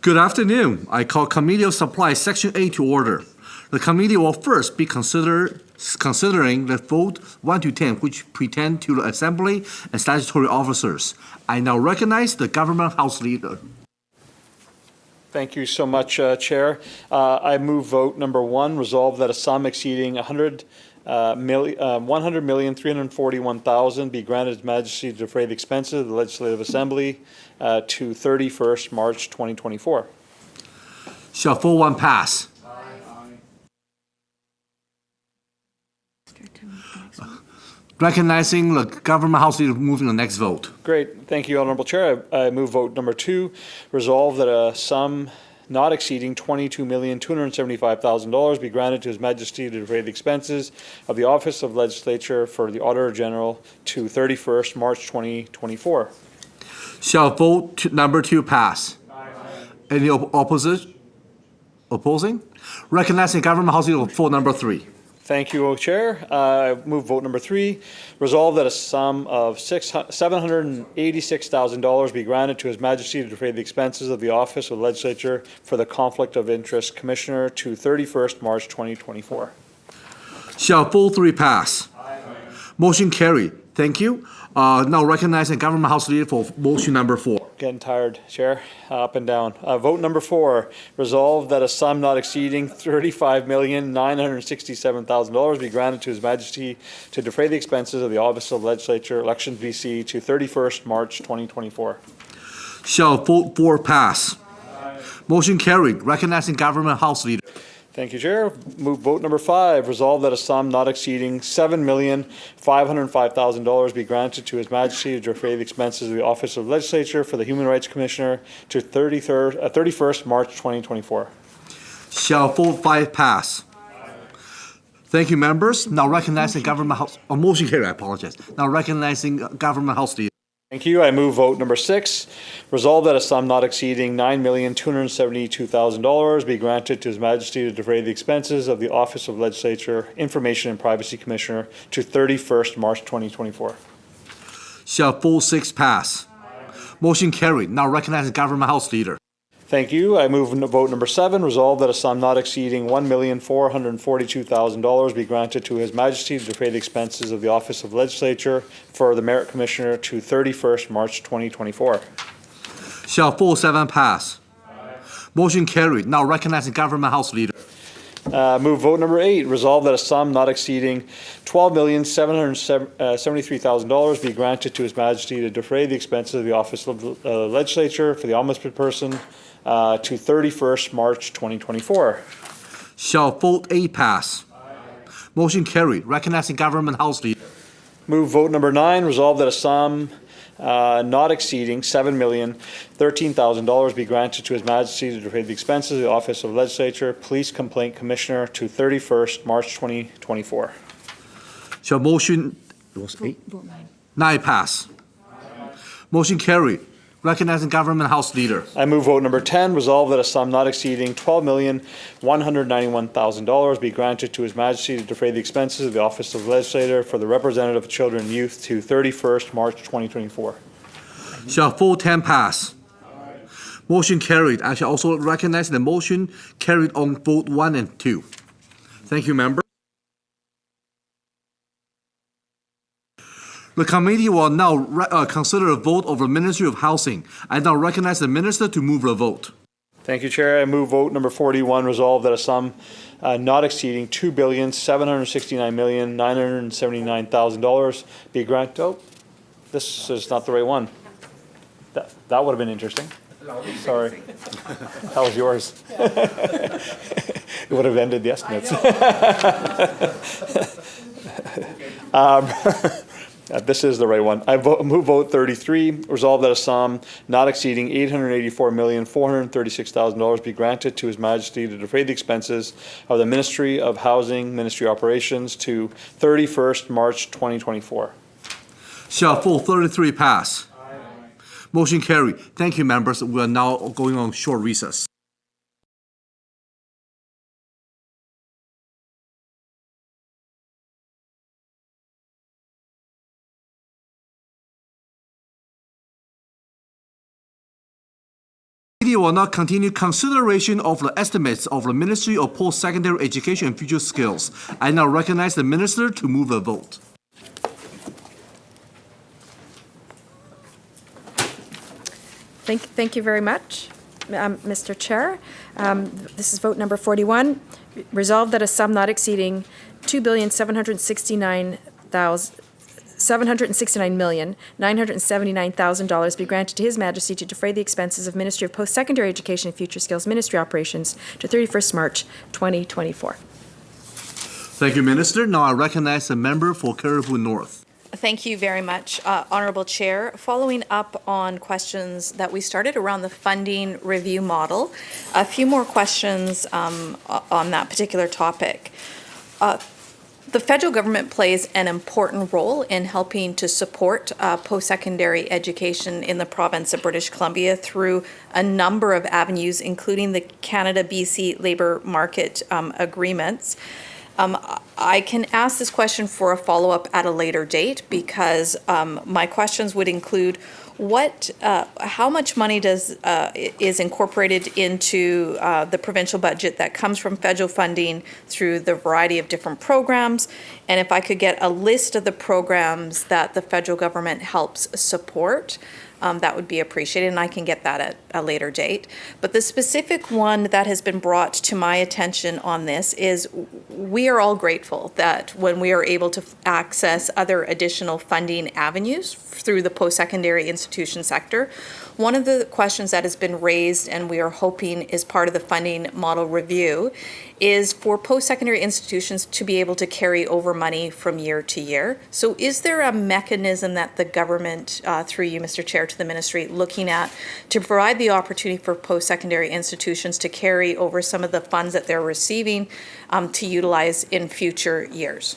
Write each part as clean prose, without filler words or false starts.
Good afternoon. I call Committee of Supply Section 8 to order. The committee will first be considering the vote 1 to 10, which pertain to the Assembly and statutory officers. I now recognize the Government House Leader. Thank you so much, Chair. I move vote number 1, resolve that a sum exceeding $100,341,000 be granted His Majesty to defray the expenses of the Legislative Assembly to 31st March 2024. Shall vote 1 pass? Recognizing the Government House Leader moving the next vote. Great. Thank you, Honorable Chair. I move vote number 2, resolve that a sum not exceeding $22,275,000 be granted to His Majesty to defray the expenses of the Office of Legislature for the Auditor General to 31st March 2024. Shall vote number 2 pass? Any opposing? Recognizing Government House Leader vote number 3. Thank you, Chair. I move vote number 3, resolve that a sum of $786,000 be granted to His Majesty to defray the expenses of the Office of Legislature for the Conflict of Interest Commissioner to 31st March 2024. Shall vote 3 pass? Motion carried. Thank you. Now recognizing Government House Leader for motion number 4. Getting tired, Chair. Up and down. Vote number 4, resolve that a sum not exceeding $35,967,000 be granted to His Majesty to defray the expenses of the Office of Legislature Elections BC to 31st March 2024. Shall vote 4 pass? Motion carried. Recognizing Government House Leader. Thank you, Chair. Move vote number 5, resolve that a sum not exceeding $7,505,000 be granted to His Majesty to defray the expenses of the Office of Legislature for the Human Rights Commissioner to 31st March 2024. Shall vote 5 pass? Thank you, members. Now recognizing Government House... motion carried, I apologize. Now recognizing Government House Leader. Thank you. I move vote number 6, resolve that a sum not exceeding $9,272,000 be granted to His Majesty to defray the expenses of the Office of Legislature Information and Privacy Commissioner to 31st March 2024. Shall vote 6 pass? Motion carried. Now recognizing Government House Leader. Thank you. I move vote number 7, resolve that a sum not exceeding $1,442,000 be granted to His Majesty to defray the expenses of the Office of Legislature for the Merit Commissioner to 31st March 2024. Shall vote 7 pass? Motion carried. Now recognizing Government House Leader. Move vote number 8, resolve that a sum not exceeding $12,773,000 be granted to His Majesty to defray the expenses of the Office of Legislature for the Ombudsman person to 31st March 2024. Shall vote 8 pass? Motion carried. Recognizing Government House Leader. Move vote number 9, resolve that a sum not exceeding $7,013,000 be granted to His Majesty to defray the expenses of the Office of Legislature Police Complaint Commissioner to 31st March 2024. Shall motion... Vote 9 pass? Motion carried. Recognizing Government House Leader. I move vote number 10, resolve that a sum not exceeding $12,191,000 be granted to His Majesty to defray the expenses of the Office of Legislator for the Representative of Children and Youth to 31st March 2024. Shall vote 10 pass? Motion carried. I shall also recognize the motion carried on vote 1 and 2. Thank you, member. The committee will now consider a vote over the Ministry of Housing. I now recognize the Minister to move the vote. Thank you, Chair. I move vote number 41, resolve that a sum not exceeding $2,769,979,000 be granted. Oh, this is not the right one. That would have been interesting. Sorry. That was yours. It would have ended the estimates. This is the right one. I move vote 33, resolve that a sum not exceeding $884,436,000 be granted to His Majesty to defray the expenses of the Ministry of Housing, Ministry Operations to 31st March 2024. Shall vote 33 pass? Motion carried. Thank you, members. We are now going on short recess. committee will now continue consideration of the estimates of the Ministry of Post-Secondary Education and Future Skills. I now recognize the minister to move the vote. Thank you very much, Mr. Chair. This is vote number 41. Resolved that a sum not exceeding $2,769,979,000 be granted to His Majesty to defray the expenses of Ministry of Post-Secondary Education and Future Skills Ministry operations to 31st March 2024. Thank you, Minister. Now I recognize the member for Caribou North. Thank you very much, Honourable Chair. Following up on questions that we started around the funding review model, a few more questions on that particular topic. The federal government plays an important role in helping to support post-secondary education in the province of British Columbia through a number of avenues, including the Canada-BC labour market agreements. I can ask this question for a follow-up at a later date because my questions would include how much money is incorporated into the provincial budget that comes from federal funding through the variety of different programs, and if I could get a list of the programs that the federal government helps support. That would be appreciated, and I can get that at a later date. But the specific one that has been brought to my attention on this is we are all grateful that when we are able to access other additional funding avenues through the post-secondary institution sector, one of the questions that has been raised and we are hoping is part of the funding model review is for post-secondary institutions to be able to carry over money from year to year. So is there a mechanism that the government, through you, Mr. Chair, to the ministry, looking at to provide the opportunity for post-secondary institutions to carry over some of the funds that they're receiving to utilize in future years?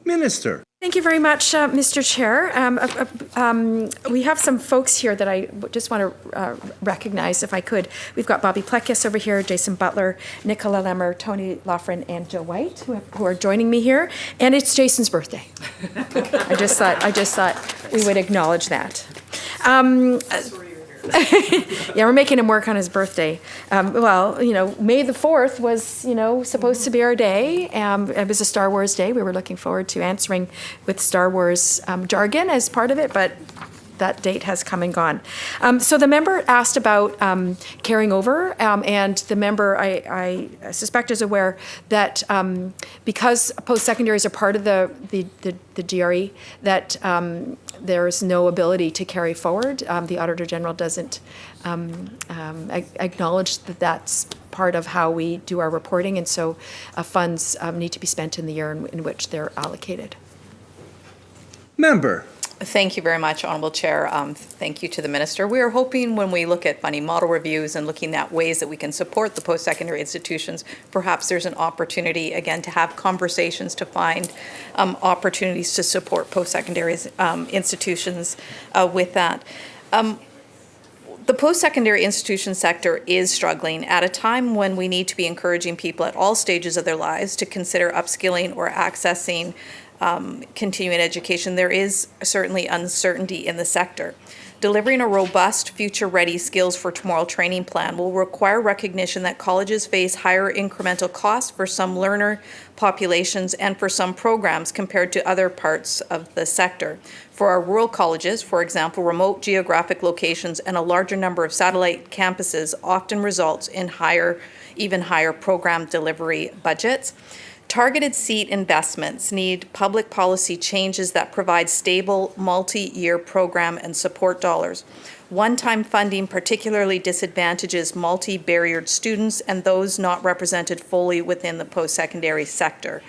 Minister. Thank you very much, Mr. Chair. We have some folks here that I just want to recognize, if I could. We've got Bobby Plekis over here, Jason Butler, Nicola Lemmer, Tony Laughran, and Joe White, who are joining me here. And it's Jason's birthday. I just thought we would acknowledge that. Yeah, we're making him work on his birthday. Well, May the 4th was, supposed to be our day. It was a Star Wars day. We were looking forward to answering with Star Wars jargon as part of it, but that date has come and gone. So the member asked about carrying over, and the member, I suspect, is aware that because post-secondaries are part of the GRE, that there's no ability to carry forward. The Auditor General doesn't acknowledge that that's part of how we do our reporting, and so funds need to be spent in the year in which they're allocated. Member. Thank you very much, Honourable Chair. Thank you to the Minister. We are hoping when we look at funding model reviews and looking at ways that we can support the post-secondary institutions, perhaps there's an opportunity, again, to have conversations to find opportunities to support post-secondary institutions with that. The post-secondary institution sector is struggling at a time when we need to be encouraging people at all stages of their lives to consider upskilling or accessing continuing education. There is certainly uncertainty in the sector. Delivering a robust, future-ready skills for tomorrow training plan will require recognition that colleges face higher incremental costs for some learner populations and for some programs compared to other parts of the sector. For our rural colleges, for example, remote geographic locations and a larger number of satellite campuses often results in even higher program delivery budgets. Targeted seat investments need public policy changes that provide stable, multi-year program and support dollars. One-time funding particularly disadvantages multi-barriered students and those not represented fully within the post-secondary sector.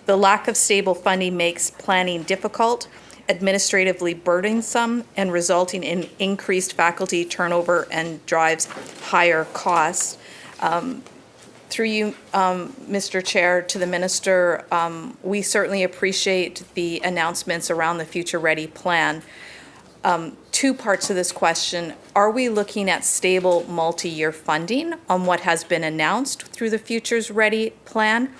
The lack of stable funding makes planning difficult, administratively burdensome, and resulting in increased faculty turnover and drives higher costs. Through you, Mr. Chair, to the Minister, we certainly appreciate the announcements around the Future Ready plan. Two parts of this question. Are we looking at stable multi-year funding on what has been announced through the Futures Ready plan?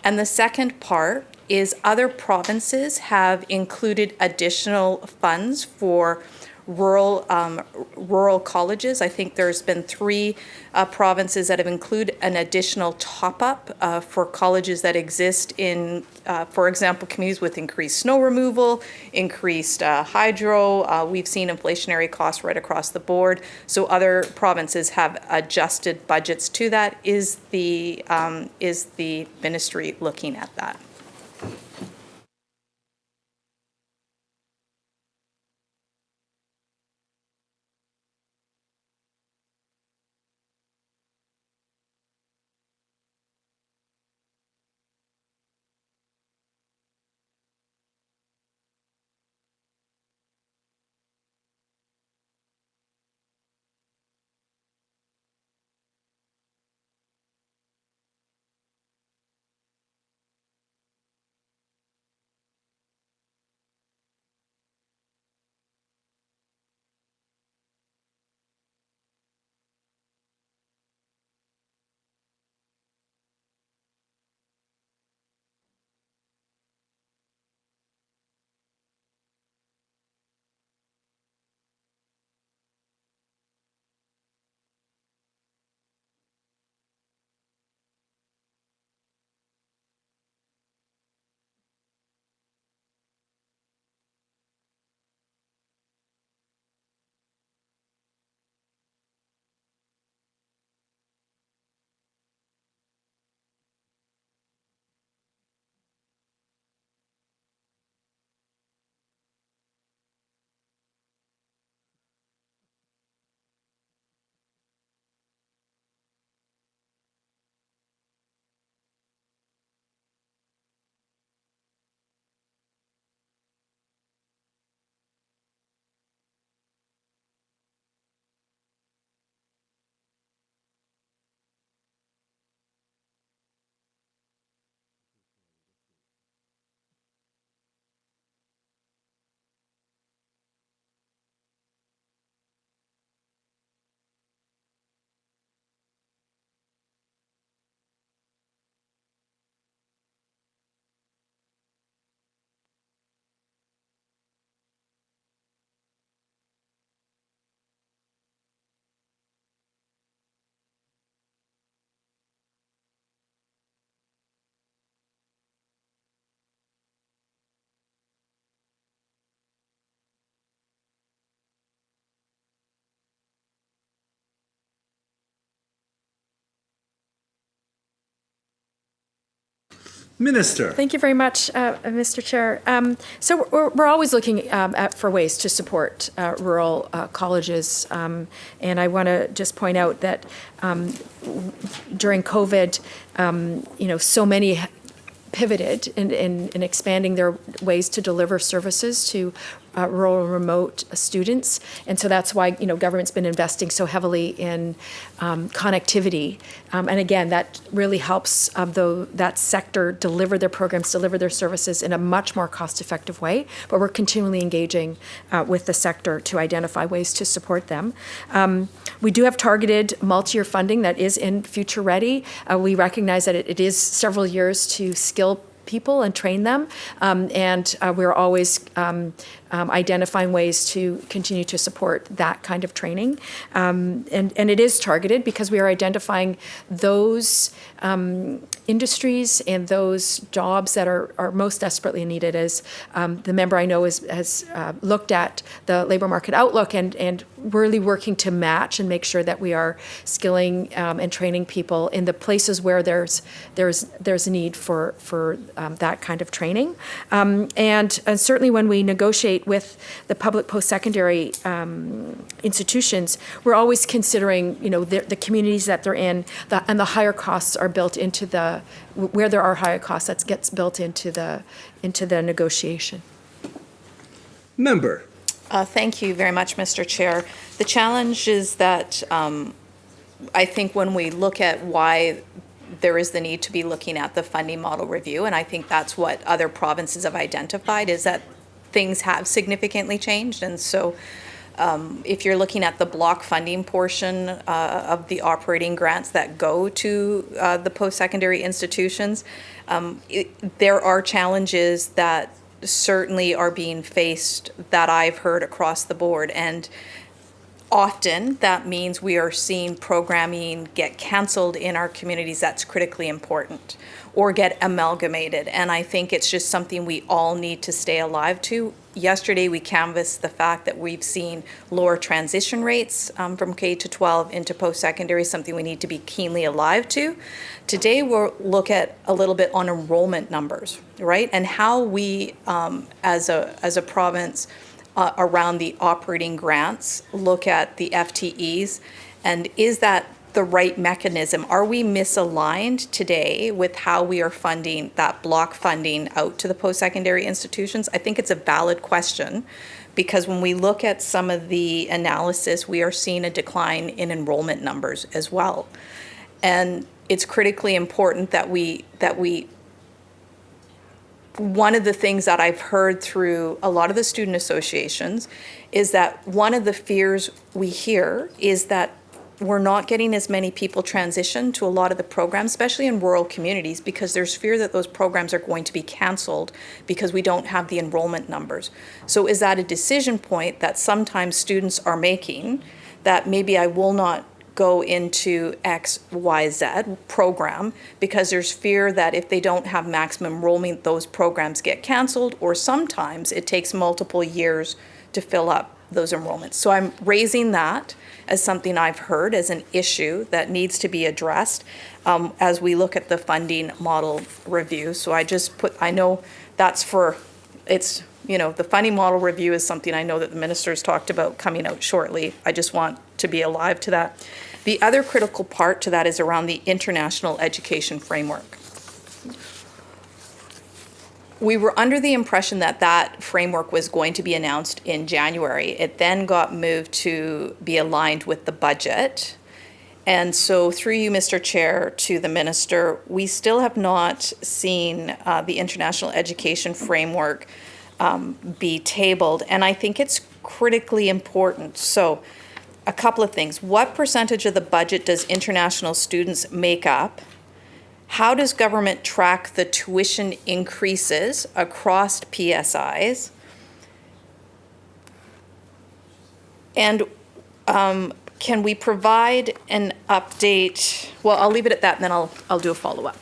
And the second part is other provinces have included additional funds for rural colleges. I think there's been 3 provinces that have included an additional top-up for colleges that exist in, for example, communities with increased snow removal, increased hydro. We've seen inflationary costs right across the board. So other provinces have adjusted budgets to that. Is the ministry looking at that? Minister. Thank you very much, Mr. Chair. So we're always looking for ways to support rural colleges, and I want to just point out that during COVID, so many pivoted in expanding their ways to deliver services to rural and remote students. And so that's why, government's been investing so heavily in connectivity. And again, that really helps that sector deliver their programs, deliver their services in a much more cost-effective way. But we're continually engaging with the sector to identify ways to support them. We do have targeted multi-year funding that is in Future Ready. We recognize that it is several years to skill people and train them, and we're always identifying ways to continue to support that kind of training. And it is targeted because we are identifying those industries and those jobs that are most desperately needed. As the member I know has looked at the labor market outlook and really working to match and make sure that we are skilling and training people in the places where there's a need for that kind of training. And certainly when we negotiate with the public post-secondary institutions, we're always considering, the communities that they're in, and the higher costs are built into where there are higher costs, that gets built into the negotiation. Member. Thank you very much, Mr. Chair. The challenge is that I think when we look at why there is the need to be looking at the funding model review, and I think that's what other provinces have identified, is that things have significantly changed. And so if you're looking at the block funding portion of the operating grants that go to the post-secondary institutions, there are challenges that certainly are being faced that I've heard across the board. And often that means we are seeing programming get canceled in our communities that's critically important, or get amalgamated. And I think it's just something we all need to stay alive to. Yesterday, we canvassed the fact that we've seen lower transition rates from K to 12 into post-secondary, something we need to be keenly alive to. Today, we'll look at a little bit on enrollment numbers, right? And how we, as a province, around the operating grants, look at the FTEs, and is that the right mechanism? Are we misaligned today with how we are funding that block funding out to the post-secondary institutions? I think it's a valid question, because when we look at some of the analysis, we are seeing a decline in enrollment numbers as well. And it's critically important that we one of the things that I've heard through a lot of the student associations is that one of the fears we hear is that we're not getting as many people transition to a lot of the programs, especially in rural communities, because there's fear that those programs are going to be canceled because we don't have the enrollment numbers. So is that a decision point that sometimes students are making, that maybe I will not go into XYZ program because there's fear that if they don't have maximum enrollment, those programs get canceled, or sometimes it takes multiple years to fill up those enrollments. So I'm raising that as something I've heard as an issue that needs to be addressed as we look at the funding model review. So I know that's the funding model review is something I know that the minister's talked about coming out shortly. I just want to be alive to that. The other critical part to that is around the international education framework. We were under the impression that that framework was going to be announced in January. It then got moved to be aligned with the budget. And so through you, Mr. Chair, to the minister, we still have not seen the international education framework be tabled. And I think it's critically important. So a couple of things. What percentage of the budget does international students make up? How does government track the tuition increases across PSIs? And can we provide an update? Well, I'll leave it at that, and then I'll do a follow-up.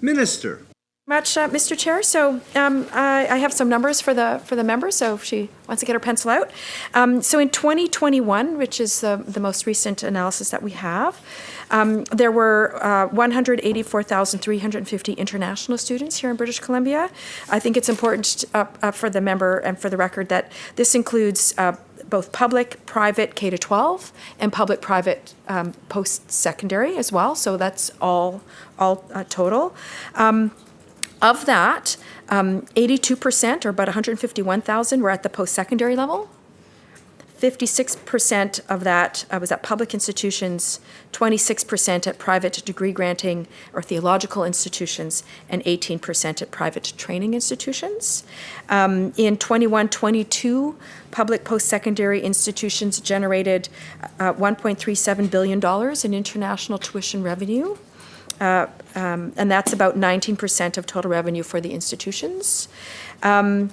Minister. Much, Mr. Chair. So I have some numbers for the members, so if she wants to get her pencil out. So in 2021, which is the most recent analysis that we have, there were 184,350 international students here in British Columbia. I think it's important for the member and for the record that this includes both public, private K-12, and public-private post-secondary as well. So that's all total. Of that, 82%, or about 151,000, were at the post-secondary level. 56% of that was at public institutions, 26% at private degree granting or theological institutions, and 18% at private training institutions. In 21-22, public post-secondary institutions generated $1.37 billion in international tuition revenue. And that's about 19% of total revenue for the institutions. The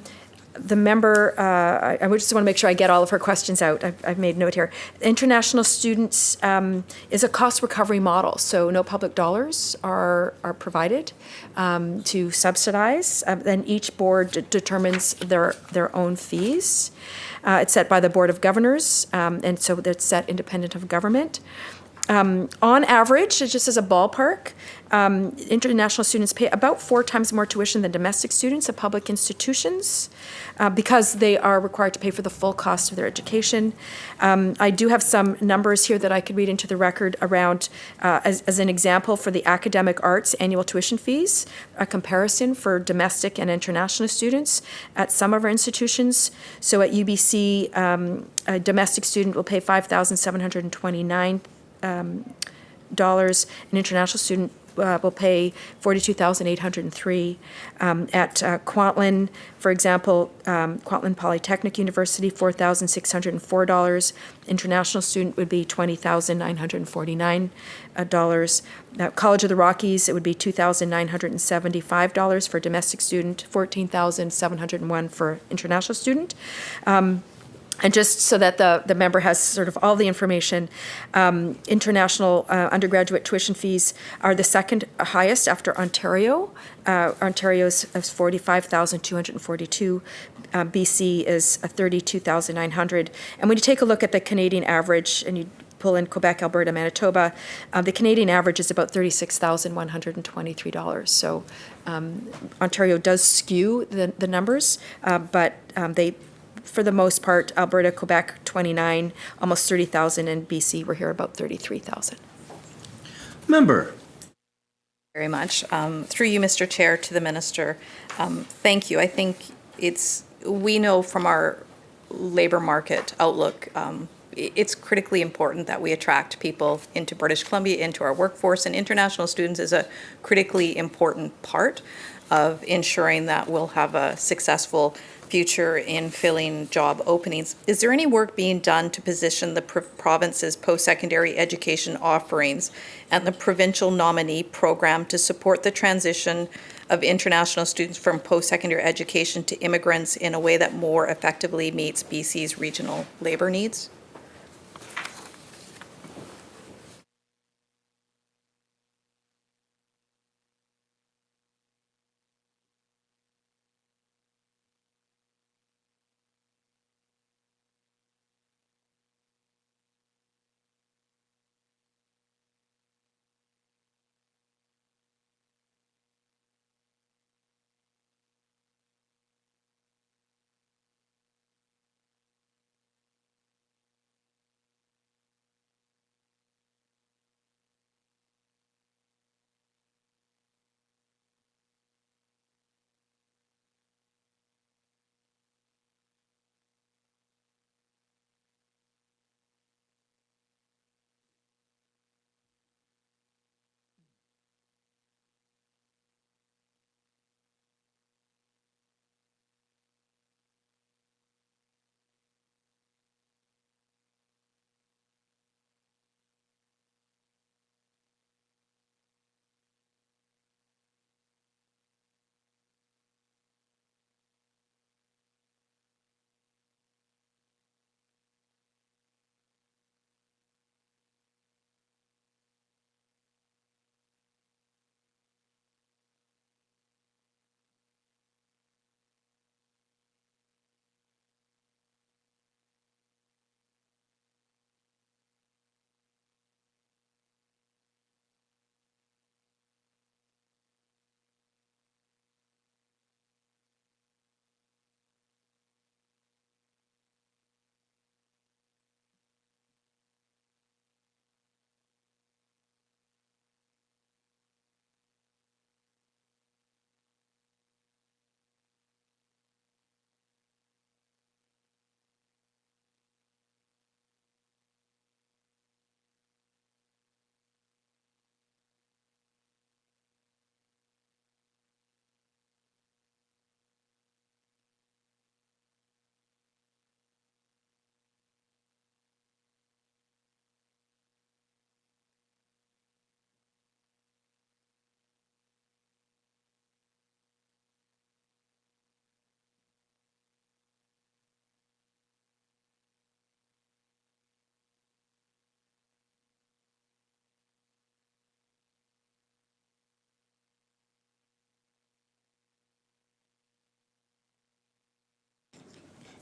member, I just want to make sure I get all of her questions out. I've made note here. International students is a cost recovery model, so no public dollars are provided to subsidize. Then each board determines their own fees. It's set by the Board of Governors, and so it's set independent of government. On average, just as a ballpark, international students pay about 4 times more tuition than domestic students at public institutions because they are required to pay for the full cost of their education. I do have some numbers here that I could read into the record around, as an example, for the academic arts annual tuition fees, a comparison for domestic and international students at some of our institutions. So at UBC, a domestic student will pay $5,729. Dollars. An international student will pay $42,803. At Kwantlen, for example, Kwantlen Polytechnic University, $4,604. International student would be $20,949. College of the Rockies, it would be $2,975 for domestic student, $14,701 for international student. And just so that the member has sort of all the information, international undergraduate tuition fees are the second highest after Ontario. Ontario's is $45,242. BC is $32,900. And when you take a look at the Canadian average, and you pull in Quebec, Alberta, Manitoba, the Canadian average is about $36,123. So Ontario does skew the numbers, but they, for the most part, Alberta, Quebec, 29, almost 30,000, and BC, we're here about 33,000. Member. Very much. Through you, Mr. Chair, to the Minister, thank you. I think we know from our labor market outlook, it's critically important that we attract people into British Columbia, into our workforce, and international students is a critically important part of ensuring that we'll have a successful future in filling job openings. Is there any work being done to position the province's post-secondary education offerings and the provincial nominee program to support the transition of international students from post-secondary education to immigrants in a way that more effectively meets BC's regional labor needs?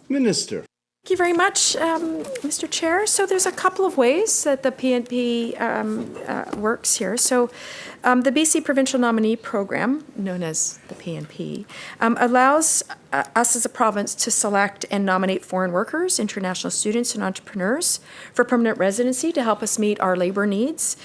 Minister. Thank you very much, Mr. Chair. So there's a couple of ways that the PNP works here. So the BC Provincial Nominee Program, known as the PNP, allows us as a province to select and nominate foreign workers, international students, and entrepreneurs for permanent residency to help us meet our labor needs.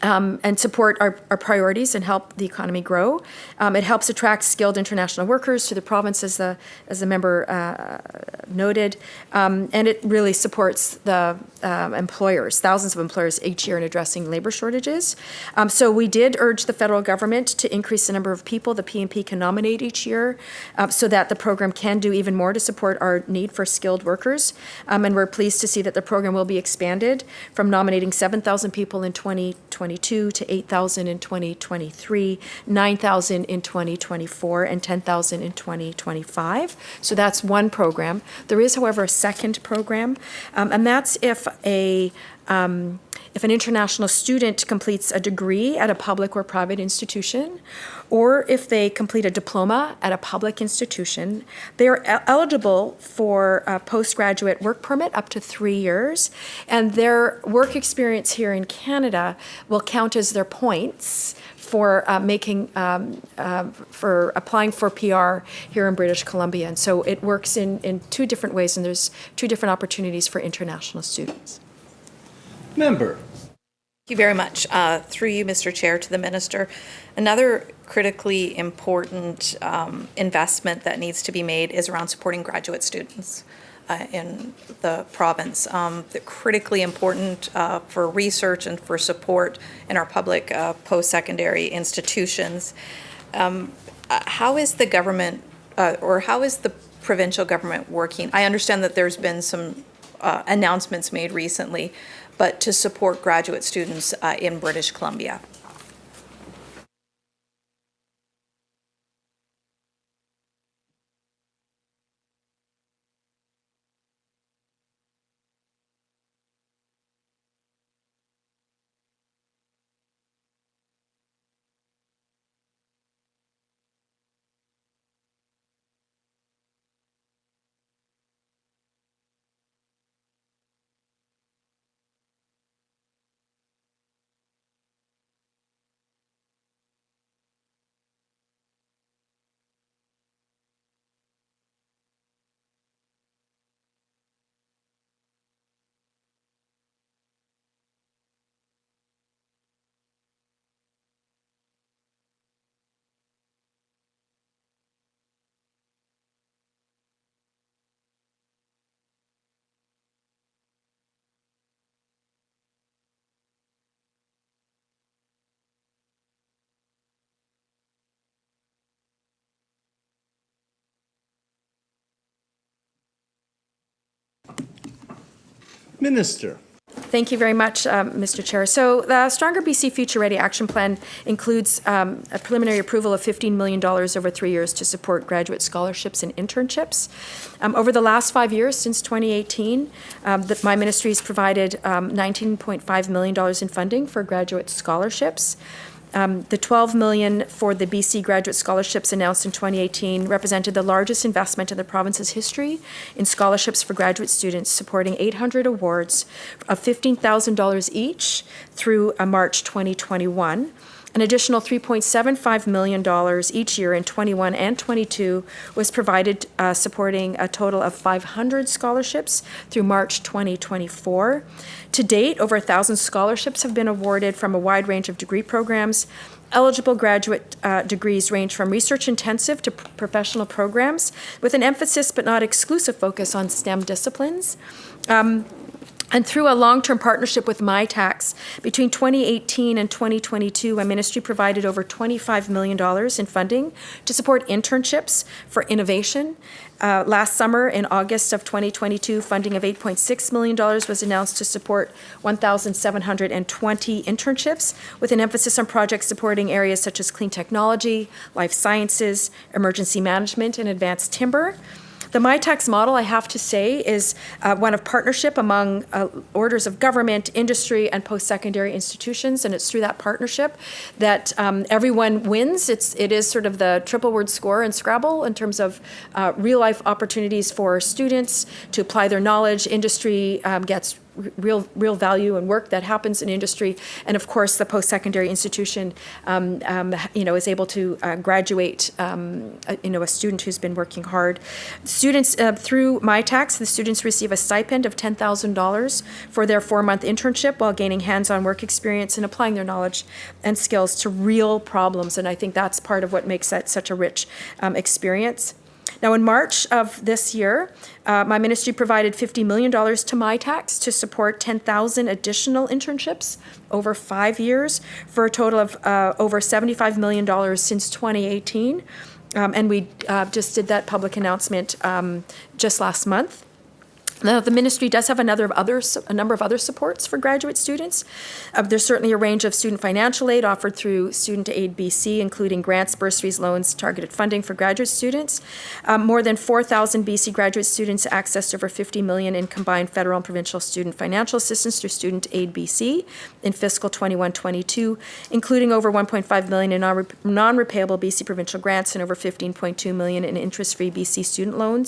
And support our priorities and help the economy grow. It helps attract skilled international workers to the province, as the member noted, and it really supports the employers, thousands of employers each year in addressing labor shortages. So we did urge the federal government to increase the number of people the PNP can nominate each year, so that the program can do even more to support our need for skilled workers. And we're pleased to see that the program will be expanded from nominating 7,000 people in 2022 to 8,000 in 2023, 9,000 in 2024, and 10,000 in 2025. So that's one program. There is, however, a second program, and that's if an international student completes a degree at a public or private institution, or if they complete a diploma at a public institution, they are eligible for a postgraduate work permit up to 3 years, and their work experience here in Canada will count as their points for for applying for PR here in British Columbia. And so it works in two different ways, and there's two different opportunities for international students. Member. Thank you very much. Through you, Mr. Chair, to the Minister. Another critically important investment that needs to be made is around supporting graduate students in the province. They're critically important for research and for support in our public post-secondary institutions. How is the government, or how is the provincial government working? I understand that there's been some announcements made recently, but to support graduate students in British Columbia. Minister. Thank you very much, Mr. Chair. So the Stronger BC Future Ready Action Plan includes a preliminary approval of $15 million over 3 years to support graduate scholarships and internships. Over the last 5 years, since 2018, my ministry has provided $19.5 million in funding for graduate scholarships. The $12 million for the BC graduate scholarships announced in 2018 represented the largest investment in the province's history in scholarships for graduate students, supporting 800 awards of $15,000 each through March 2021. An additional $3.75 million each year in 21 and 22 was provided, supporting a total of 500 scholarships through March 2024. To date, over 1,000 scholarships have been awarded from a wide range of degree programs. Eligible graduate degrees range from research-intensive to professional programs, with an emphasis but not exclusive focus on STEM disciplines. And through a long-term partnership with MyTax, between 2018 and 2022, my ministry provided over $25 million in funding to support internships for innovation. Last summer, in August of 2022, funding of $8.6 million was announced to support 1,720 internships, with an emphasis on projects supporting areas such as clean technology, life sciences, emergency management, and advanced timber. The MyTax model, I have to say, is one of partnership among orders of government, industry, and post-secondary institutions, and it's through that partnership that everyone wins. It is sort of the triple word score in Scrabble in terms of real-life opportunities for students to apply their knowledge. Industry gets real value and work that happens in industry, and of course the post-secondary institution is able to graduate a student who's been working hard. Students through MyTax, the students receive a stipend of $10,000 for their 4-month internship while gaining hands-on work experience and applying their knowledge and skills to real problems, and I think that's part of what makes that such a rich experience. Now, in March of this year, my ministry provided $50 million to MyTax to support 10,000 additional internships over 5 years for a total of over $75 million since 2018. And we just did that public announcement just last month. Now, the ministry does have a number of other supports for graduate students. There's certainly a range of student financial aid offered through Student Aid BC, including grants, bursaries, loans, targeted funding for graduate students. More than 4,000 BC graduate students accessed over $50 million in combined federal and provincial student financial assistance through Student Aid BC in fiscal 21-22, including over $1.5 million in non-repayable BC provincial grants and over $15.2 million in interest-free BC student loan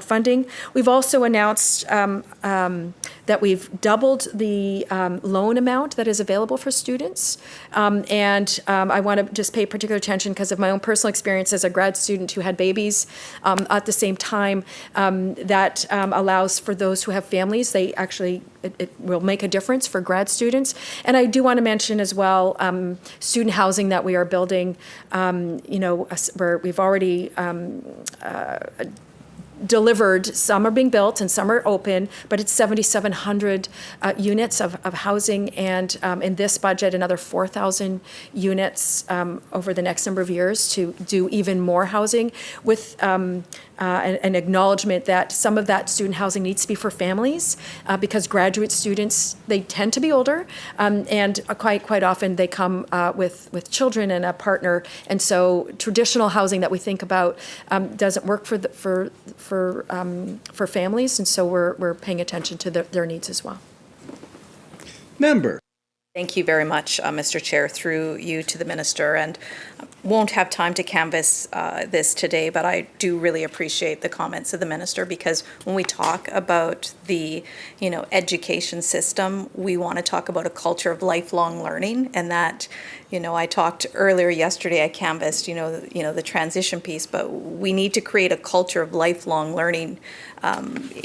funding. We've also announced that we've doubled the loan amount that is available for students. And I want to just pay particular attention because of my own personal experience as a grad student who had babies at the same time. That allows for those who have families, it will make a difference for grad students. And I do want to mention as well student housing that we are building, where we've already delivered. Some are being built and some are open, but it's 7,700 units of housing, and in this budget, another 4,000 units over the next number of years to do even more housing, with an acknowledgement that some of that student housing needs to be for families because graduate students, they tend to be older, and quite often they come with children and a partner, and so traditional housing that we think about doesn't work for families, and so we're paying attention to their needs as well. Member. Thank you very much, Mr. Chair, through you to the Minister, and won't have time to canvass this today, but I do really appreciate the comments of the Minister, because when we talk about the, education system, we want to talk about a culture of lifelong learning, and that, I talked earlier yesterday, I canvassed, the transition piece, but we need to create a culture of lifelong learning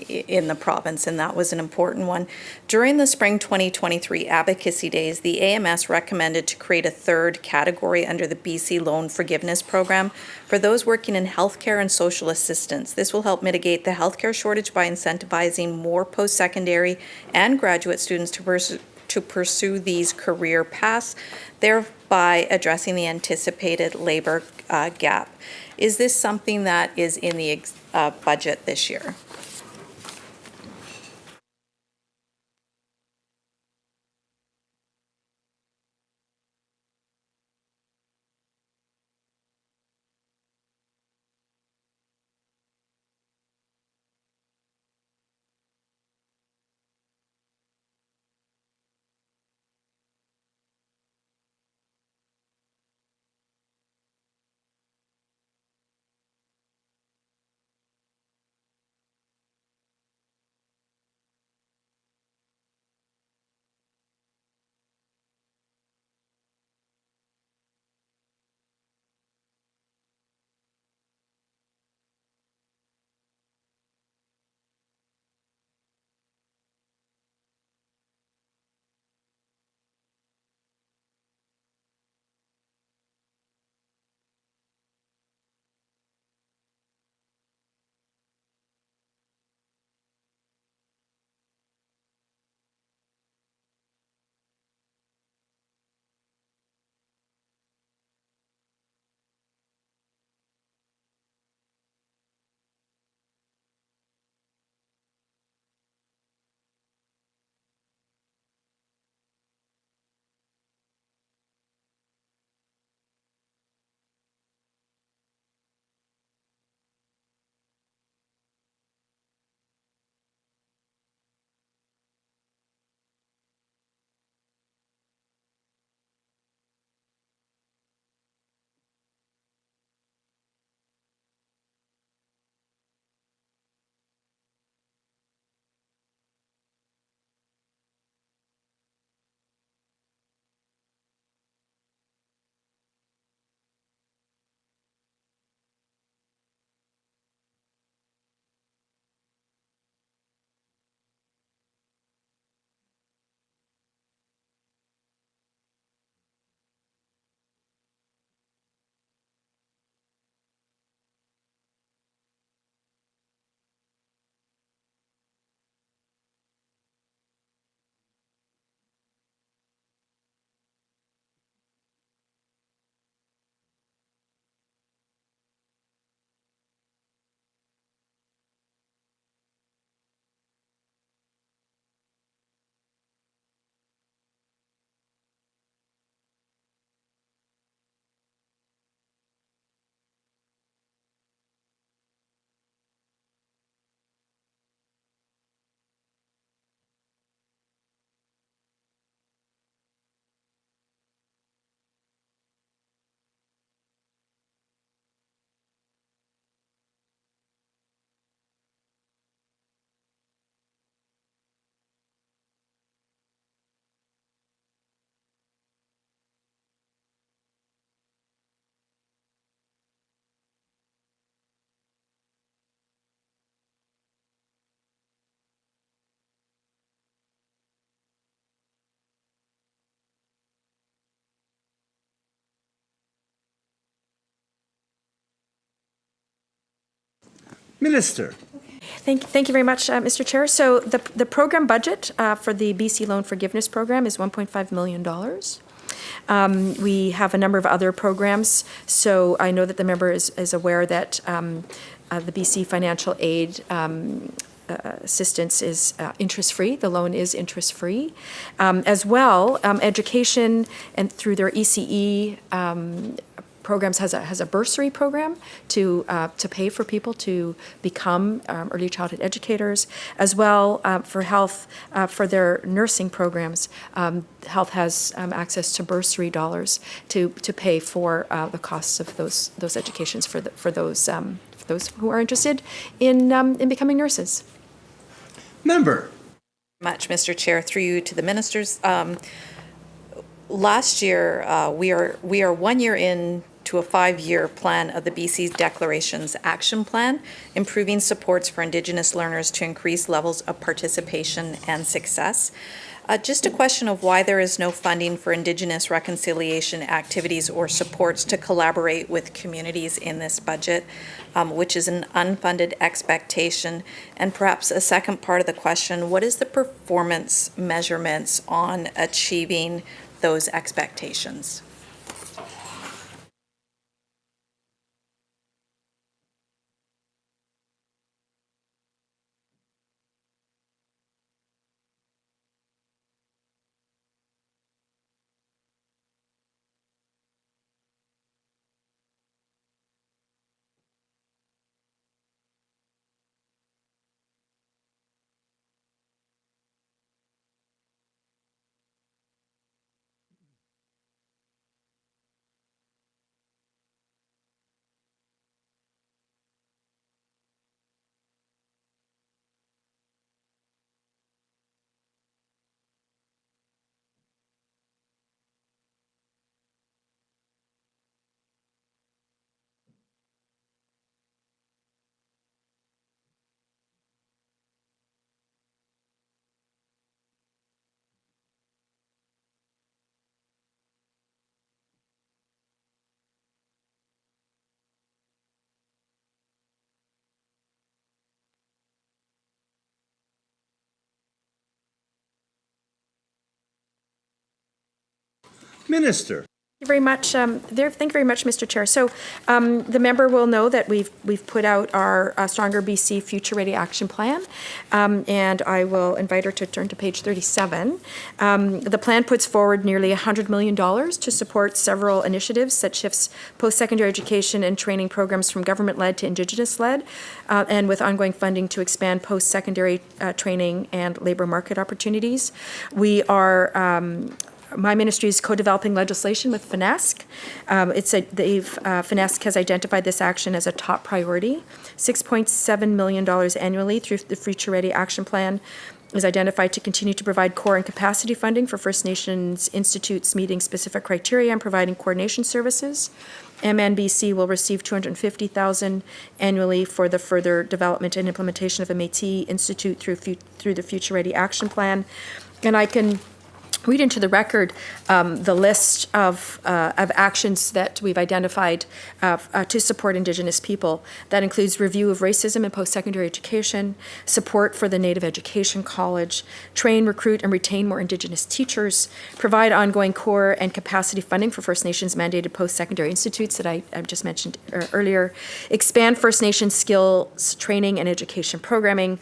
in the province, and that was an important one. During the spring 2023 advocacy days, the AMS recommended to create a third category under the BC Loan Forgiveness Program for those working in healthcare and social assistance. This will help mitigate the healthcare shortage by incentivizing more post-secondary and graduate students to pursue these career paths, thereby addressing the anticipated labor gap. Is this something that is in the budget this year? Minister. Thank you very much, Mr. Chair. So the program budget for the BC Loan Forgiveness Program is $1.5 million. We have a number of other programs, so I know that the member is aware that the BC Financial Aid assistance is interest-free. The loan is interest-free. As well, education and through their ECE programs has a bursary program to pay for people to become early childhood educators, as well for health for their nursing programs. Health has access to bursary dollars to pay for the costs of those educations for those who are interested in becoming nurses. Member. Much, Mr. Chair, through you to the ministers. Last year, we are 1 year in to a 5-year plan of the BC's Declarations Action Plan, improving supports for Indigenous learners to increase levels of participation and success. Just a question of why there is no funding for Indigenous reconciliation activities or supports to collaborate with communities in this budget, which is an unfunded expectation. And perhaps a second part of the question, what is the performance measurements on achieving those expectations? Minister. Thank you very much. Thank you very much, Mr. Chair. So the member will know that we've put out our Stronger BC Future Ready Action Plan, and I will invite her to turn to page 37. The plan puts forward nearly $100 million to support several initiatives that shifts post-secondary education and training programs from government-led to Indigenous-led, and with ongoing funding to expand post-secondary training and labor market opportunities. We are my ministry is co-developing legislation with FNESC. FNESC has identified this action as a top priority. $6.7 million annually through the Future Ready Action Plan is identified to continue to provide core and capacity funding for First Nations institutes meeting specific criteria and providing coordination services. MNBC will receive $250,000 annually for the further development and implementation of a Métis Institute through the Future Ready Action Plan. And I can read into the record the list of actions that we've identified to support Indigenous people. That includes review of racism in post-secondary education, support for the Native Education College, train, recruit, and retain more Indigenous teachers, provide ongoing core and capacity funding for First Nations mandated post-secondary institutes that I just mentioned earlier, expand First Nations skills training and education programming,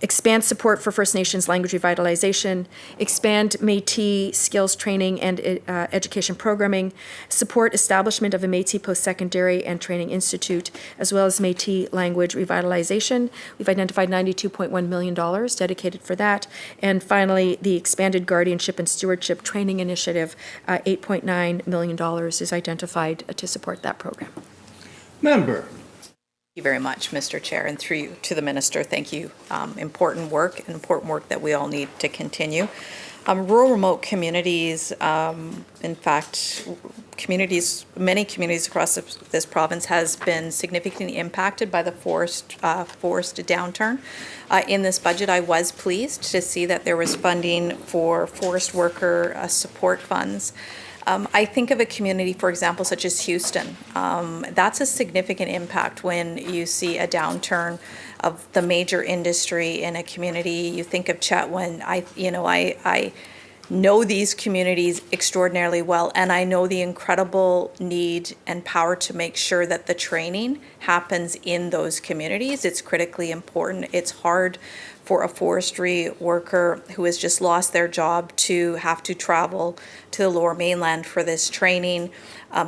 expand support for First Nations language revitalization, expand Métis skills training and education programming, support establishment of a Métis post-secondary and training institute, as well as Métis language revitalization. We've identified $92.1 million dedicated for that. And finally, the expanded guardianship and stewardship training initiative, $8.9 million is identified to support that program. Member. Thank you very much, Mr. Chair, and through you to the Minister, thank you. Important work that we all need to continue. Rural remote communities, in fact, many communities across this province has been significantly impacted by the forest downturn. In this budget, I was pleased to see that there was funding for forest worker support funds. I think of a community, for example, such as Houston. That's a significant impact when you see a downturn of the major industry in a community. You think of Chetwynd. I know these communities extraordinarily well, and I know the incredible need and power to make sure that the training happens in those communities. It's critically important. It's hard for a forestry worker who has just lost their job to have to travel to the Lower Mainland for this training,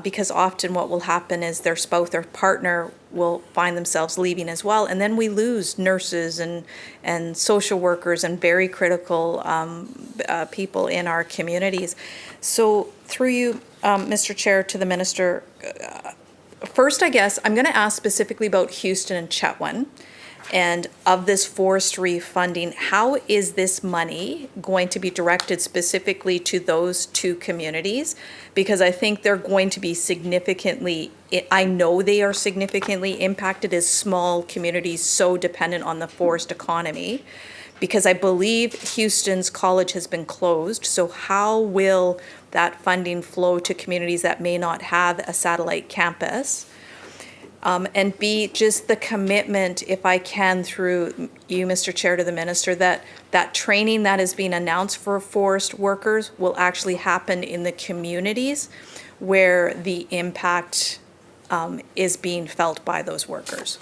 because often what will happen is their spouse or partner will find themselves leaving as well, and then we lose nurses and social workers and very critical people in our communities. So through you, Mr. Chair, to the Minister, first, I guess, I'm going to ask specifically about Houston and Chetwynd. And of this forestry funding, how is this money going to be directed specifically to those two communities? Because I think they're going to be significantly, I know they are significantly impacted as small communities so dependent on the forest economy. Because I believe Houston's college has been closed, so how will that funding flow to communities that may not have a satellite campus? And B, just the commitment, if I can, through you, Mr. Chair, to the Minister, that training that is being announced for forest workers will actually happen in the communities where the impact is being felt by those workers.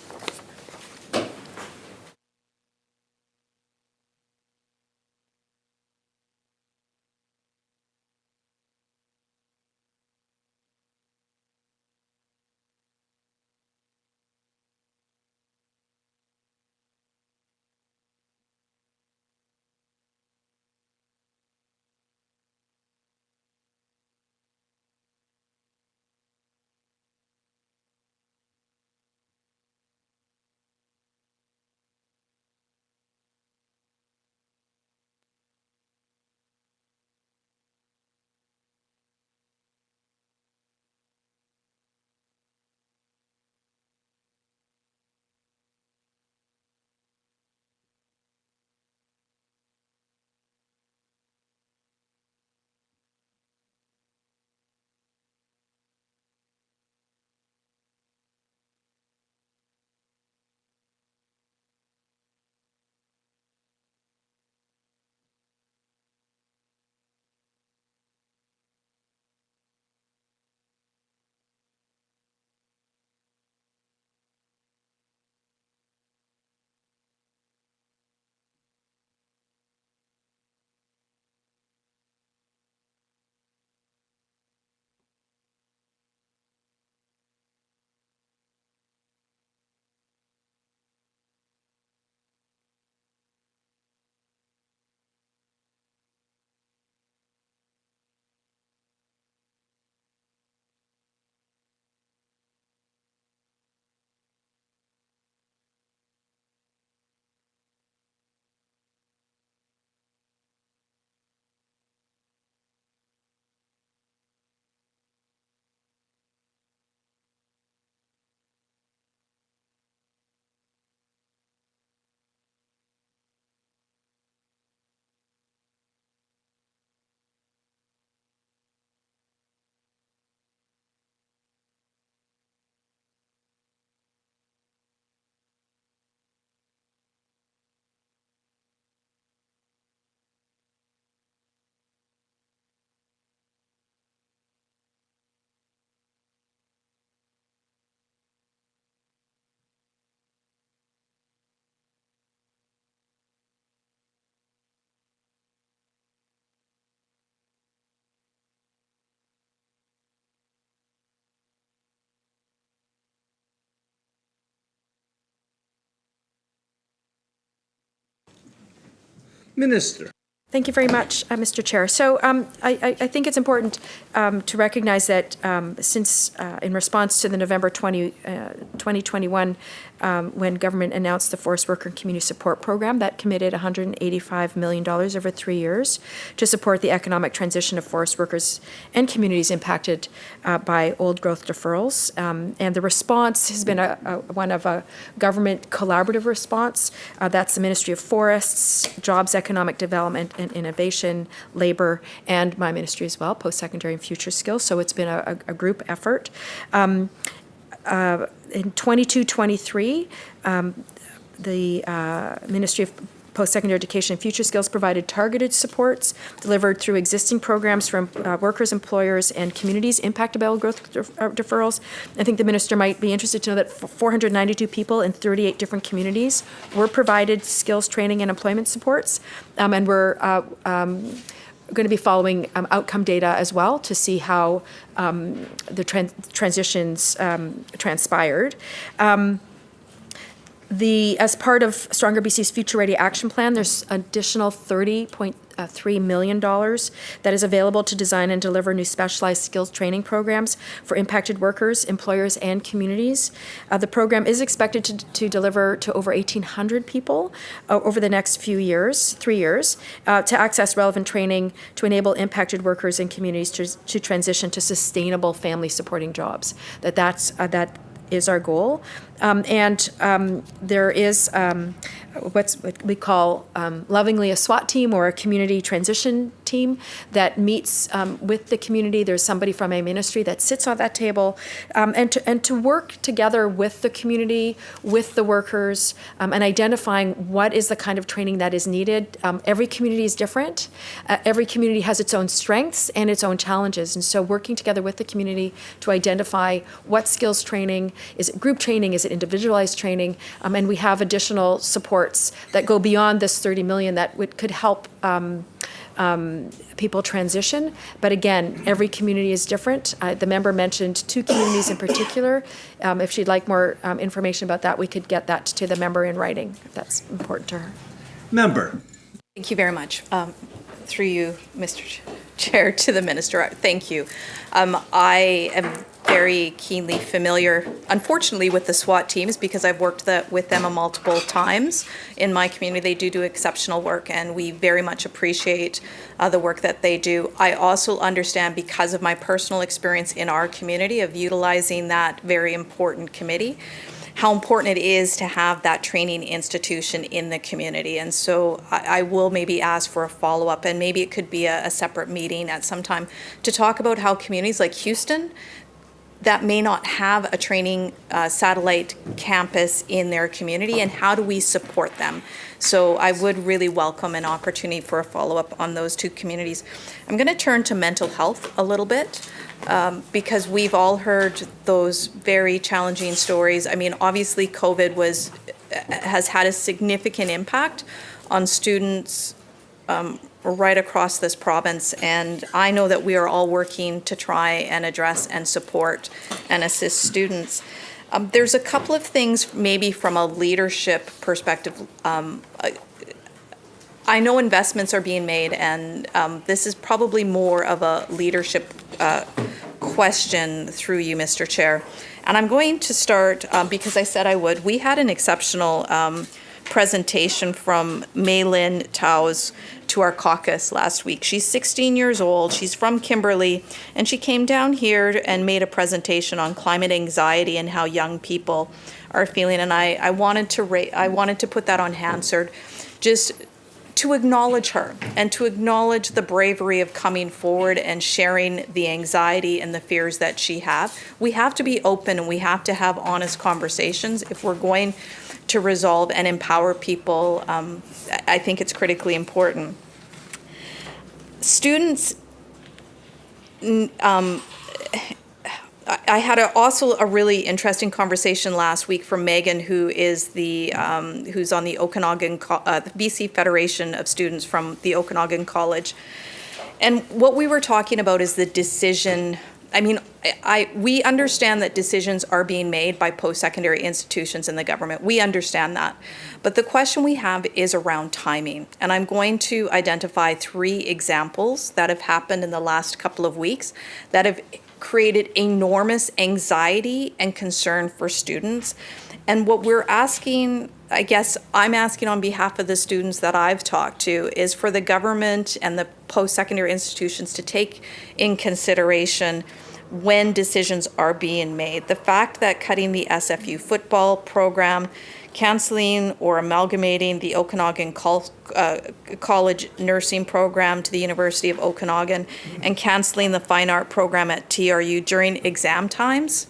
Minister. Thank you very much, Mr. Chair. So I think it's important to recognize that since in response to the November 2021, when government announced the Forest Worker and Community Support Program, that committed $185 million over 3 years to support the economic transition of forest workers and communities impacted by old growth deferrals. And the response has been one of a government collaborative response. That's the Ministry of Forests, Jobs, Economic Development, and Innovation, Labor, and my ministry as well, Post-Secondary and Future Skills. So it's been a group effort. In 22-23, the Ministry of Post-Secondary Education and Future Skills provided targeted supports delivered through existing programs from workers, employers, and communities impacted by old growth deferrals. I think the minister might be interested to know that 492 people in 38 different communities were provided skills training and employment supports, and we're going to be following outcome data as well to see how the transitions transpired. As part of Stronger BC's Future Ready Action Plan, there's additional $30.3 million that is available to design and deliver new specialized skills training programs for impacted workers, employers, and communities. The program is expected to deliver to over 1,800 people over the next 3 years, to access relevant training to enable impacted workers and communities to transition to sustainable family supporting jobs. That is our goal. There is what we call lovingly a SWAT team, or a community transition team, that meets with the community. There's somebody from a ministry that sits on that table, and to work together with the community, with the workers, and identifying what is the kind of training that is needed. Every community is different. Every community has its own strengths and its own challenges. And so working together with the community to identify what skills training, is it group training, is it individualized training, and we have additional supports that go beyond this $30 million that could help people transition. But again, every community is different. The member mentioned 2 communities in particular. If she'd like more information about that, we could get that to the member in writing, if that's important to her. Member. Thank you very much. Through you, Mr. Chair, to the minister. Thank you. I am very keenly familiar, unfortunately, with the SWAT teams, because I've worked with them multiple times in my community. They do exceptional work, and we very much appreciate the work that they do. I also understand, because of my personal experience in our community of utilizing that very important committee, how important it is to have that training institution in the community. And so I will maybe ask for a follow-up, and maybe it could be a separate meeting at some time to talk about how communities like Houston that may not have a training satellite campus in their community, and how do we support them? So I would really welcome an opportunity for a follow-up on those 2 communities. I'm going to turn to mental health a little bit, because we've all heard those very challenging stories. I mean, obviously COVID has had a significant impact on students right across this province, and I know that we are all working to try and address and support and assist students. There's a couple of things maybe from a leadership perspective. I know investments are being made, and this is probably more of a leadership question through you, Mr. Chair. And I'm going to start, because I said I would. We had an exceptional presentation from Maylin Taos to our caucus last week. She's 16 years old, she's from Kimberley, and she came down here and made a presentation on climate anxiety and how young people are feeling. And I wanted to put that on Hansard, just to acknowledge her and to acknowledge the bravery of coming forward and sharing the anxiety and the fears that she has. We have to be open, and we have to have honest conversations if we're going to resolve and empower people. I think it's critically important. Students, I had also a really interesting conversation last week from Megan, who is who's on the Okanagan, the BC Federation of Students from the Okanagan College. And what we were talking about is the decision. I mean, we understand that decisions are being made by post-secondary institutions in the government. We understand that. But the question we have is around timing. And I'm going to identify 3 examples that have happened in the last couple of weeks that have created enormous anxiety and concern for students. And what we're asking, I guess I'm asking on behalf of the students that I've talked to, is for the government and the post-secondary institutions to take in consideration when decisions are being made. The fact that cutting the SFU football program, canceling or amalgamating the Okanagan College nursing program to the University of Okanagan, and canceling the fine art program at TRU during exam times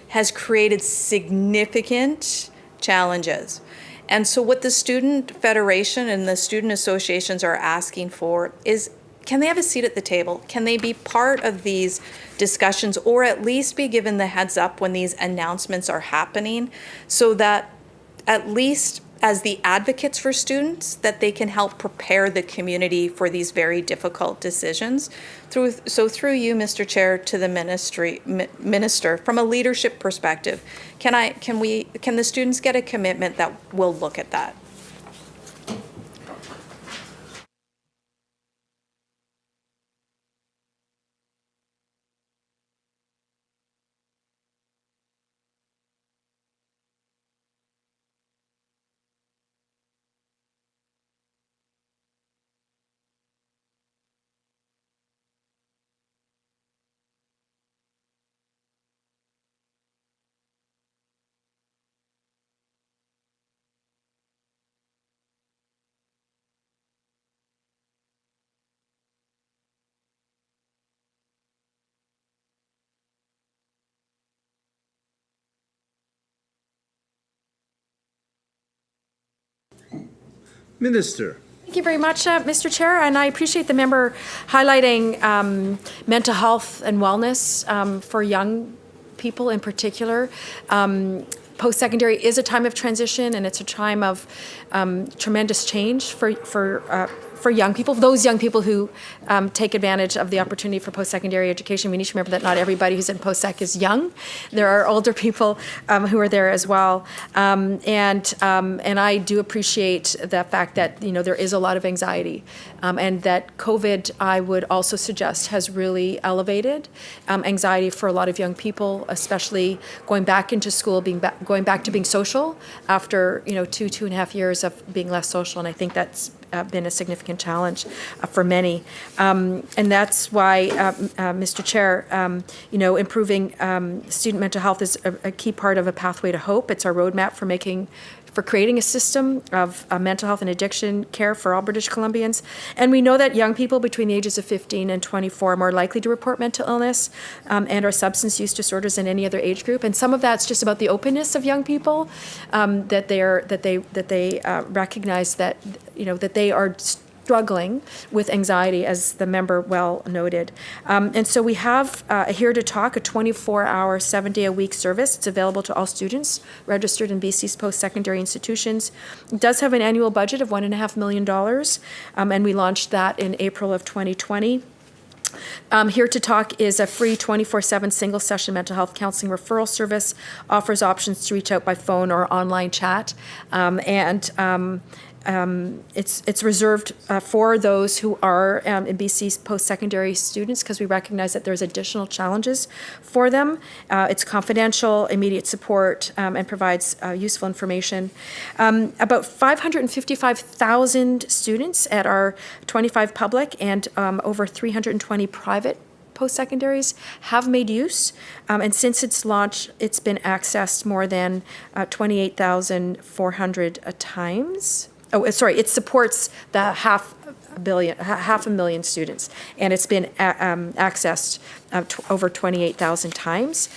has created significant challenges. And so what the Student Federation and the student associations are asking for is, can they have a seat at the table? Can they be part of these discussions, or at least be given the heads up when these announcements are happening, so that at least as the advocates for students, that they can help prepare the community for these very difficult decisions. Through you, Mr. Chair, to the minister, from a leadership perspective, can the students get a commitment that will look at that? Minister. Thank you very much, Mr. Chair, and I appreciate the member highlighting mental health and wellness for young people in particular. Post-secondary is a time of transition, and it's a time of tremendous change for young people, those young people who take advantage of the opportunity for post-secondary education. We need to remember that not everybody who's in post-sec is young. There are older people who are there as well. And I do appreciate the fact that, there is a lot of anxiety, and that COVID, I would also suggest, has really elevated anxiety for a lot of young people, especially going back into school, going back to being social after, 2.5 years of being less social. And I think that's been a significant challenge for many. And that's why, Mr. Chair, improving student mental health is a key part of a pathway to hope. It's our roadmap for creating a system of mental health and addiction care for all British Columbians. And we know that young people between the ages of 15 and 24 are more likely to report mental illness and or substance use disorders than any other age group. And some of that's just about the openness of young people, that they recognize that that they are struggling with anxiety, as the member well noted. And so we have Here to Talk, a 24-hour, 7-day-a-week service. It's available to all students registered in BC's post-secondary institutions. It does have an annual budget of $1.5 million, and we launched that in April of 2020. Here to Talk is a free 24/7 single-session mental health counseling referral service, offers options to reach out by phone or online chat, it's reserved for those who are in BC's post-secondary students, because we recognize that there's additional challenges for them. It's confidential, immediate support, and provides useful information. About 555,000 students at our 25 public and over 320 private post-secondaries have made use, and since its launch, it's been accessed more than 28,400 times. Oh, sorry, it supports the half a million students, and it's been accessed over 28,000 times.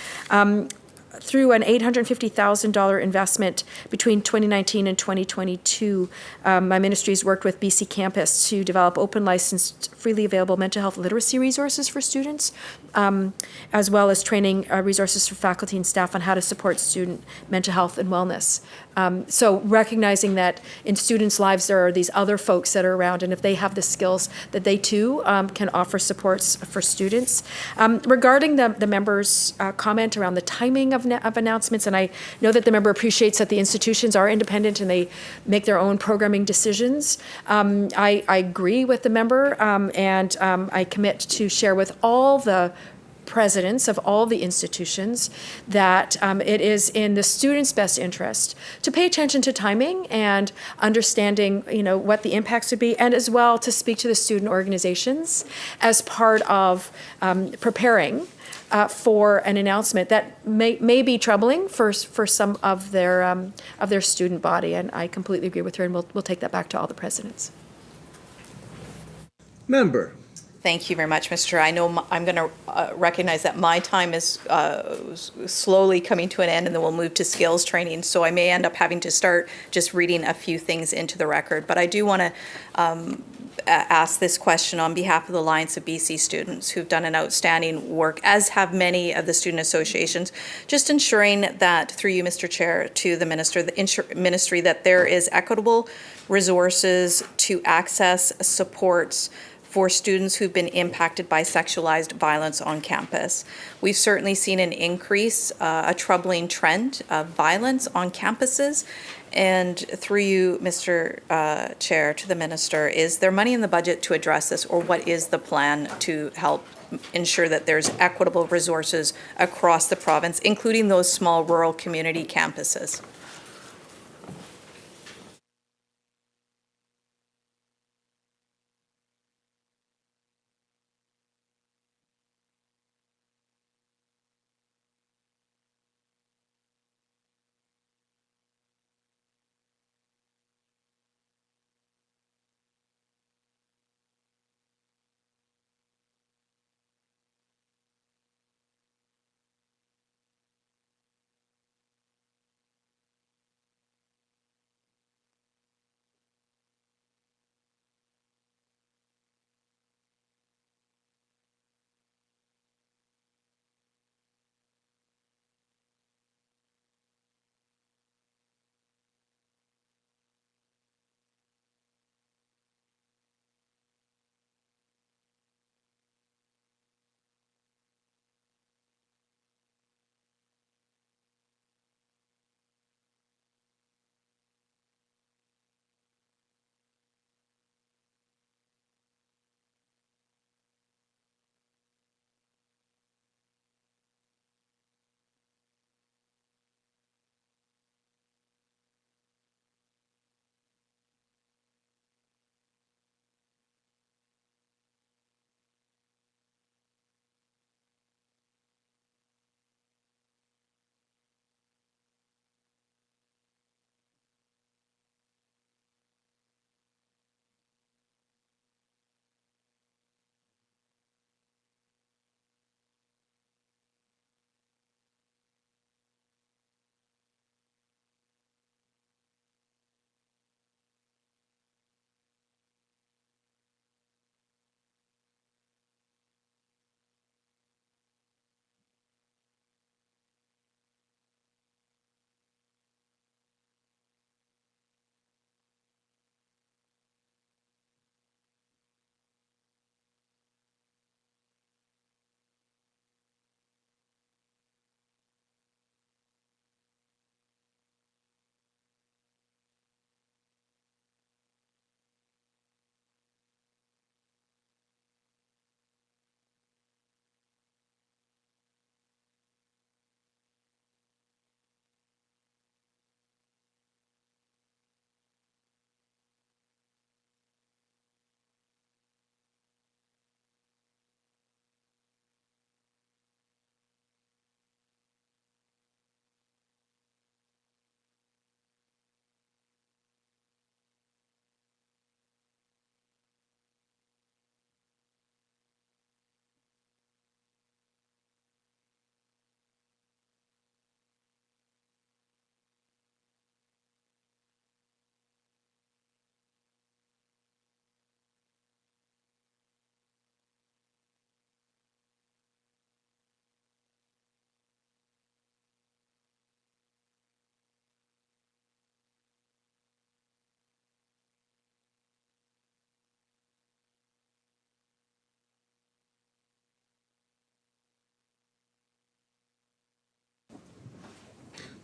Through an $850,000 investment between 2019 and 2022, my ministry's worked with BC Campus to develop open licensed, freely available mental health literacy resources for students, as well as training resources for faculty and staff on how to support student mental health and wellness. So recognizing that in students' lives there are these other folks that are around, and if they have the skills, that they too can offer supports for students. Regarding the member's comment around the timing of announcements, and I know that the member appreciates that the institutions are independent and they make their own programming decisions. I agree with the member, and I commit to share with all the presidents of all the institutions that it is in the students' best interest to pay attention to timing and understanding, what the impacts would be, and as well to speak to the student organizations as part of preparing for an announcement that may be troubling for some of their student body. And I completely agree with her, and we'll take that back to all the presidents. Member. Thank you very much, Mr. Chair. I know I'm going to recognize that my time is slowly coming to an end, and then we'll move to skills training. So I may end up having to start just reading a few things into the record. But I do want to ask this question on behalf of the Alliance of BC Students, who've done an outstanding work, as have many of the student associations, just ensuring that, through you, Mr. Chair, to the minister, the ministry, that there is equitable resources to access supports for students who've been impacted by sexualized violence on campus. We've certainly seen an increase, a troubling trend of violence on campuses. And through you, Mr. Chair, to the minister, is there money in the budget to address this, or what is the plan to help ensure that there's equitable resources across the province, including those small rural community campuses?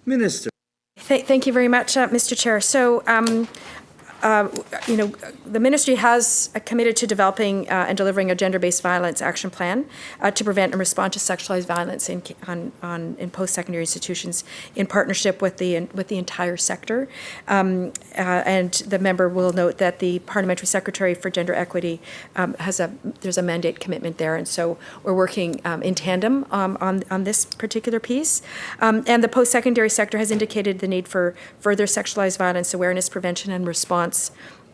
Minister. Thank you very much, Mr. Chair. So the ministry has committed to developing and delivering a gender-based violence action plan to prevent and respond to sexualized violence in post-secondary institutions in partnership with the entire sector. And the member will note that the Parliamentary Secretary for Gender Equity there's a mandate commitment there, and so we're working in tandem on this particular piece. And the post-secondary sector has indicated the need for further sexualized violence awareness, prevention, and response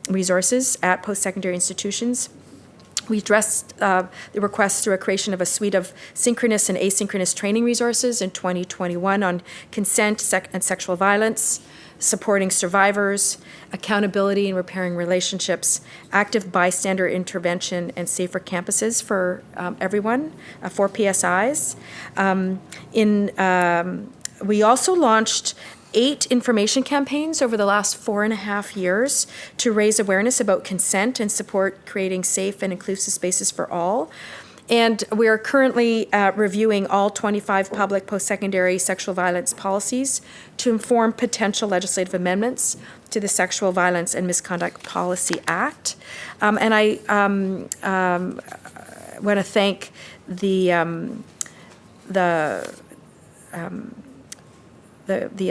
resources at post-secondary institutions. We addressed the request through a creation of a suite of synchronous and asynchronous training resources in 2021 on consent and sexual violence, supporting survivors, accountability and repairing relationships, active bystander intervention, and safer campuses for everyone, 4 PSIs. We also launched 8 information campaigns over the last 4.5 years to raise awareness about consent and support creating safe and inclusive spaces for all. And we are currently reviewing all 25 public post-secondary sexual violence policies to inform potential legislative amendments to the Sexual Violence and Misconduct Policy Act. And I want to thank the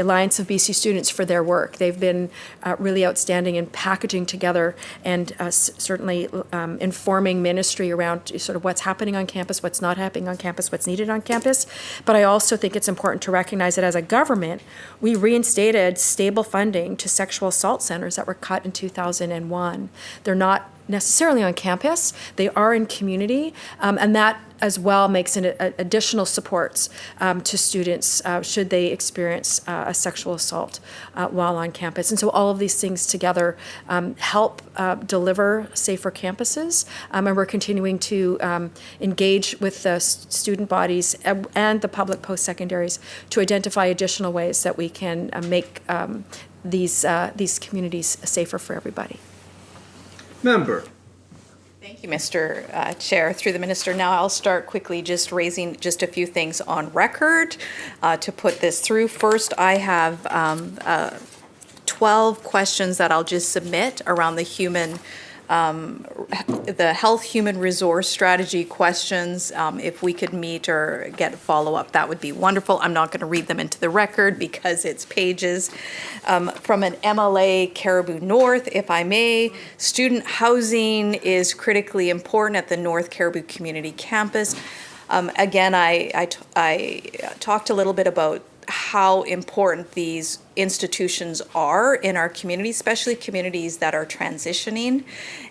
Alliance of BC Students for their work. They've been really outstanding in packaging together and certainly informing ministry around sort of what's happening on campus, what's not happening on campus, what's needed on campus. But I also think it's important to recognize that as a government, we reinstated stable funding to sexual assault centers that were cut in 2001. They're not necessarily on campus, they are in community, and that as well makes an additional supports to students should they experience a sexual assault while on campus. And so all of these things together help deliver safer campuses, and we're continuing to engage with the student bodies and the public post-secondaries to identify additional ways that we can make these communities safer for everybody. Member. Thank you, Mr. Chair. Through the Minister, now I'll start quickly just raising just a few things on record to put this through. First, I have 12 questions that I'll just submit around the health human resource strategy questions. If we could meet or get follow-up, that would be wonderful. I'm not going to read them into the record because it's pages. From an MLA Caribou North, if I may, student housing is critically important at the North Caribou Community Campus. Again, I talked a little bit about how important these institutions are in our community, especially communities that are transitioning.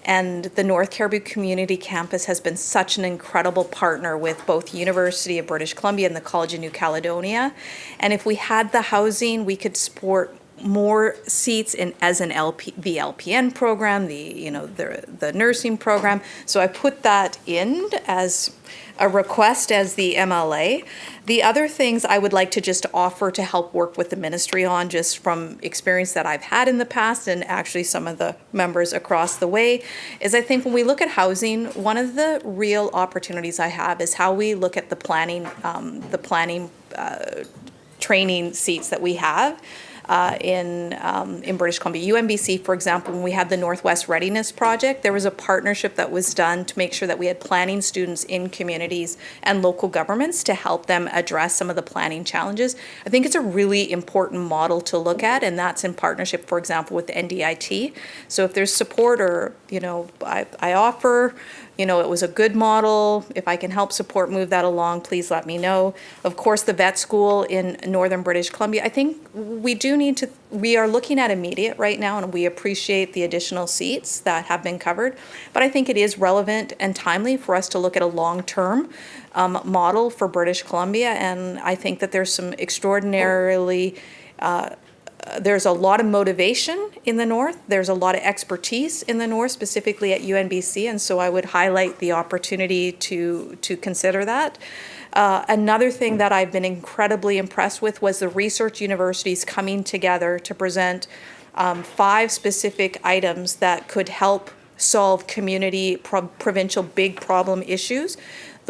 And the North Caribou Community Campus has been such an incredible partner with both University of British Columbia and the College of New Caledonia. And if we had the housing, we could support more seats as the LPN program, the nursing program. So I put that in as a request as the MLA. The other things I would like to just offer to help work with the ministry on, just from experience that I've had in the past and actually some of the members across the way, is I think when we look at housing, one of the real opportunities I have is how we look at the planning training seats that we have. In British Columbia. UNBC, for example, when we had the Northwest Readiness Project, there was a partnership that was done to make sure that we had planning students in communities and local governments to help them address some of the planning challenges. I think it's a really important model to look at, and that's in partnership, for example, with the NDIT. So if there's support or, I offer, it was a good model. If I can help support, move that along, please let me know. Of course, the vet school in Northern British Columbia, I think we are looking at immediate right now, and we appreciate the additional seats that have been covered. But I think it is relevant and timely for us to look at a long-term model for British Columbia. And I think that there's some extraordinarily there's a lot of motivation in the North. There's a lot of expertise in the North, specifically at UNBC, and so I would highlight the opportunity to consider that. Another thing that I've been incredibly impressed with was the research universities coming together to present 5 specific items that could help solve community provincial big problem issues.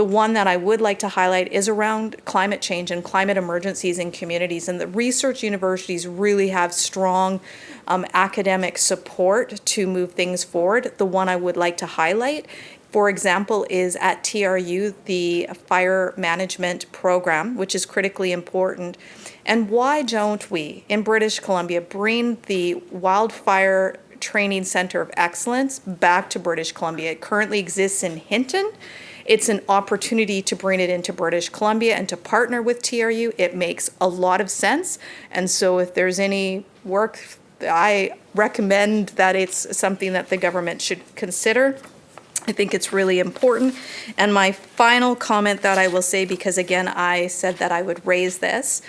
The one that I would like to highlight is around climate change and climate emergencies in communities. And the research universities really have strong academic support to move things forward. The one I would like to highlight, for example, is at TRU, the fire management program, which is critically important. And why don't we, in British Columbia, bring the Wildfire Training Center of Excellence back to British Columbia? It currently exists in Hinton. It's an opportunity to bring it into British Columbia and to partner with TRU. It makes a lot of sense. And so if there's any work, I recommend that it's something that the government should consider. I think it's really important. And my final comment that I will say, because again, I said that I would raise this,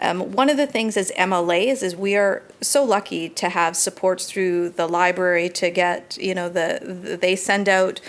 one of the things as MLAs is we are so lucky to have supports through the library to get, they send out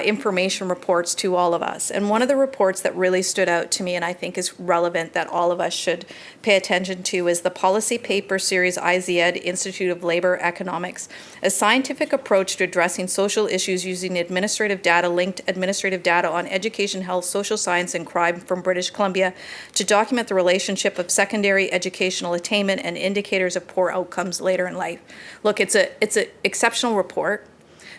information reports to all of us. And one of the reports that really stood out to me and I think is relevant that all of us should pay attention to is the policy paper series IZED Institute of Labor Economics, a scientific approach to addressing social issues using administrative data, linked administrative data on education, health, social science, and crime from British Columbia to document the relationship of secondary educational attainment and indicators of poor outcomes later in life. Look, it's an exceptional report,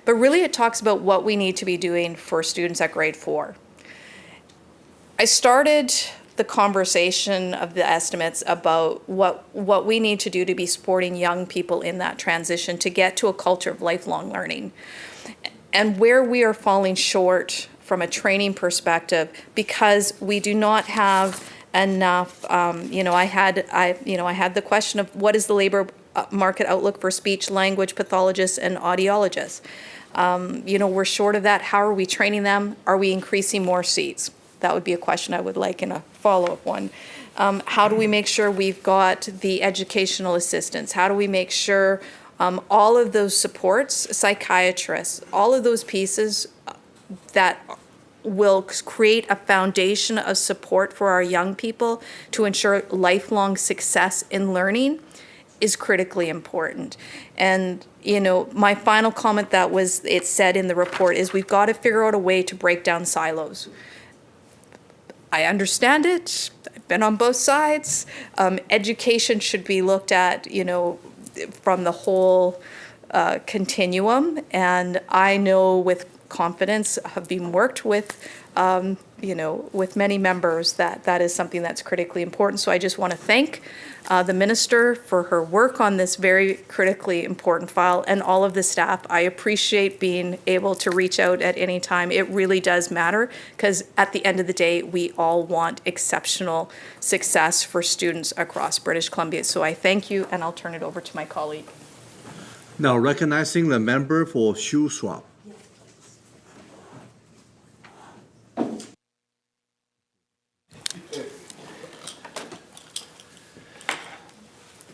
but really it talks about what we need to be doing for students at grade 4. I started the conversation of the estimates about what we need to do to be supporting young people in that transition to get to a culture of lifelong learning. And where we are falling short from a training perspective, because we do not have enough, I had the question of what is the labor market outlook for speech, language pathologists and audiologists. We're short of that. How are we training them? Are we increasing more seats? That would be a question I would like in a follow-up one. How do we make sure we've got the educational assistance? How do we make sure all of those supports, psychiatrists, all of those pieces that will create a foundation of support for our young people to ensure lifelong success in learning is critically important. And, my final comment that it said in the report is we've got to figure out a way to break down silos. I understand it. I've been on both sides. Education should be looked at, from the whole continuum. And I know with confidence, having worked with, with many members, that is something that's critically important. So I just want to thank the minister for her work on this very critically important file and all of the staff. I appreciate being able to reach out at any time. It really does matter because at the end of the day, we all want exceptional success for students across British Columbia. So I thank you, and I'll turn it over to my colleague. Now recognizing the member for shoe swap.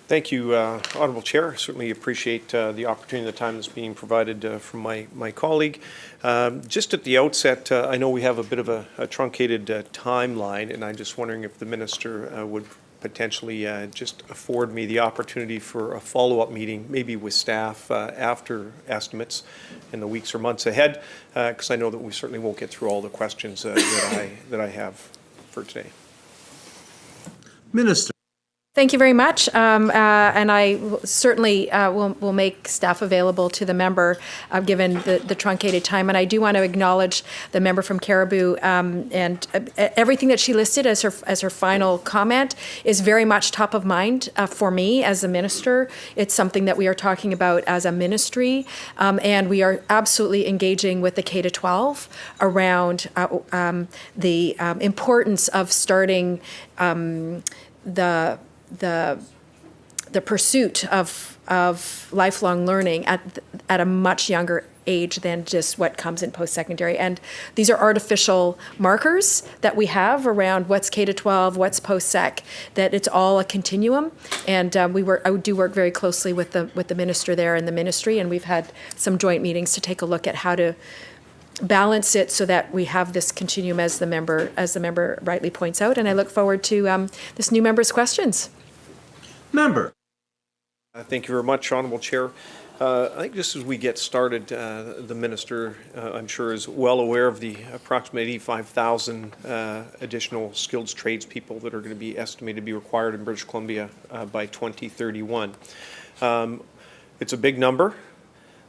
Thank you, Honourable Chair. Certainly appreciate the opportunity and the time that's being provided from my colleague. Just at the outset, I know we have a bit of a truncated timeline, and I'm just wondering if the Minister would potentially just afford me the opportunity for a follow-up meeting, maybe with staff after estimates in the weeks or months ahead, because I know that we certainly won't get through all the questions that I have for today. Minister. Thank you very much, and I certainly will make staff available to the member, given the truncated time. And I do want to acknowledge the member from Caribou, and everything that she listed as her final comment is very much top of mind for me as a minister. It's something that we are talking about as a ministry, and we are absolutely engaging with the K-12 around the importance of starting the pursuit of lifelong learning at a much younger age than just what comes in post-secondary. And these are artificial markers that we have around what's K-12, what's post-sec, that it's all a continuum. And I do work very closely with the minister there and the ministry, and we've had some joint meetings to take a look at how to balance it so that we have this continuum as the member rightly points out. And I look forward to this new member's questions. Member. Thank you very much, Honourable Chair. I think just as we get started, the minister, I'm sure, is well aware of the approximately 85,000 additional skilled tradespeople that are going to be estimated to be required in British Columbia by 2031. It's a big number.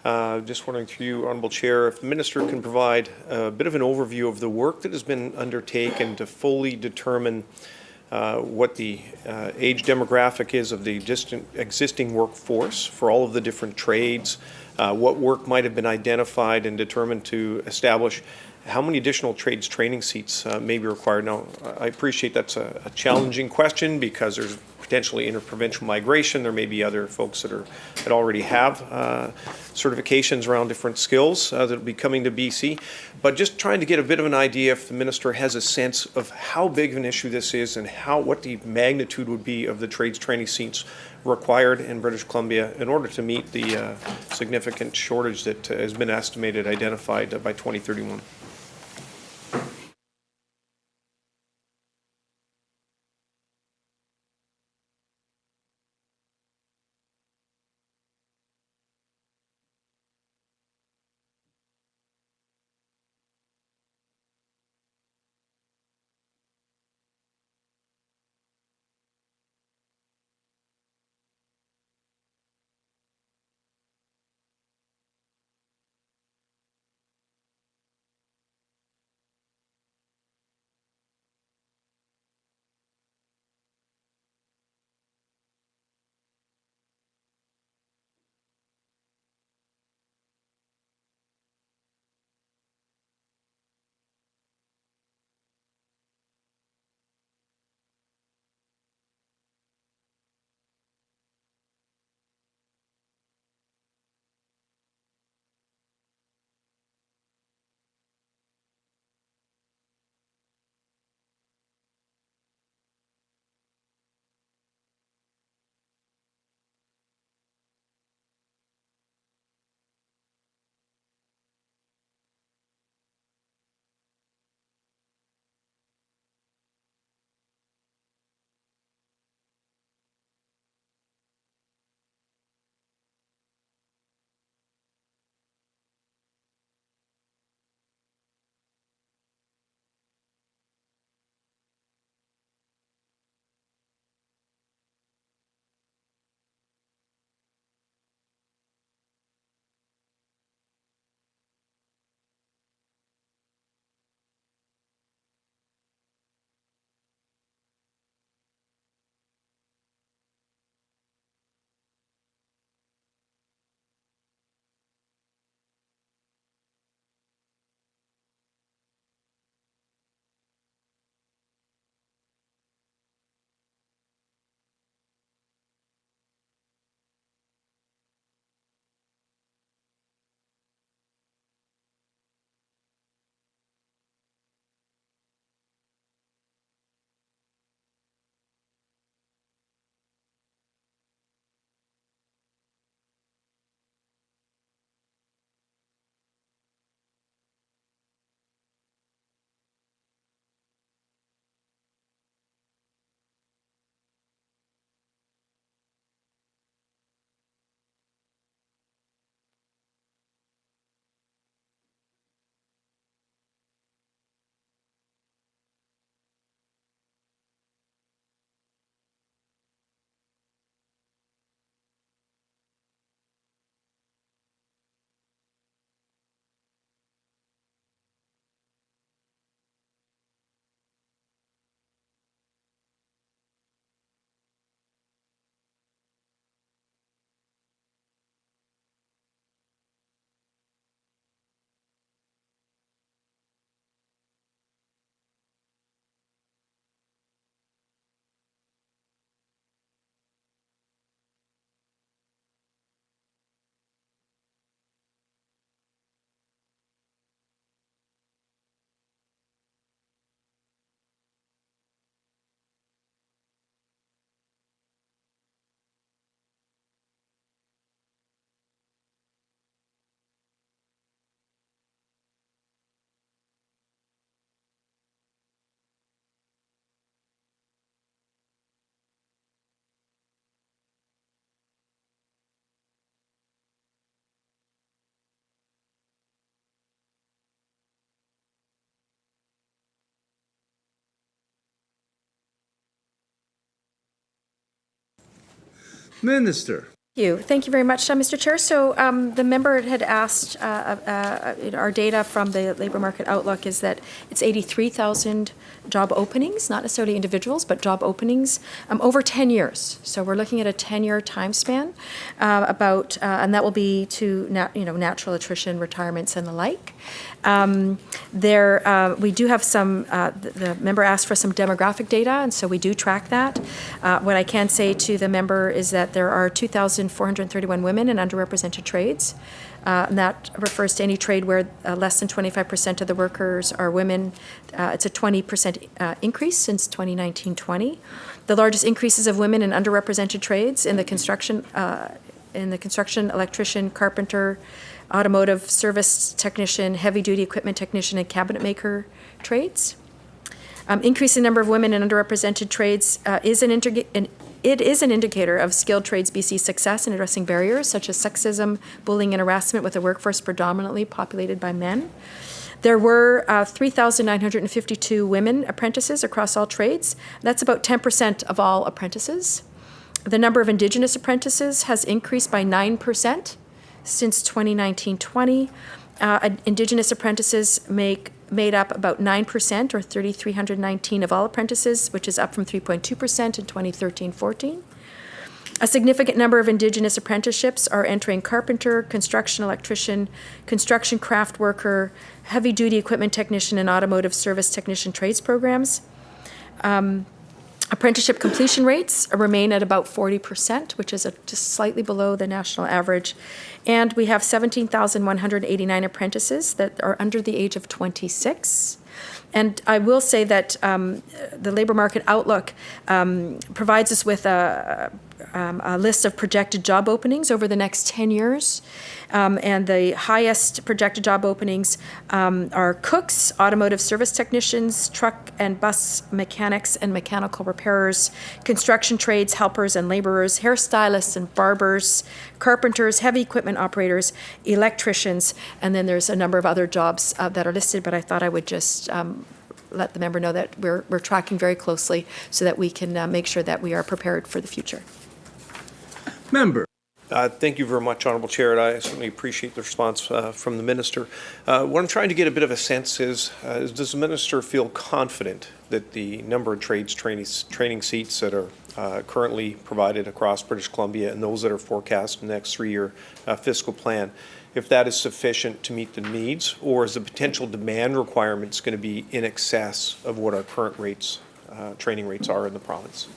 Just wondering through you, Honourable Chair, if the minister can provide a bit of an overview of the work that has been undertaken to fully determine what the age demographic is of the existing workforce for all of the different trades, what work might have been identified and determined to establish how many additional trades training seats may be required. Now, I appreciate that's a challenging question because there's potentially interprovincial migration. There may be other folks that already have certifications around different skills that will be coming to BC. But just trying to get a bit of an idea if the minister has a sense of how big of an issue this is and what the magnitude would be of the trades training seats required in British Columbia in order to meet the significant shortage that has been estimated, identified by 2031. Minister. Thank you very much, Mr. Chair. So the member had asked, our data from the Labour Market Outlook is that it's 83,000 job openings, not necessarily individuals, but job openings over 10 years. So we're looking at a 10-year time span and that will be to natural attrition, retirements, and the like. We do have some, the member asked for some demographic data, and so we do track that. What I can say to the member is that there are 2,431 women in underrepresented trades. And that refers to any trade where less than 25% of the workers are women. It's a 20% increase since 2019-20. The largest increases of women in underrepresented trades in the construction, electrician, carpenter, automotive service technician, heavy-duty equipment technician, and cabinet maker trades. Increase in number of women in underrepresented trades is an indicator of skilled trades BC's success in addressing barriers such as sexism, bullying, and harassment with a workforce predominantly populated by men. There were 3,952 women apprentices across all trades. That's about 10% of all apprentices. The number of Indigenous apprentices has increased by 9% since 2019-20. Indigenous apprentices made up about 9%, or 3,319 of all apprentices, which is up from 3.2% in 2013-14. A significant number of Indigenous apprenticeships are entering carpenter, construction electrician, construction craft worker, heavy-duty equipment technician, and automotive service technician trades programs. Apprenticeship completion rates remain at about 40%, which is just slightly below the national average. And we have 17,189 apprentices that are under the age of 26. And I will say that the Labour Market Outlook provides us with a list of projected job openings over the next 10 years. And the highest projected job openings are cooks, automotive service technicians, truck and bus mechanics and mechanical repairers, construction trades, helpers and laborers, hairstylists and barbers, carpenters, heavy equipment operators, electricians, and then there's a number of other jobs that are listed, but I thought I would just let the member know that we're tracking very closely so that we can make sure that we are prepared for the future. Member. Thank you very much, Honourable Chair, and I certainly appreciate the response from the Minister. What I'm trying to get a bit of a sense is does the Minister feel confident that the number of trades training seats that are currently provided across British Columbia and those that are forecast in the next 3-year fiscal plan, if that is sufficient to meet the needs, or is the potential demand requirements going to be in excess of what our current rates, training rates are in the province?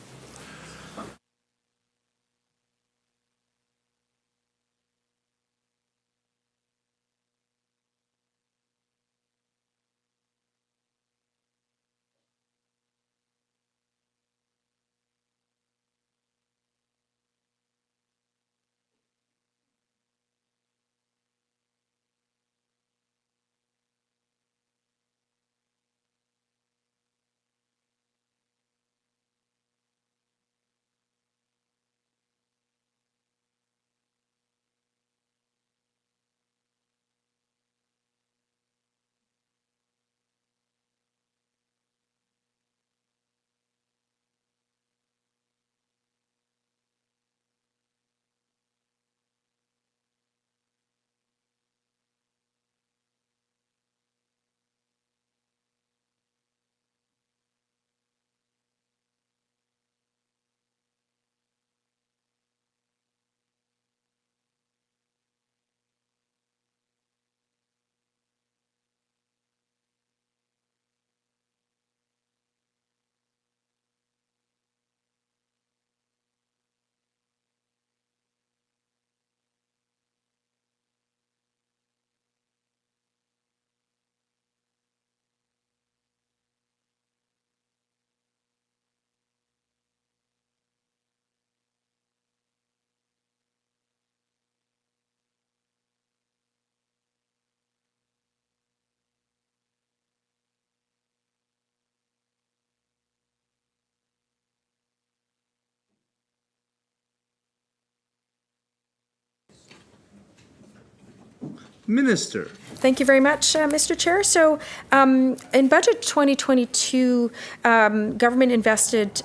Minister. Thank you very much, Mr. Chair. So in Budget 2022, government invested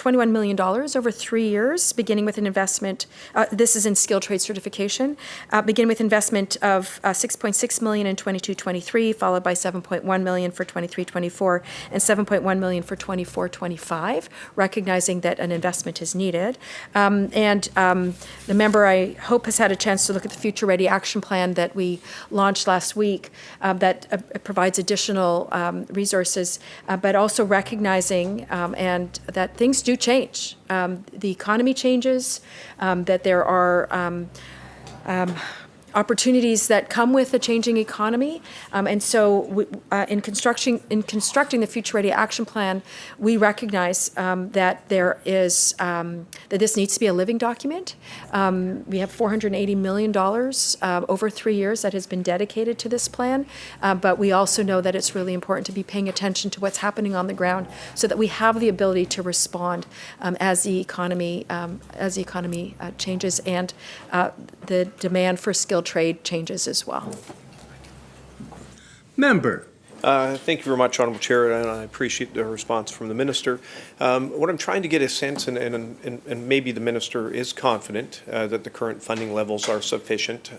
$21 million over 3 years, beginning with an investment, this is in skilled trade certification, beginning with investment of $6.6 million in 22-23, followed by $7.1 million for 23-24, and $7.1 million for 24-25, recognizing that an investment is needed. The member, I hope, has had a chance to look at the Future Ready Action Plan that we launched last week that provides additional resources, but also recognizing and that things do change. The economy changes, that there are opportunities that come with a changing economy. And so in constructing the Future Ready Action Plan, we recognize that there is, that this needs to be a living document. We have $480 million over 3 years that has been dedicated to this plan. But we also know that it's really important to be paying attention to what's happening on the ground so that we have the ability to respond as the economy changes and the demand for skilled trade changes as well. Member. Thank you very much, Honourable Chair, and I appreciate the response from the Minister. What I'm trying to get a sense, and maybe the Minister is confident that the current funding levels are sufficient.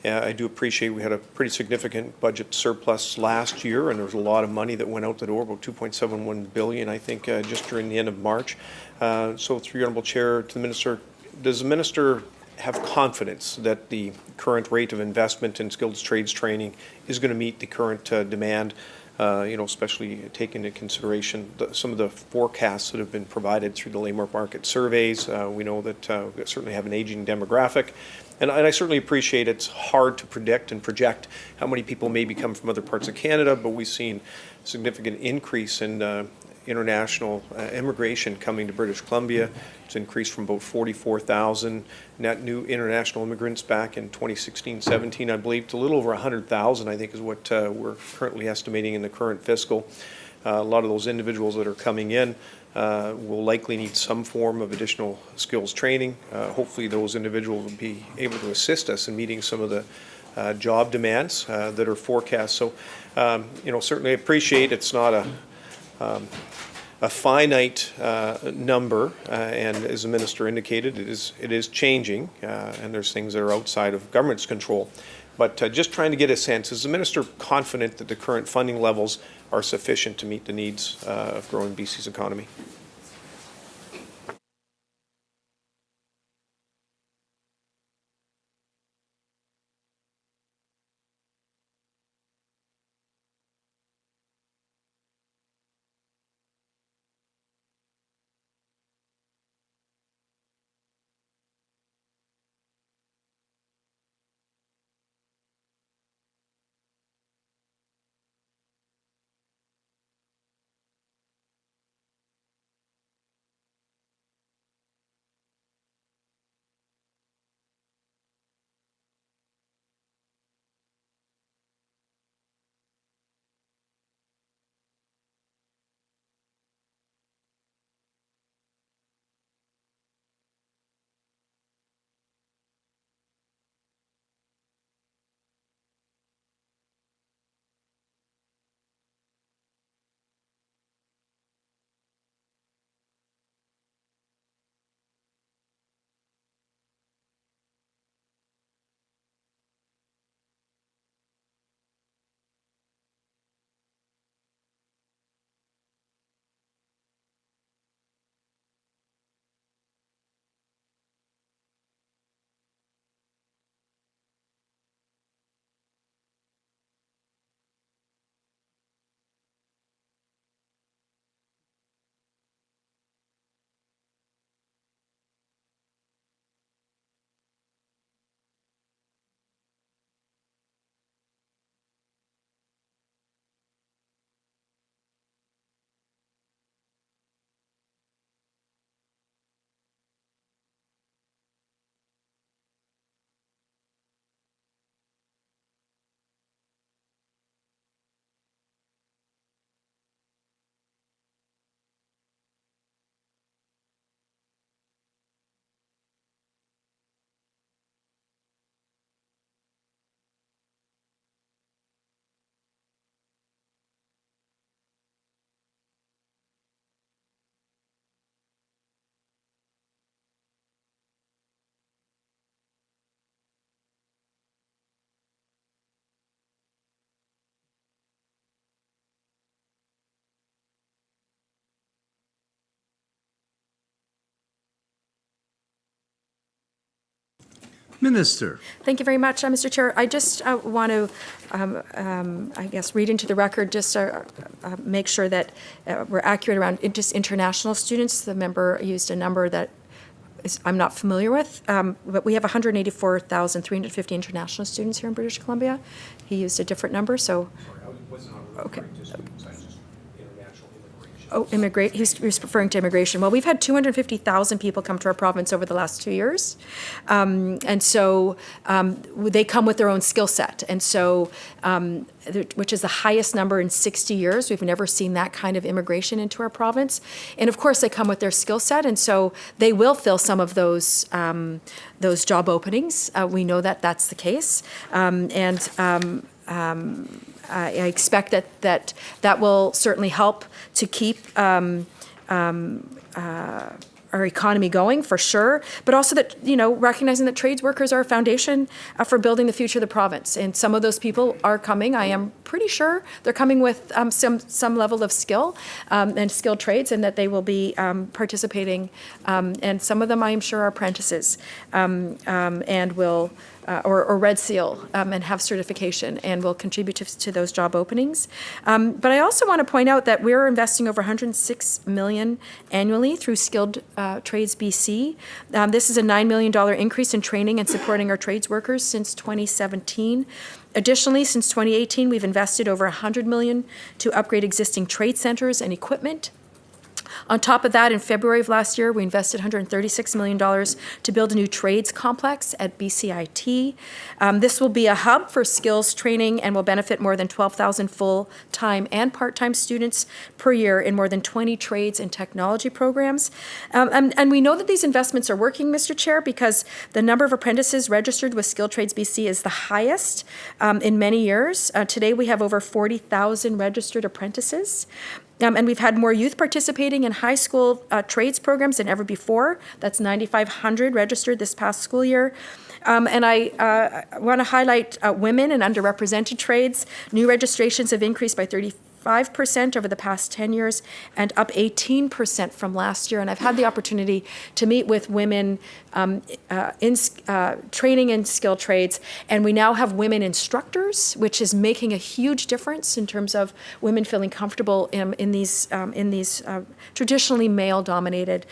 I do appreciate we had a pretty significant budget surplus last year, and there was a lot of money that went out the door, about $2.71 billion, I think, just during the end of March. So through your Honourable Chair to the Minister, does the Minister have confidence that the current rate of investment in skilled trades training is going to meet the current demand, especially taking into consideration some of the forecasts that have been provided through the labour market surveys? We know that we certainly have an aging demographic. And I certainly appreciate it's hard to predict and project how many people maybe come from other parts of Canada, but we've seen a significant increase in international immigration coming to British Columbia. It's increased from about 44,000 net new international immigrants back in 2016-17, I believe, to a little over 100,000, I think, is what we're currently estimating in the current fiscal. A lot of those individuals that are coming in will likely need some form of additional skills training. Hopefully those individuals will be able to assist us in meeting some of the job demands that are forecast. So, certainly appreciate it's not a finite number, and as the Minister indicated, it is changing, and there's things that are outside of government's control. But just trying to get a sense, is the Minister confident that the current funding levels are sufficient to meet the needs of growing BC's economy? Minister. Thank you very much, Mr. Chair. I just want to, I guess, read into the record, just make sure that we're accurate around just international students. The member used a number that I'm not familiar with, but we have 184,350 international students here in British Columbia. He used a different number, so. Okay. Oh, he was referring to immigration. Well, we've had 250,000 people come to our province over the last 2 years. And so they come with their own skill set. And so, which is the highest number in 60 years. We've never seen that kind of immigration into our province. And of course, they come with their skill set. And so they will fill some of those job openings. We know that that's the case. I expect that will certainly help to keep our economy going, for sure, but also that, recognizing that trades workers are a foundation for building the future of the province. And some of those people are coming, I am pretty sure they're coming with some level of skill and skilled trades, and that they will be participating. And some of them, I am sure, are apprentices and will or Red Seal and have certification and will contribute to those job openings. But I also want to point out that we're investing over $106 million annually through Skilled Trades BC. This is a $9 million increase in training and supporting our trades workers since 2017. Additionally, since 2018, we've invested over $100 million to upgrade existing trade centers and equipment. On top of that, in February of last year, we invested $136 million to build a new trades complex at BCIT. This will be a hub for skills training and will benefit more than 12,000 full-time and part-time students per year in more than 20 trades and technology programs. And we know that these investments are working, Mr. Chair, because the number of apprentices registered with Skilled Trades BC is the highest in many years. Today, we have over 40,000 registered apprentices. And we've had more youth participating in high school trades programs than ever before. That's 9,500 registered this past school year. And I want to highlight women and underrepresented trades. New registrations have increased by 35% over the past 10 years and up 18% from last year. And I've had the opportunity to meet with women in training in skilled trades. And we now have women instructors, which is making a huge difference in terms of women feeling comfortable in these traditionally male-dominated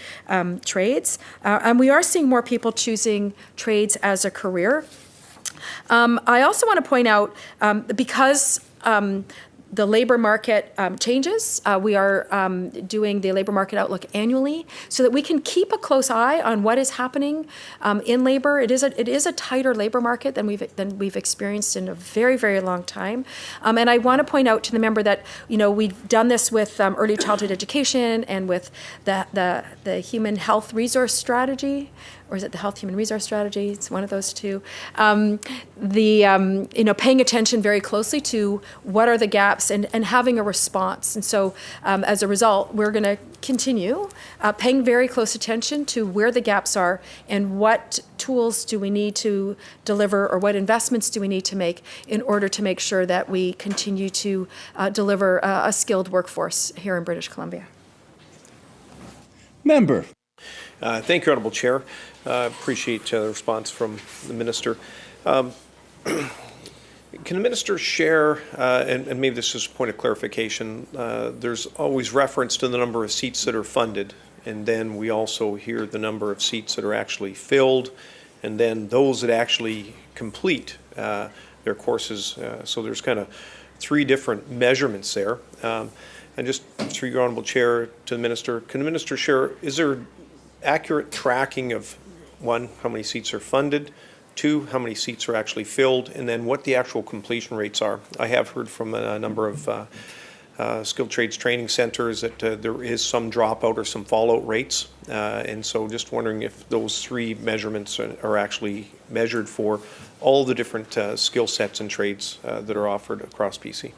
trades. And we are seeing more people choosing trades as a career. I also want to point out, because the labor market changes. We are doing the labor market outlook annually so that we can keep a close eye on what is happening in labor. It is a tighter labor market than we've experienced in a very, very long time. And I want to point out to the member that we've done this with early childhood education and with the human health resource strategy. Or is it the Health Human Resource Strategy? It's one of those two. Paying attention very closely to what are the gaps and having a response. And so as a result, we're going to continue paying very close attention to where the gaps are and what tools do we need to deliver or what investments do we need to make in order to make sure that we continue to deliver a skilled workforce here in British Columbia. Member. Thank you, Honourable Chair. Appreciate the response from the Minister. Can the Minister share, and maybe this is a point of clarification, there's always reference to the number of seats that are funded, and then we also hear the number of seats that are actually filled, and then those that actually complete their courses. So there's kind of three different measurements there. And just through your Honourable Chair to the Minister, can the Minister share, is there accurate tracking of, one, how many seats are funded, two, how many seats are actually filled, and then what the actual completion rates are? I have heard from a number of skilled trades training centres that there is some dropout or some fallout rates, and so just wondering if those three measurements are actually measured for all the different skill sets and trades that are offered across BC.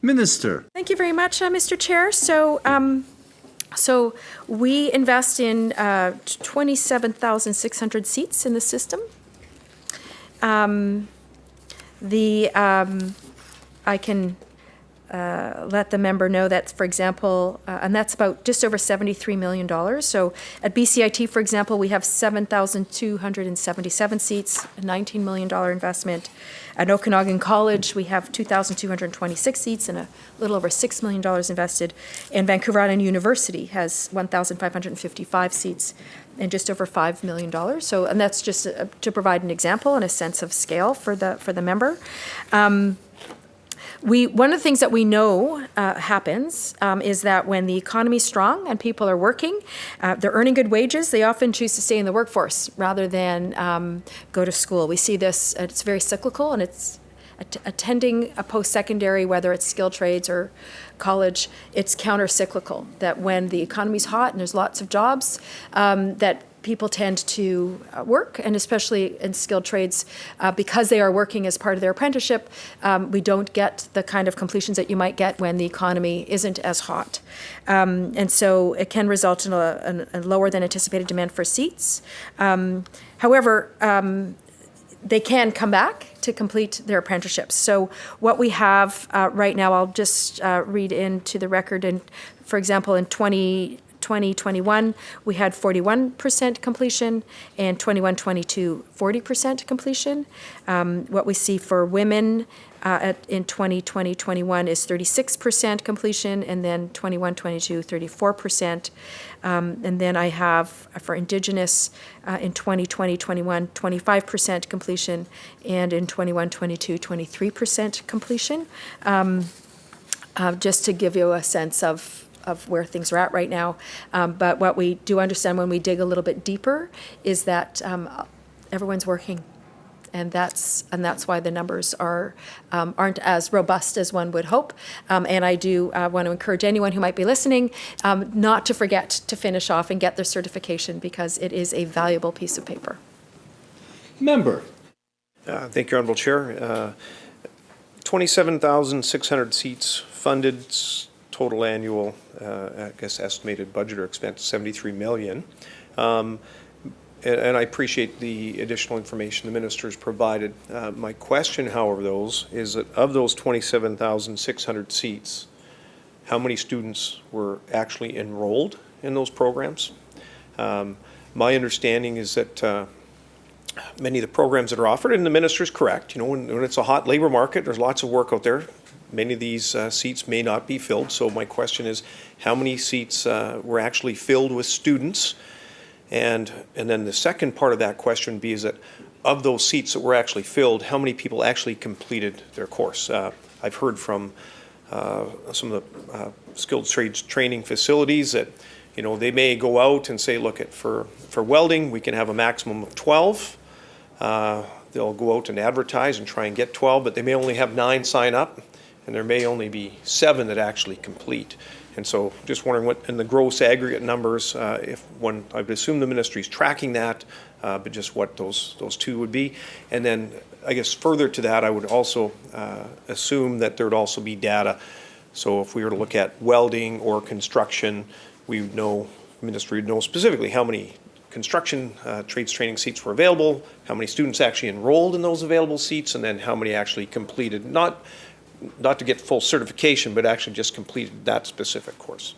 Minister. Thank you very much, Mr. Chair. So we invest in 27,600 seats in the system. I can let the member know that, for example, and that's about just over $73 million. So at BCIT, for example, we have 7,277 seats, a $19 million investment. At Okanagan College, we have 2,226 seats and a little over $6 million invested. And Vancouver Island University has 1,555 seats and just over $5 million. So, and that's just to provide an example and a sense of scale for the member. One of the things that we know happens is that when the economy's strong and people are working, they're earning good wages, they often choose to stay in the workforce rather than go to school. We see this, it's very cyclical, and it's attending a post-secondary, whether it's skilled trades or college, it's counter-cyclical, that when the economy's hot and there's lots of jobs, that people tend to work, and especially in skilled trades, because they are working as part of their apprenticeship, we don't get the kind of completions that you might get when the economy isn't as hot. And so it can result in a lower than anticipated demand for seats. However, they can come back to complete their apprenticeships. So what we have right now, I'll just read into the record, and for example, in 2021, we had 41% completion, and 21-22, 40% completion. What we see for women in 2020-21 is 36% completion, and then 21-22, 34%. And then I have for Indigenous in 2020-21, 25% completion, and in 21-22, 23% completion. Just to give you a sense of where things are at right now. But what we do understand when we dig a little bit deeper is that everyone's working. And that's why the numbers aren't as robust as one would hope. And I do want to encourage anyone who might be listening not to forget to finish off and get their certification, because it is a valuable piece of paper. Member. Thank you, Honourable Chair. 27,600 seats funded, total annual, I guess, estimated budget or expense, $73 million. And I appreciate the additional information the minister's provided. My question, however, is that of those 27,600 seats, how many students were actually enrolled in those programs? My understanding is that many of the programs that are offered, and the minister's correct, when it's a hot labor market, there's lots of work out there. Many of these seats may not be filled. So my question is, how many seats were actually filled with students? And then the second part of that question would be is that of those seats that were actually filled, how many people actually completed their course? I've heard from some of the skilled trades training facilities that they may go out and say, look, for welding we can have a maximum of 12. They'll go out and advertise and try and get 12, but they may only have 9 sign up, and there may only be 7 that actually complete. And so just wondering what in the gross aggregate numbers, I would assume the ministry's tracking that, but just what those two would be. And then I guess further to that, I would also assume that there would also be data. So if we were to look at welding or construction, we would know, the ministry would know specifically how many construction trades training seats were available, how many students actually enrolled in those available seats, and then how many actually completed, not to get full certification, but actually just completed that specific course.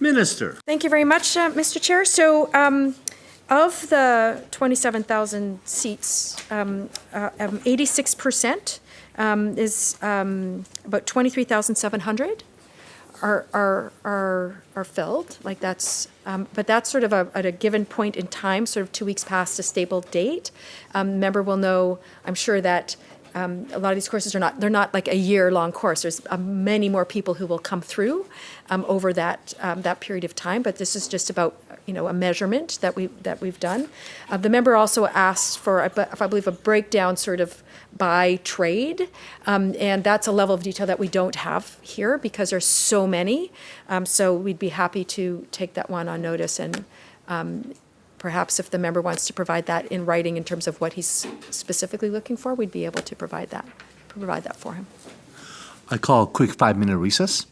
Minister. Thank you very much, Mr. Chair. So of the 27,000 seats, 86% is about 23,700 are filled. Like that's, but that's sort of at a given point in time, sort of 2 weeks past a stable date. Member will know, I'm sure that a lot of these courses they're not like a year-long course. There's many more people who will come through over that period of time. But this is just about a measurement that we've done. The member also asked for, I believe, a breakdown sort of by trade, and that's a level of detail that we don't have here because there's so many. So we'd be happy to take that one on notice and. Perhaps if the member wants to provide that in writing in terms of what he's specifically looking for, we'd be able to provide that for him. I call a quick 5-minute recess.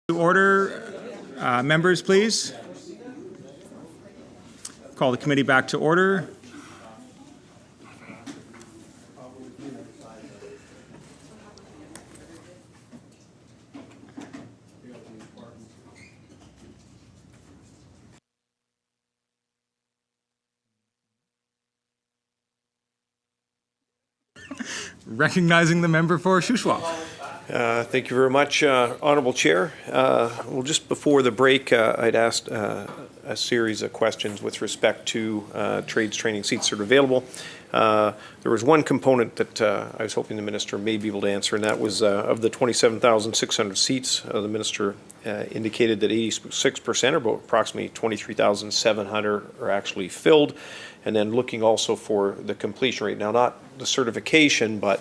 To order, members, please. Call the committee back to order. Recognizing the member for Shuswap. Thank you very much, Honourable Chair. Well, just before the break, I'd asked a series of questions with respect to trades training seats that are available. There was one component that I was hoping the Minister may be able to answer, and that was of the 27,600 seats, the Minister indicated that 86%, or about approximately 23,700, are actually filled, and then looking also for the completion rate. Now, not the certification, but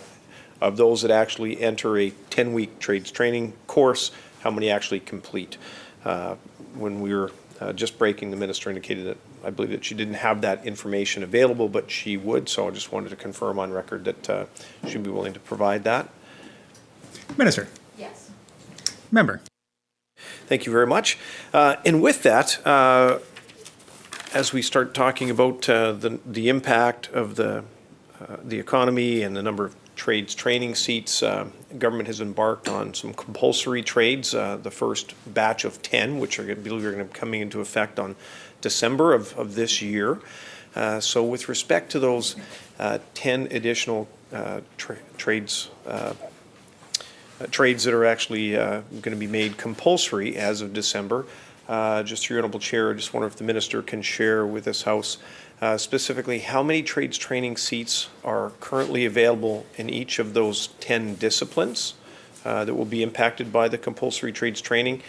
of those that actually enter a 10-week trades training course, how many actually complete. When we were just breaking, the Minister indicated that I believe that she didn't have that information available, but she would, so I just wanted to confirm on record that she'd be willing to provide that. Minister. Yes. Member. Thank you very much. And with that, as we start talking about the impact of the economy and the number of trades training seats, government has embarked on some compulsory trades, the first batch of 10, which I believe are going to be coming into effect on December of this year. So with respect to those 10 additional trades that are actually going to be made compulsory as of December, just through your Honourable Chair, I just wonder if the Minister can share with this House specifically how many trades training seats are currently available in each of those 10 disciplines that will be impacted by the compulsory trades training,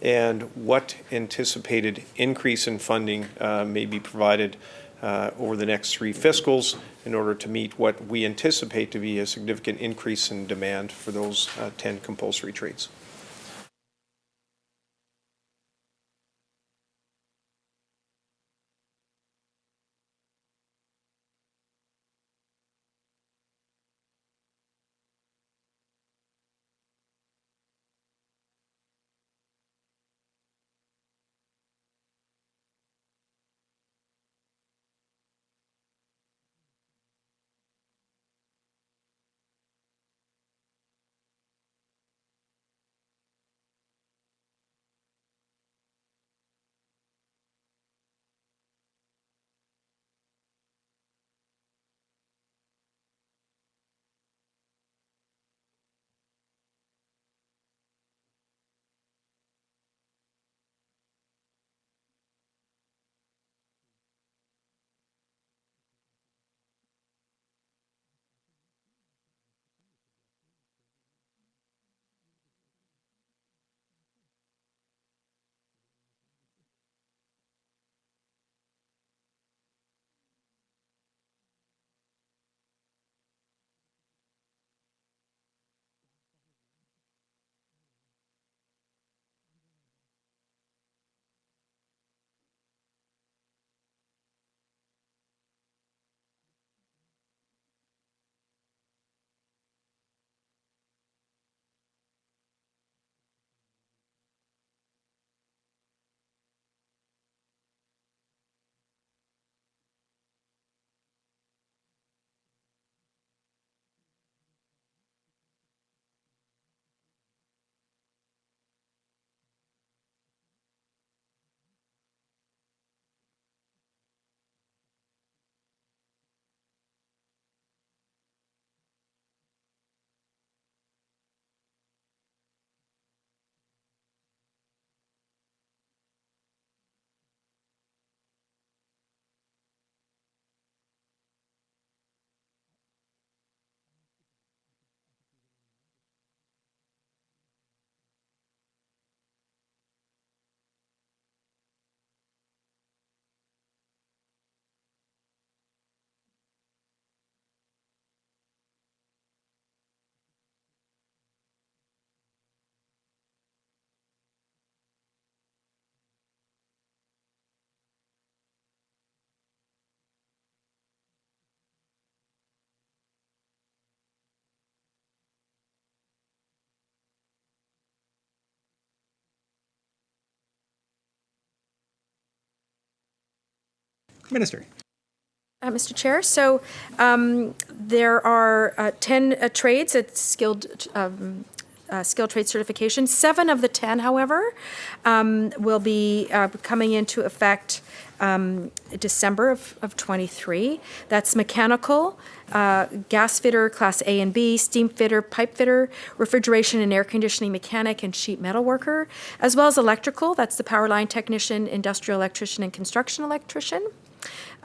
and what anticipated increase in funding may be provided over the next 3 fiscals in order to meet what we anticipate to be a significant increase in demand for those 10 compulsory trades. Minister. Mr. Chair, so there are 10 trades at skilled trade certification. 7 of the 10, however, will be coming into effect December of 23. That's mechanical, gas fitter, class A and B, steam fitter, pipe fitter, refrigeration and air conditioning mechanic, and sheet metal worker, as well as electrical. That's the power line technician, industrial electrician, and construction electrician.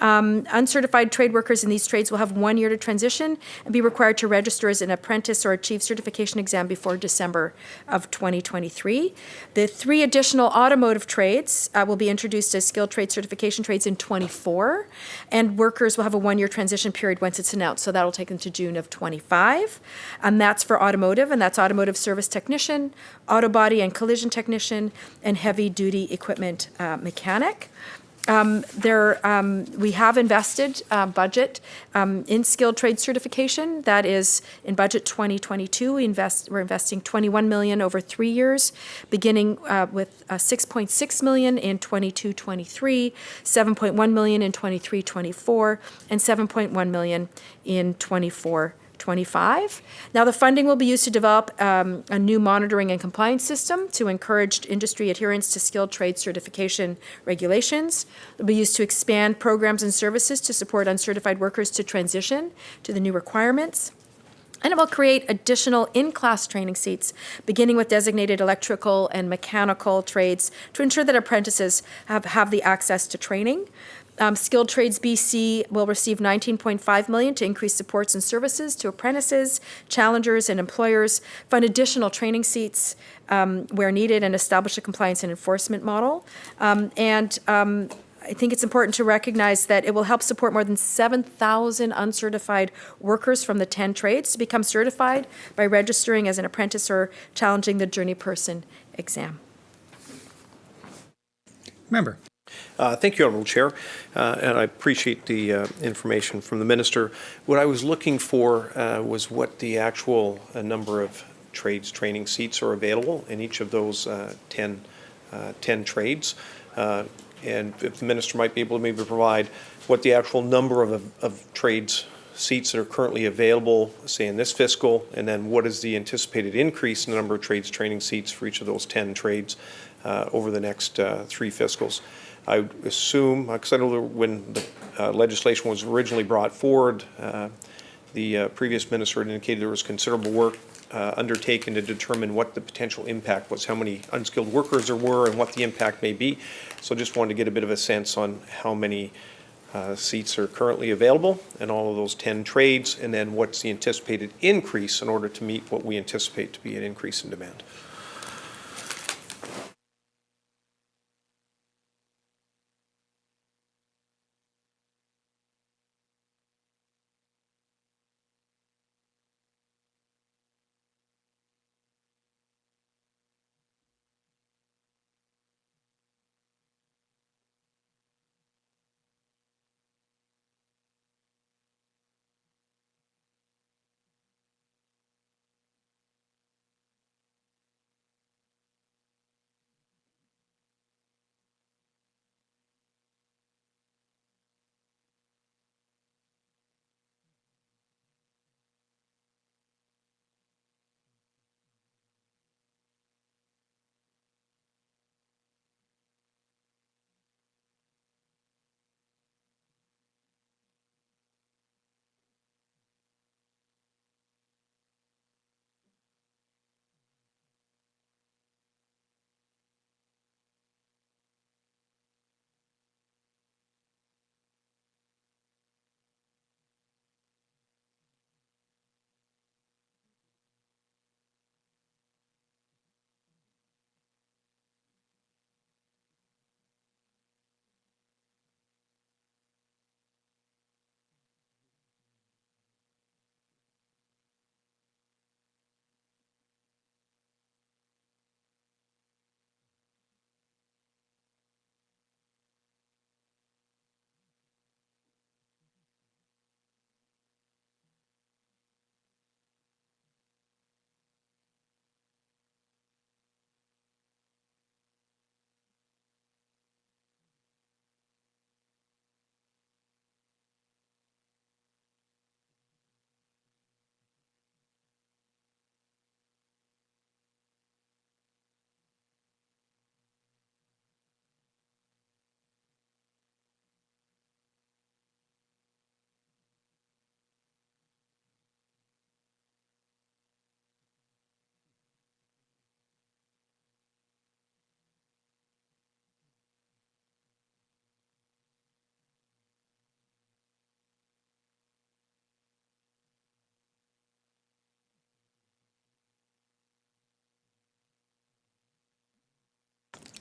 Uncertified trade workers in these trades will have 1 year to transition and be required to register as an apprentice or achieve certification exam before December of 2023. The 3 additional automotive trades will be introduced as skilled trade certification trades in 24, and workers will have a 1 year transition period once it's announced, so that'll take them to June of 25. And that's for automotive, and that's automotive service technician, auto body and collision technician, and heavy duty equipment mechanic. We have invested budget in skilled trade certification. That is, in budget 2022, we're investing $21 million over 3 years, beginning with $6.6 million in 22-23, $7.1 million in 23-24, and $7.1 million in 24-25. Now, the funding will be used to develop a new monitoring and compliance system to encourage industry adherence to skilled trade certification regulations. It will be used to expand programs and services to support uncertified workers to transition to the new requirements. And it will create additional in-class training seats, beginning with designated electrical and mechanical trades, to ensure that apprentices have the access to training. Skilled Trades BC will receive $19.5 million to increase supports and services to apprentices, challengers, and employers, fund additional training seats where needed, and establish a compliance and enforcement model. I think it's important to recognize that it will help support more than 7,000 uncertified workers from the 10 trades to become certified by registering as an apprentice or challenging the journey person exam. Member. Thank you, Honourable Chair, and I appreciate the information from the Minister. What I was looking for was what the actual number of trades training seats are available in each of those 10 trades, and if the Minister might be able to maybe provide what the actual number of trades seats that are currently available, say in this fiscal, and then what is the anticipated increase in the number of trades training seats for each of those 10 trades over the next 3 fiscals. I would assume, because I know when the legislation was originally brought forward, the previous minister had indicated there was considerable work undertaken to determine what the potential impact was, how many unskilled workers there were, and what the impact may be. So just wanted to get a bit of a sense on how many seats are currently available in all of those 10 trades, and then what's the anticipated increase in order to meet what we anticipate to be an increase in demand.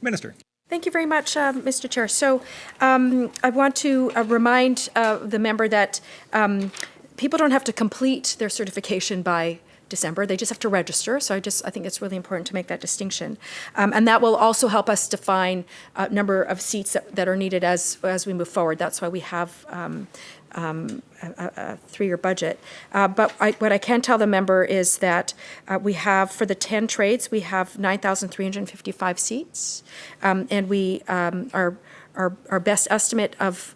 Minister. Thank you very much, Mr. Chair. So I want to remind the member that people don't have to complete their certification by December. They just have to register. So I think it's really important to make that distinction. And that will also help us define a number of seats that are needed as we move forward. That's why we have a three-year budget. But what I can tell the member is that we have, for the 10 trades, we have 9,355 seats. And we, our best estimate of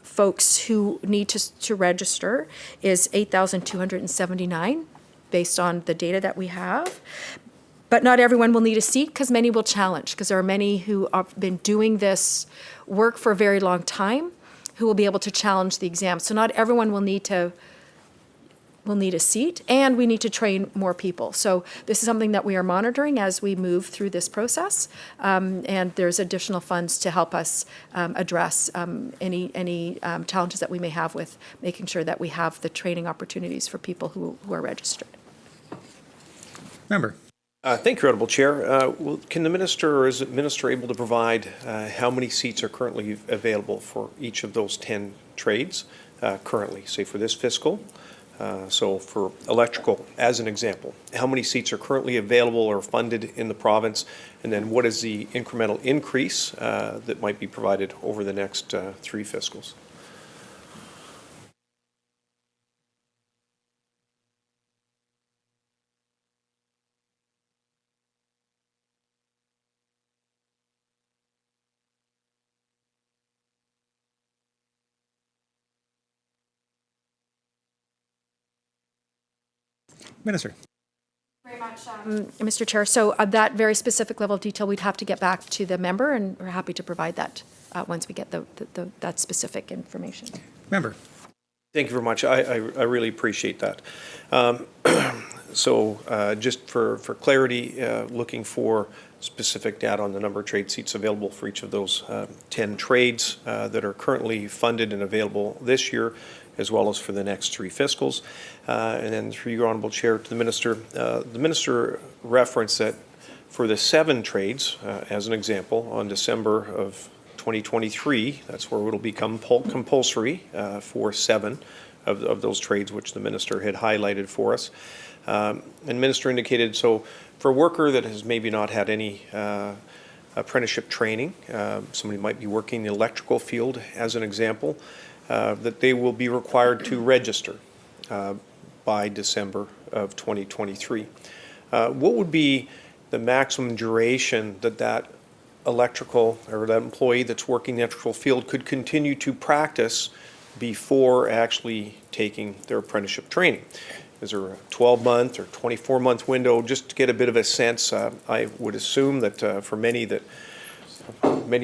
folks who need to register is 8,279, based on the data that we have. But not everyone will need a seat, because many will challenge, because there are many who have been doing this work for a very long time who will be able to challenge the exam. So not everyone will need a seat, and we need to train more people. So this is something that we are monitoring as we move through this process, and there's additional funds to help us address any challenges that we may have with making sure that we have the training opportunities for people who are registered. Member. Thank you, Honourable Chair. Can the Minister, or is the Minister able to provide how many seats are currently available for each of those 10 trades currently, say for this fiscal? So for electrical, as an example, how many seats are currently available or funded in the province? And then what is the incremental increase that might be provided over the next 3 fiscals? Minister. Very much, Mr. Chair. So that very specific level of detail, we'd have to get back to the member, and we're happy to provide that once we get that specific information. Member. Thank you very much. I really appreciate that. So just for clarity, looking for specific data on the number of trade seats available for each of those 10 trades that are currently funded and available this year, as well as for the next 3 fiscals. And then through your Honourable Chair to the Minister referenced that for the 7 trades, as an example, on December of 2023, that's where it'll become compulsory for 7 of those trades, which the Minister had highlighted for us. And Minister indicated, so for a worker that has maybe not had any apprenticeship training, somebody might be working in the electrical field, as an example, that they will be required to register by December of 2023. What would be the maximum duration that electrical, or that employee that's working in the electrical field could continue to practice before actually taking their apprenticeship training? Is there a 12-month or 24-month window? Just to get a bit of a sense, I would assume that for many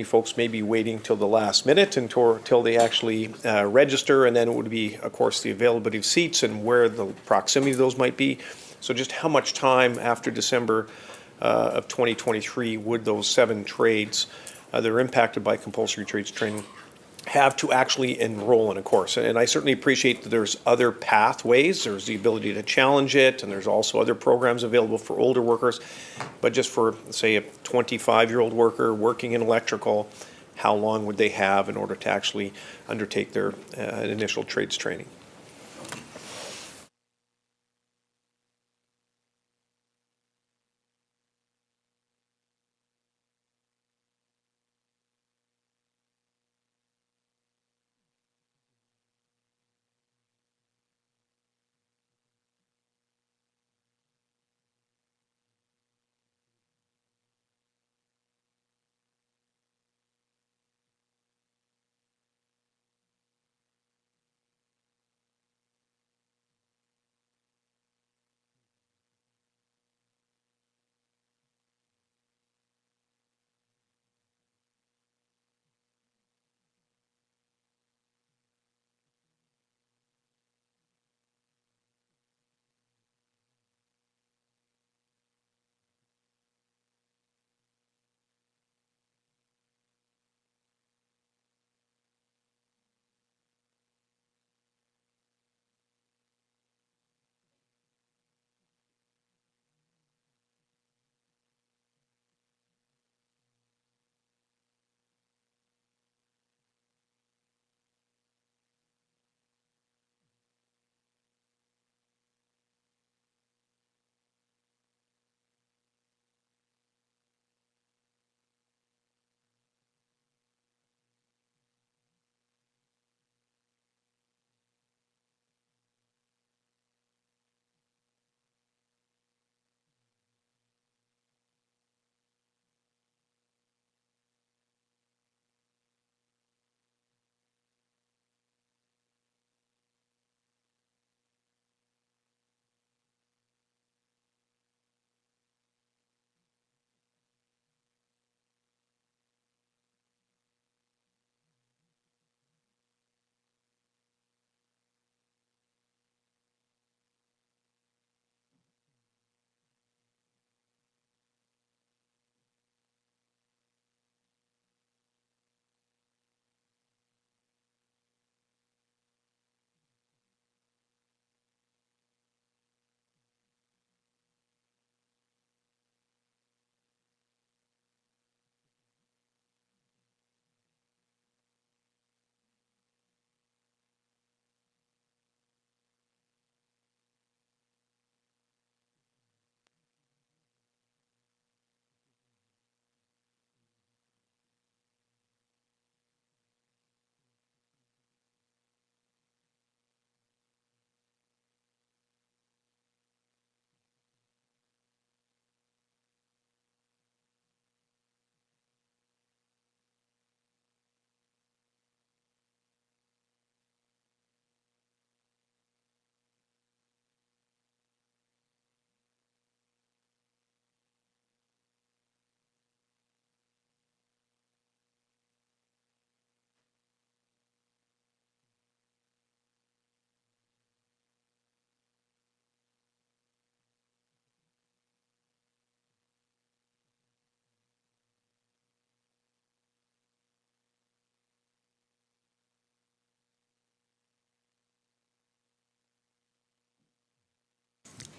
folks may be waiting till the last minute until they actually register, and then it would be, of course, the availability of seats and where the proximity of those might be. So just how much time after December of 2023 would those 7 trades that are impacted by compulsory trades training have to actually enroll in a course? And I certainly appreciate that there's other pathways. There's the ability to challenge it, and there's also other programs available for older workers. But just for, say, a 25-year-old worker working in electrical, how long would they have in order to actually undertake their initial trades training?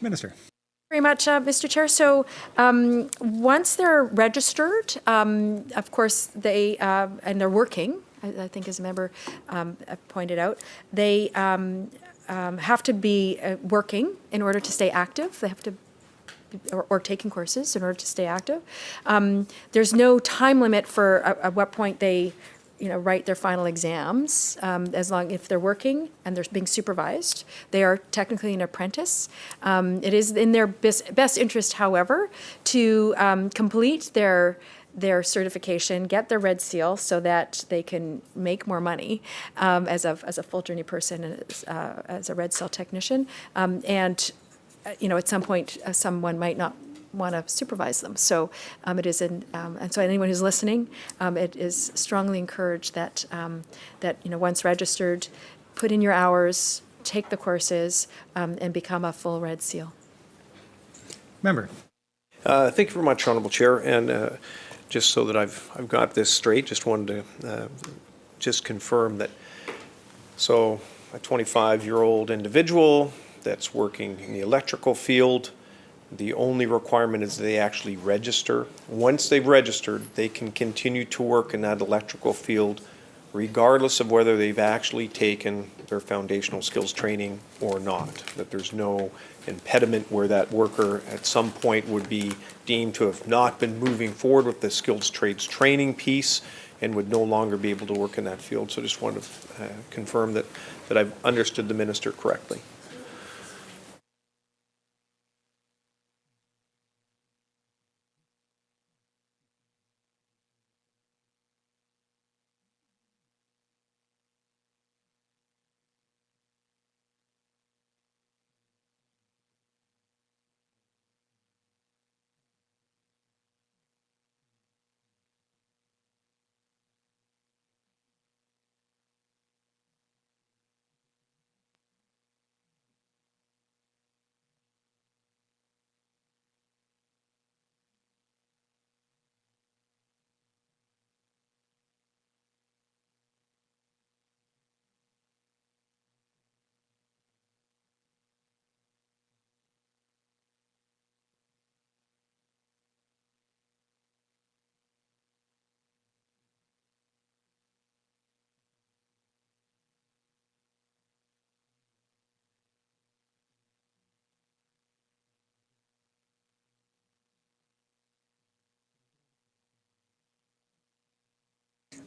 Minister. Very much, Mr. Chair. So once they're registered, of course, they, and they're working, I think as a member pointed out, they have to be working in order to stay active. They have to or taking courses in order to stay active. There's no time limit for at what point they write their final exams, as long if they're working and they're being supervised. They are technically an apprentice. It is in their best interest, however, to complete their certification, get their red seal so that they can make more money as a full journey person and as a red seal technician. And at some point, someone might not want to supervise them. So it is, and so anyone who's listening, it is strongly encouraged that once registered, put in your hours, take the courses, and become a full red seal. Member. Thank you very much, Honourable Chair. And just so that I've got this straight, just wanted to just confirm that. So a 25-year-old individual that's working in the electrical field, the only requirement is they actually register. Once they've registered, they can continue to work in that electrical field regardless of whether they've actually taken their foundational skills training or not. That there's no impediment where that worker at some point would be deemed to have not been moving forward with the skills trades training piece and would no longer be able to work in that field. So just wanted to confirm that I've understood the minister correctly.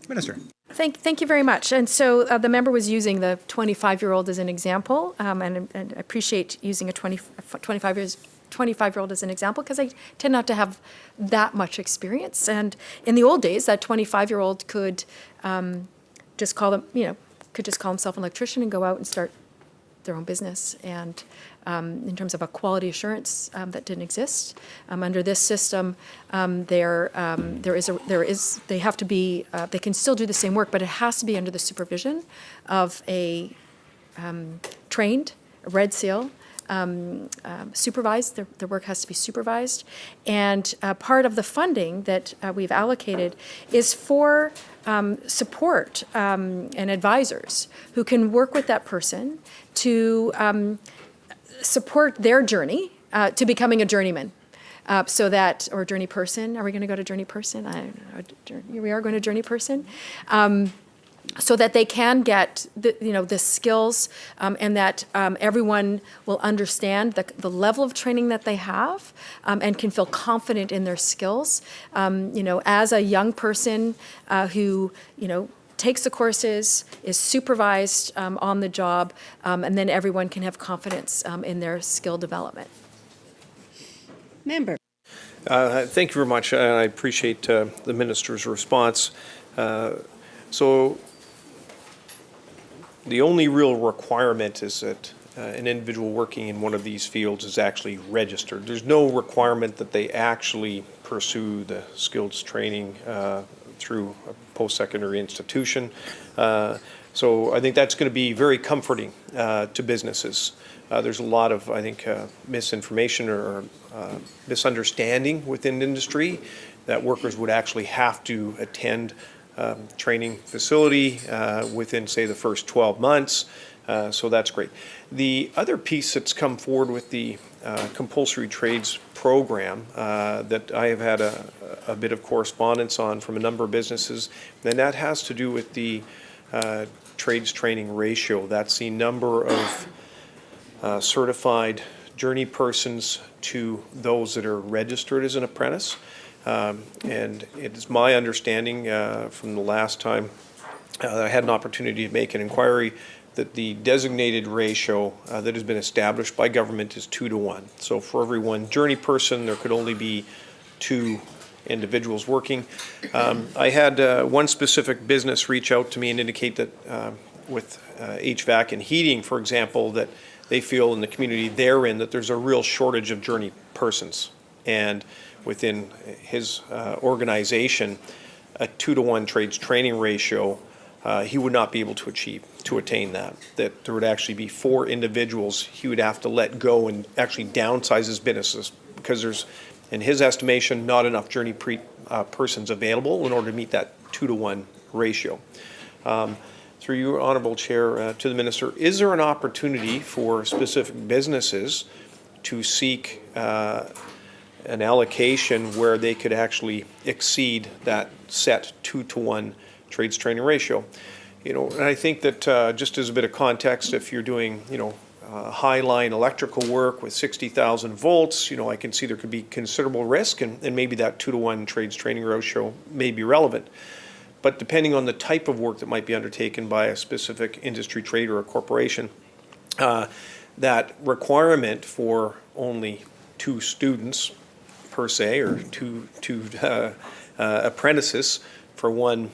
Minister. Thank you very much. And so the member was using the 25-year-old as an example, and I appreciate using a 25-year-old as an example because I tend not to have that much experience. And in the old days, that 25-year-old could just call himself an electrician and go out and start their own business. And in terms of a quality assurance that didn't exist under this system, they have to be. They can still do the same work, but it has to be under the supervision of a trained red seal. Supervised, their work has to be supervised. And part of the funding that we've allocated is for support and advisors who can work with that person to support their journey to becoming a journeyman. So that, or journey person, are we going to go to journey person? I don't know, we are going to journey person. So that they can get the skills and that everyone will understand the level of training that they have and can feel confident in their skills. As a young person who takes the courses, is supervised on the job, and then everyone can have confidence in their skill development. Member. Thank you very much. I appreciate the minister's response. So the only real requirement is that an individual working in one of these fields is actually registered. There's no requirement that they actually pursue the skills training through a post-secondary institution. So I think that's going to be very comforting to businesses. There's a lot of, I think, misinformation or misunderstanding within industry that workers would actually have to attend training facility within, say, the first 12 months. So that's great. The other piece that's come forward with the compulsory trades program that I have had a bit of correspondence on from a number of businesses, and that has to do with the trades training ratio. That's the number of certified journey persons to those that are registered as an apprentice. And it is my understanding from the last time I had an opportunity to make an inquiry that the designated ratio that has been established by government is 2 to 1. So for every one journey person, there could only be 2 individuals working. I had one specific business reach out to me and indicate that with HVAC and heating, for example, that they feel in the community they're in that there's a real shortage of journey persons. And within his organization, a 2 to 1 trades training ratio, he would not be able to attain that. That there would actually be 4 individuals he would have to let go and actually downsize his businesses because there's, in his estimation, not enough journey persons available in order to meet that 2 to 1 ratio. Through you, Honourable Chair, to the Minister, is there an opportunity for specific businesses to seek an allocation where they could actually exceed that set 2 to 1 trades training ratio? You know, and I think that just as a bit of context, if you're doing, you know, high line electrical work with 60,000 volts, you know, I can see there could be considerable risk, and maybe that 2 to 1 trades training ratio may be relevant. But depending on the type of work that might be undertaken by a specific industry trade or a corporation, that requirement for only 2 students per se, or two apprentices for one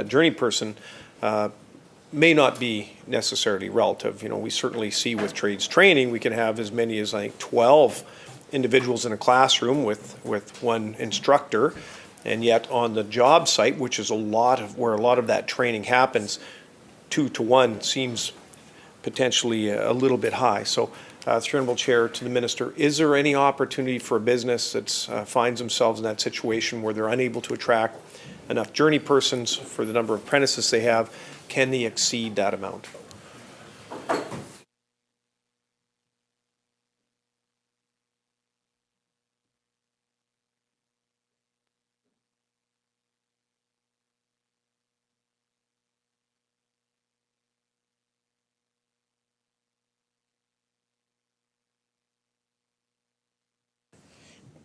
journey person, may not be necessarily relative. You know, we certainly see with trades training, we can have as many as, I think, 12 individuals in a classroom with one instructor, and yet on the job site, which is where a lot of that training happens, 2 to 1 seems potentially a little bit high. So, through Honourable Chair, to the Minister, is there any opportunity for a business that finds themselves in that situation where they're unable to attract enough journey persons for the number of apprentices they have? Can they exceed that amount?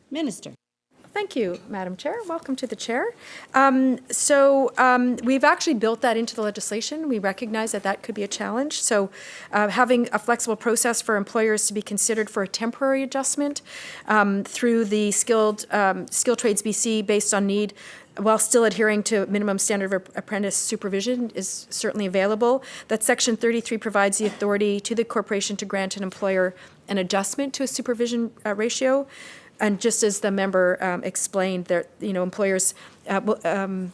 Minister. Thank you, Madam Chair. Welcome to the chair. We've actually built that into the legislation. We recognize that that could be a challenge. So having a flexible process for employers to be considered for a temporary adjustment through the Skilled Trades BC based on need, while still adhering to minimum standard of apprentice supervision, is certainly available. That Section 33 provides the authority to the corporation to grant an employer an adjustment to a supervision ratio. And just as the member explained, that, you know, employers, there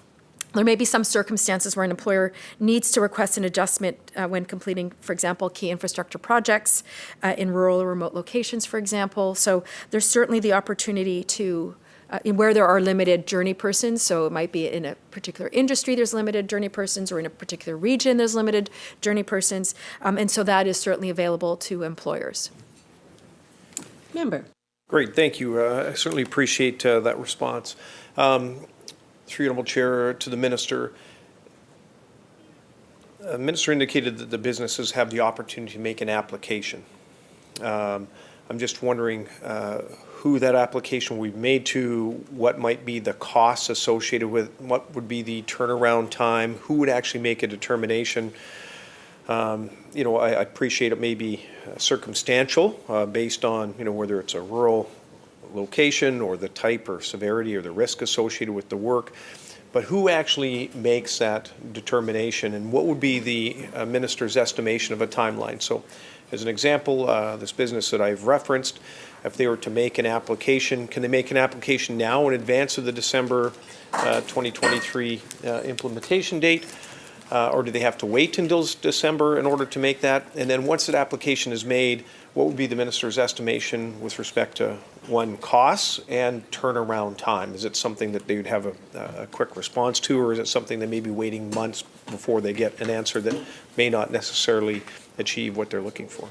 may be some circumstances where an employer needs to request an adjustment when completing, for example, key infrastructure projects in rural or remote locations, for example. So there's certainly the opportunity to, where there are limited journey persons, so it might be in a particular industry there's limited journey persons, or in a particular region there's limited journey persons, and so that is certainly available to employers. Member. Great, thank you. I certainly appreciate that response. Through you, Honourable Chair, to the Minister. The Minister indicated that the businesses have the opportunity to make an application. I'm just wondering who that application will be made to, what might be the costs associated with, what would be the turnaround time, who would actually make a determination. You know, I appreciate it may be circumstantial based on, you know, whether it's a rural location or the type or severity or the risk associated with the work. But who actually makes that determination, and what would be the Minister's estimation of a timeline? So, as an example, this business that I've referenced, if they were to make an application, can they make an application now in advance of the December 2023 implementation date? Or do they have to wait until December in order to make that? And then once that application is made, what would be the Minister's estimation with respect to, one, costs and turnaround time? Is it something that they would have a quick response to, or is it something they may be waiting months before they get an answer that may not necessarily achieve what they're looking for.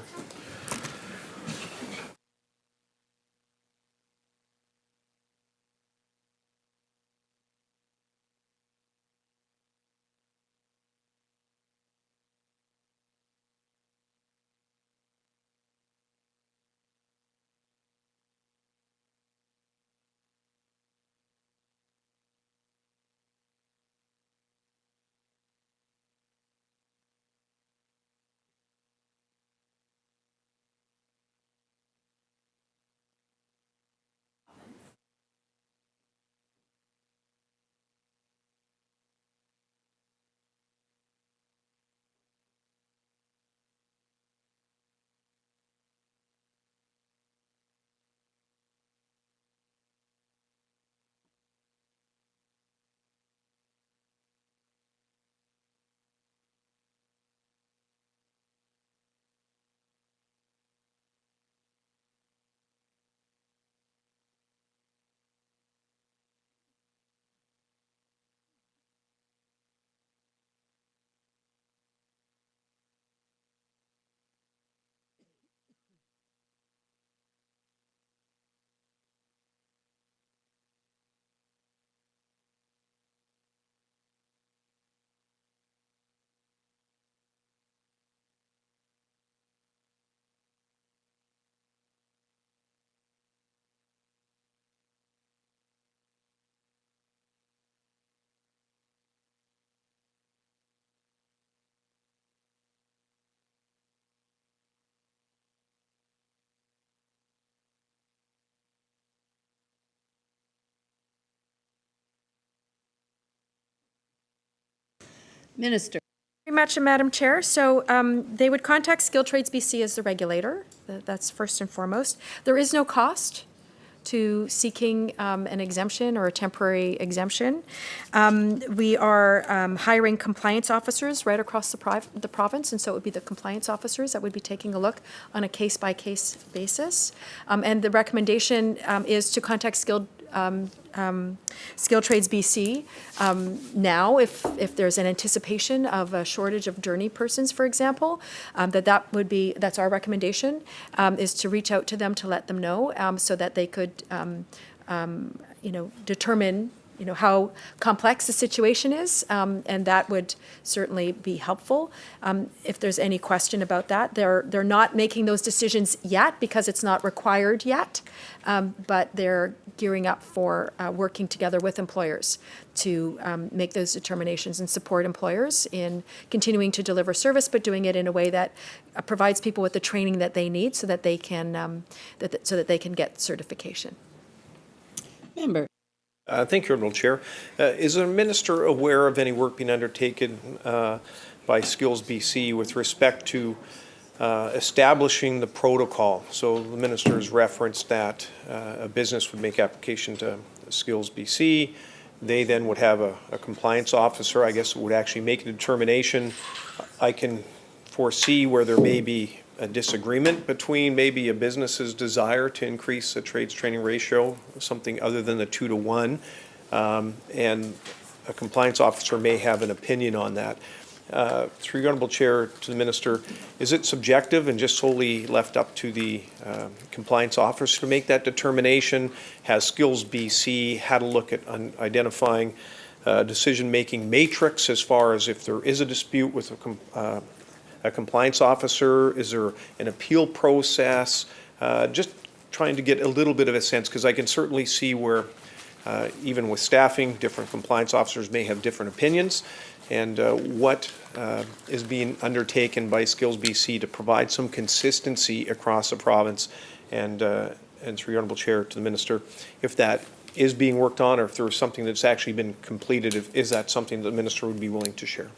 Minister. Very much, Madam Chair. So they would contact Skilled Trades BC as the regulator. That's first and foremost. There is no cost to seeking an exemption or a temporary exemption. We are hiring compliance officers right across the province, and so it would be the compliance officers that would be taking a look on a case-by-case basis. And the recommendation is to contact Skilled Trades BC now, if there's an anticipation of a shortage of journey persons, for example, that's our recommendation, is to reach out to them to let them know, so that they could, determine, how complex the situation is, and that would certainly be helpful. If there's any question about that, they're not making those decisions yet because it's not required yet, but they're gearing up for working together with employers to make those determinations and support employers in continuing to deliver service, but doing it in a way that provides people with the training that they need so that they can get certification. Member. Thank you, Honourable Chair. Is the Minister aware of any work being undertaken by Skills BC with respect to establishing the protocol? So the Minister has referenced that a business would make application to Skills BC. They then would have a compliance officer, I guess, would actually make a determination. I can foresee where there may be a disagreement between maybe a business's desire to increase a trades training ratio, something other than the 2-to-1, and a compliance officer may have an opinion on that. Through the Honourable Chair to the Minister, is it subjective and just solely left up to the compliance officer to make that determination? Has Skills BC had a look at identifying decision-making matrix as far as if there is a dispute with a compliance officer? Is there an appeal process? Just trying to get a little bit of a sense, because I can certainly see where even with staffing, different compliance officers may have different opinions, and what is being undertaken by Skills BC to provide some consistency across the province, and through your Honourable Chair to the Minister, if that is being worked on, or if there is something that's actually been completed, is that something the Minister would be willing to share?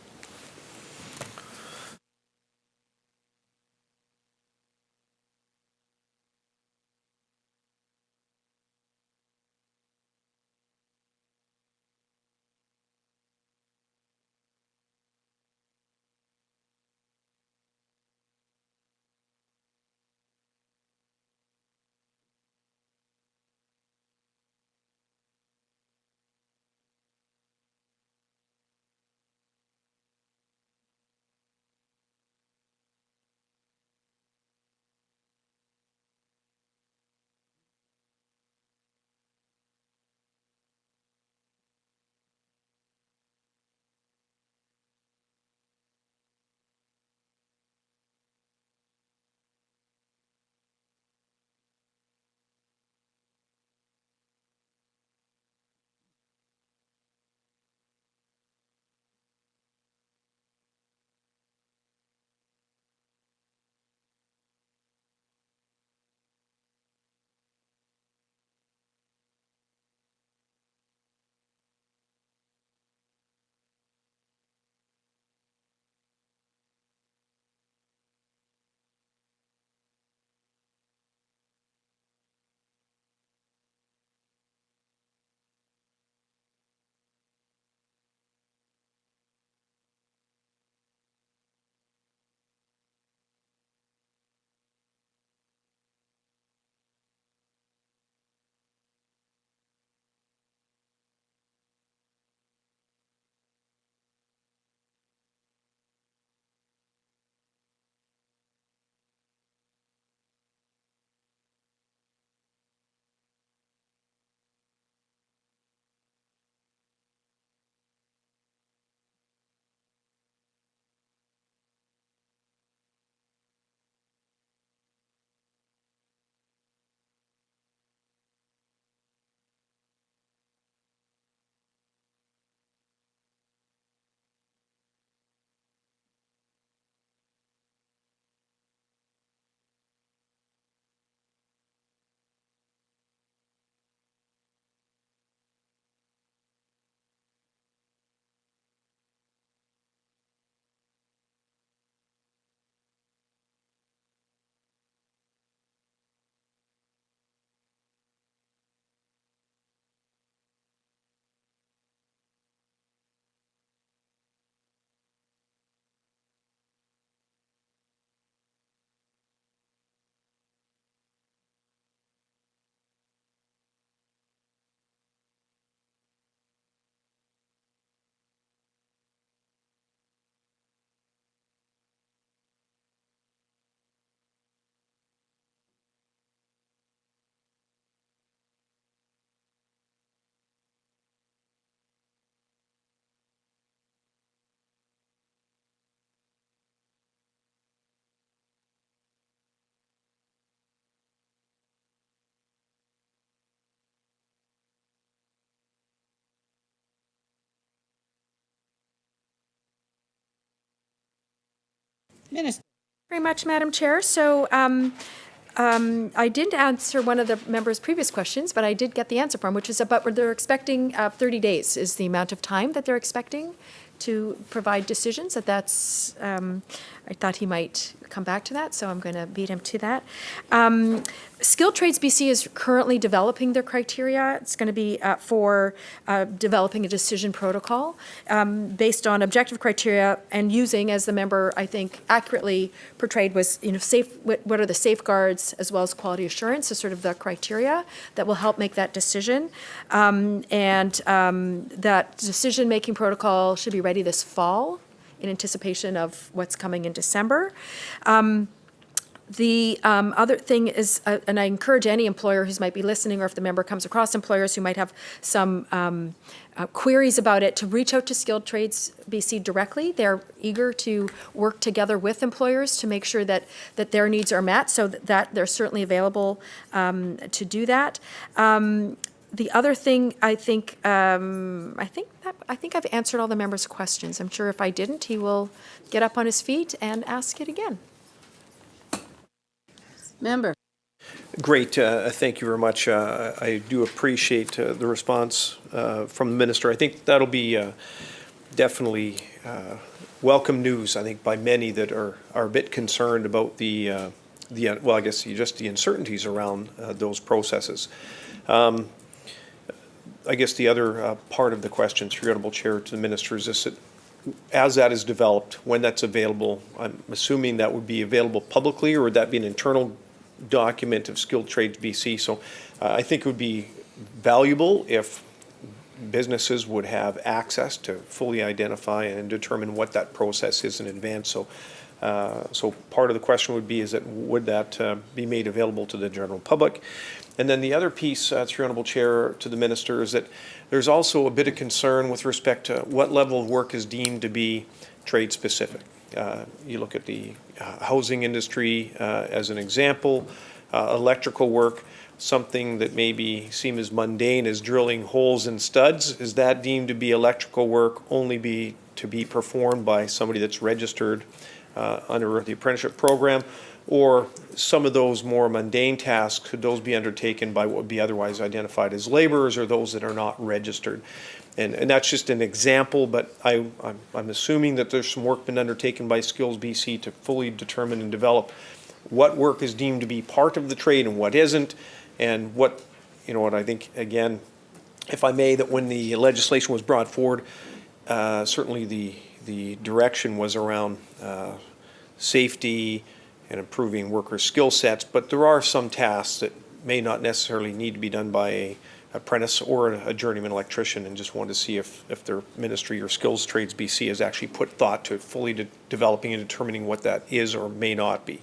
Minister. Very much, Madam Chair. So I didn't answer one of the members' previous questions, but I did get the answer from, which is about where they're expecting 30 days is the amount of time that they're expecting to provide decisions. That's, I thought he might come back to that, so I'm going to beat him to that. Skilled Trades BC is currently developing their criteria. It's going to be for developing a decision protocol based on objective criteria and using, as the member I think accurately portrayed, was what are the safeguards as well as quality assurance as sort of the criteria that will help make that decision. That decision-making protocol should be ready this fall in anticipation of what's coming in December. The other thing is, and I encourage any employer who might be listening, or if the member comes across employers who might have some queries about it, to reach out to Skilled Trades BC directly. They're eager to work together with employers to make sure that their needs are met, so that they're certainly available to do that. The other thing, I think I've answered all the members' questions. I'm sure if I didn't, he will get up on his feet and ask it again. Member. Great. Thank you very much. I do appreciate the response from the minister. I think that'll be definitely welcome news, I think, by many that are a bit concerned about the well, I guess just the uncertainties around those processes. I guess the other part of the question, through Honourable Chair, to the minister is this: that as that is developed, when that's available, I'm assuming that would be available publicly, or would that be an internal document of Skilled Trades BC? So I think it would be valuable if businesses would have access to fully identify and determine what that process is in advance. So part of the question would be, is that would that be made available to the general public? And then the other piece, through Honourable Chair, to the minister, is that there's also a bit of concern with respect to what level of work is deemed to be trade specific. You look at the housing industry as an example, electrical work, something that maybe seem as mundane as drilling holes in studs. Is that deemed to be electrical work only to be performed by somebody that's registered under the apprenticeship program? Or some of those more mundane tasks, could those be undertaken by what would be otherwise identified as laborers, or those that are not registered? And that's just an example, but I'm assuming that there's some work been undertaken by Skills BC to fully determine and develop what work is deemed to be part of the trade and what isn't, and what I think, again, if I may, that when the legislation was brought forward, certainly the direction was around safety and improving workers' skill sets, but there are some tasks that may not necessarily need to be done by a apprentice or a journeyman electrician, and just wanted to see if their ministry or Skills Trades BC has actually put thought to fully developing and determining what that is or may not be.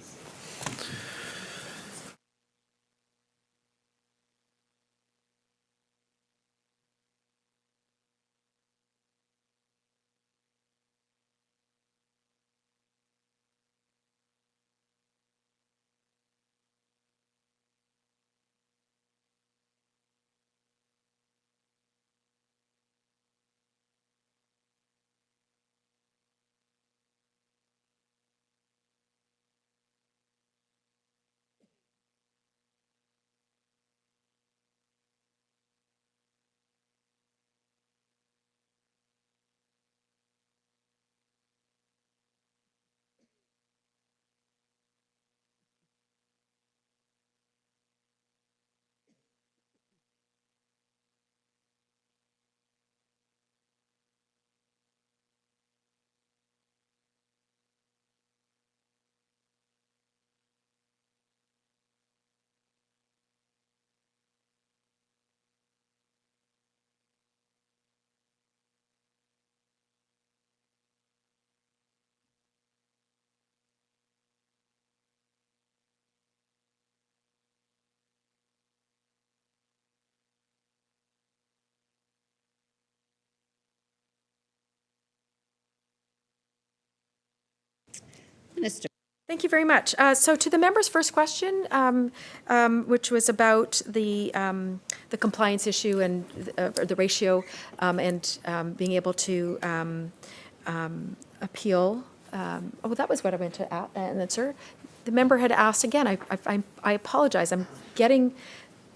Minister. Thank you very much. So to the member's first question, which was about the compliance issue and the ratio and being able to appeal that was what I meant to answer. The member had asked again. I apologize. I'm getting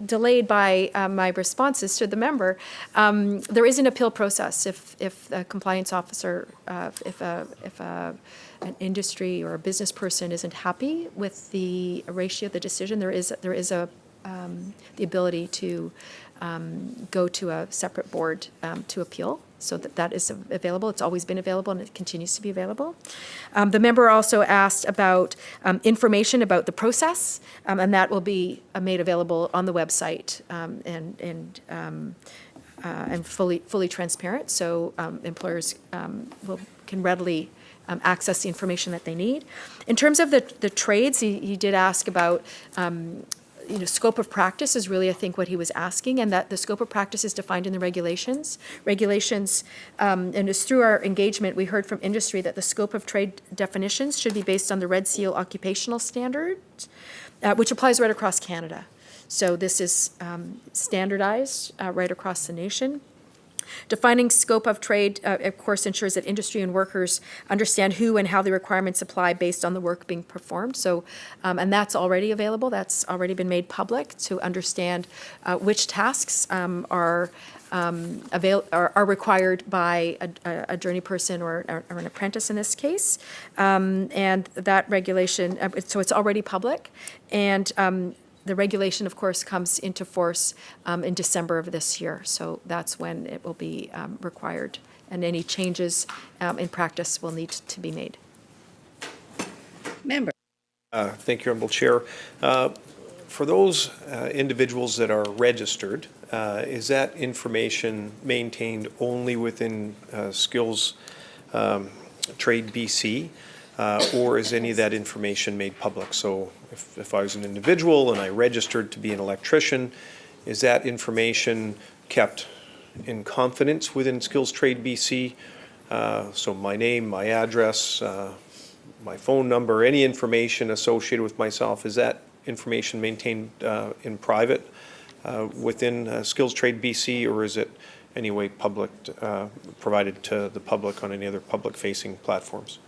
delayed by my responses to the member. There is an appeal process if the compliance officer, if an industry or a business person isn't happy with the ratio, the decision. There is the ability to go to a separate board to appeal. So that is available. It's always been available, and it continues to be available. The member also asked about information about the process, and that will be made available on the website and fully transparent. So employers can readily access the information that they need. In terms of the trades, he did ask about. Scope of practice is really, I think, what he was asking, and that the scope of practice is defined in the regulations. And it's through our engagement, we heard from industry that the scope of trade definitions should be based on the Red Seal occupational standard, which applies right across Canada. So this is standardized right across the nation. Defining scope of trade, of course, ensures that industry and workers understand who and how the requirements apply based on the work being performed. So, and that's already available. That's already been made public to understand which tasks are required by a journey person or an apprentice in this case. And that regulation, so it's already public. And the regulation, of course, comes into force in December of this year. So that's when it will be required. And any changes in practice will need to be made. Member. Thank you, Honourable Chair. For those individuals that are registered, is that information maintained only within Skills Trade BC, or is any of that information made public? So if I was an individual and I registered to be an electrician, is that information kept in confidence within Skills Trade BC? So my name, my address, my phone number, any information associated with myself, is that information maintained in private within Skills Trade BC, or is it any way public, provided to the public on any other public-facing platforms?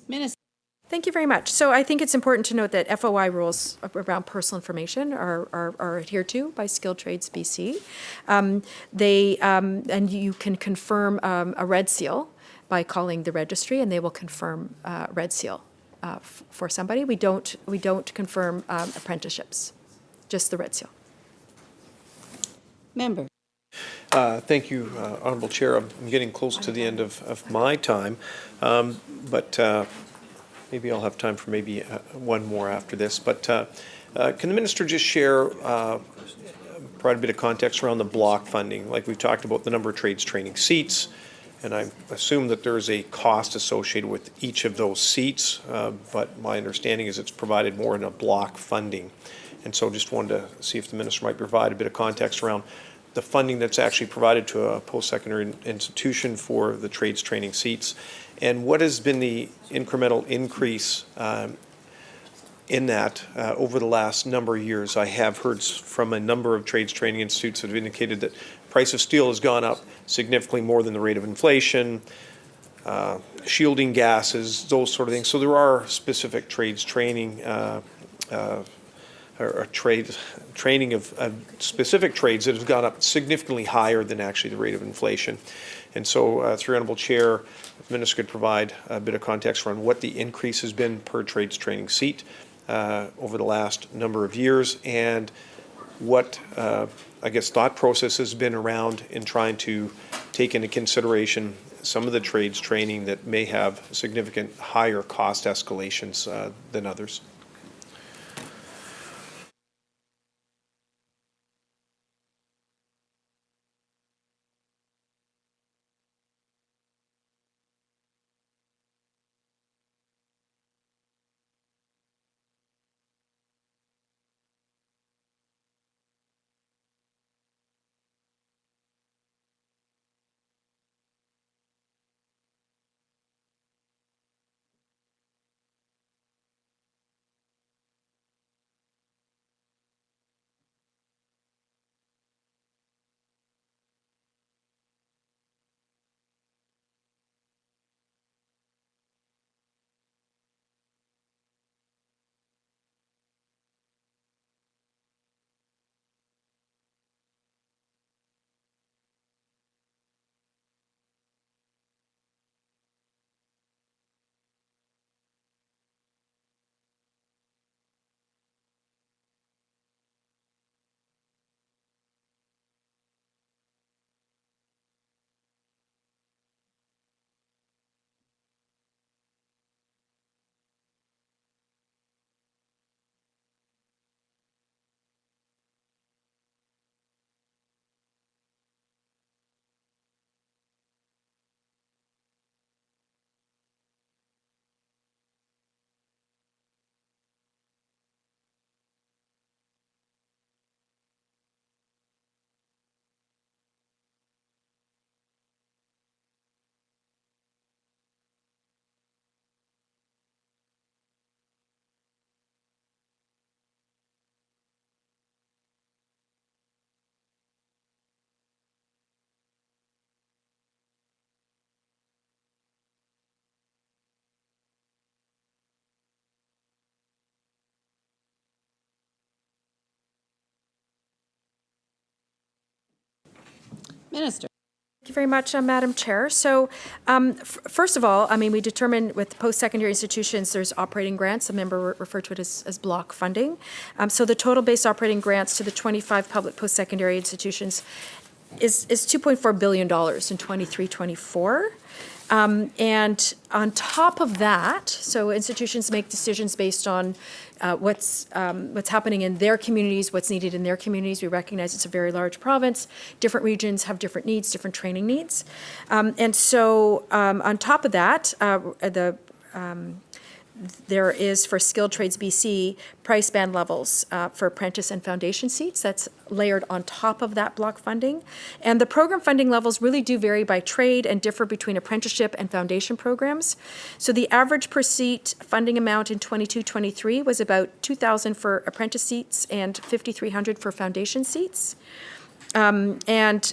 Minister. Thank you very much. So I think it's important to note that FOI rules around personal information are adhered to by Skilled Trades BC. And you can confirm a red seal by calling the registry, and they will confirm red seal for somebody. We don't confirm apprenticeships, just the red seal. Member. Thank you, Honourable Chair. I'm getting close to the end of my time, but maybe I'll have time for maybe one more after this. But can the Minister just share, provide a bit of context around the block funding? Like we've talked about the number of trades training seats, and I assume that there's a cost associated with each of those seats, but my understanding is it's provided more in a block funding. And so just wanted to see if the Minister might provide a bit of context around the funding that's actually provided to a post-secondary institution for the trades training seats, and what has been the incremental increase in that over the last number of years. I have heard from a number of trades training institutes that have indicated that the price of steel has gone up significantly more than the rate of inflation, shielding gases, those sort of things. So there are specific trades training or training of specific trades that have gone up significantly higher than actually the rate of inflation. And so through Honourable Chair, if the Minister could provide a bit of context around what the increase has been per trades training seat over the last number of years, and what I guess thought process has been around in trying to take into consideration some of the trades training that may have significant higher cost escalations than others. Minister. Thank you very much, Madam Chair. So first of all, I mean, we determined with post-secondary institutions, there's operating grants. A member referred to it as block funding. So the total base operating grants to the 25 public post-secondary institutions is $2.4 billion in 23-24. And on top of that, so institutions make decisions based on what's happening in their communities, what's needed in their communities. We recognize it's a very large province. Different regions have different needs, different training needs. And so on top of that, there is for Skilled Trades BC price band levels for apprentice and foundation seats. That's layered on top of that block funding. And the program funding levels really do vary by trade and differ between apprenticeship and foundation programs. So the average per seat funding amount in 22-23 was about $2,000 for apprentice seats and $5,300 for foundation seats. And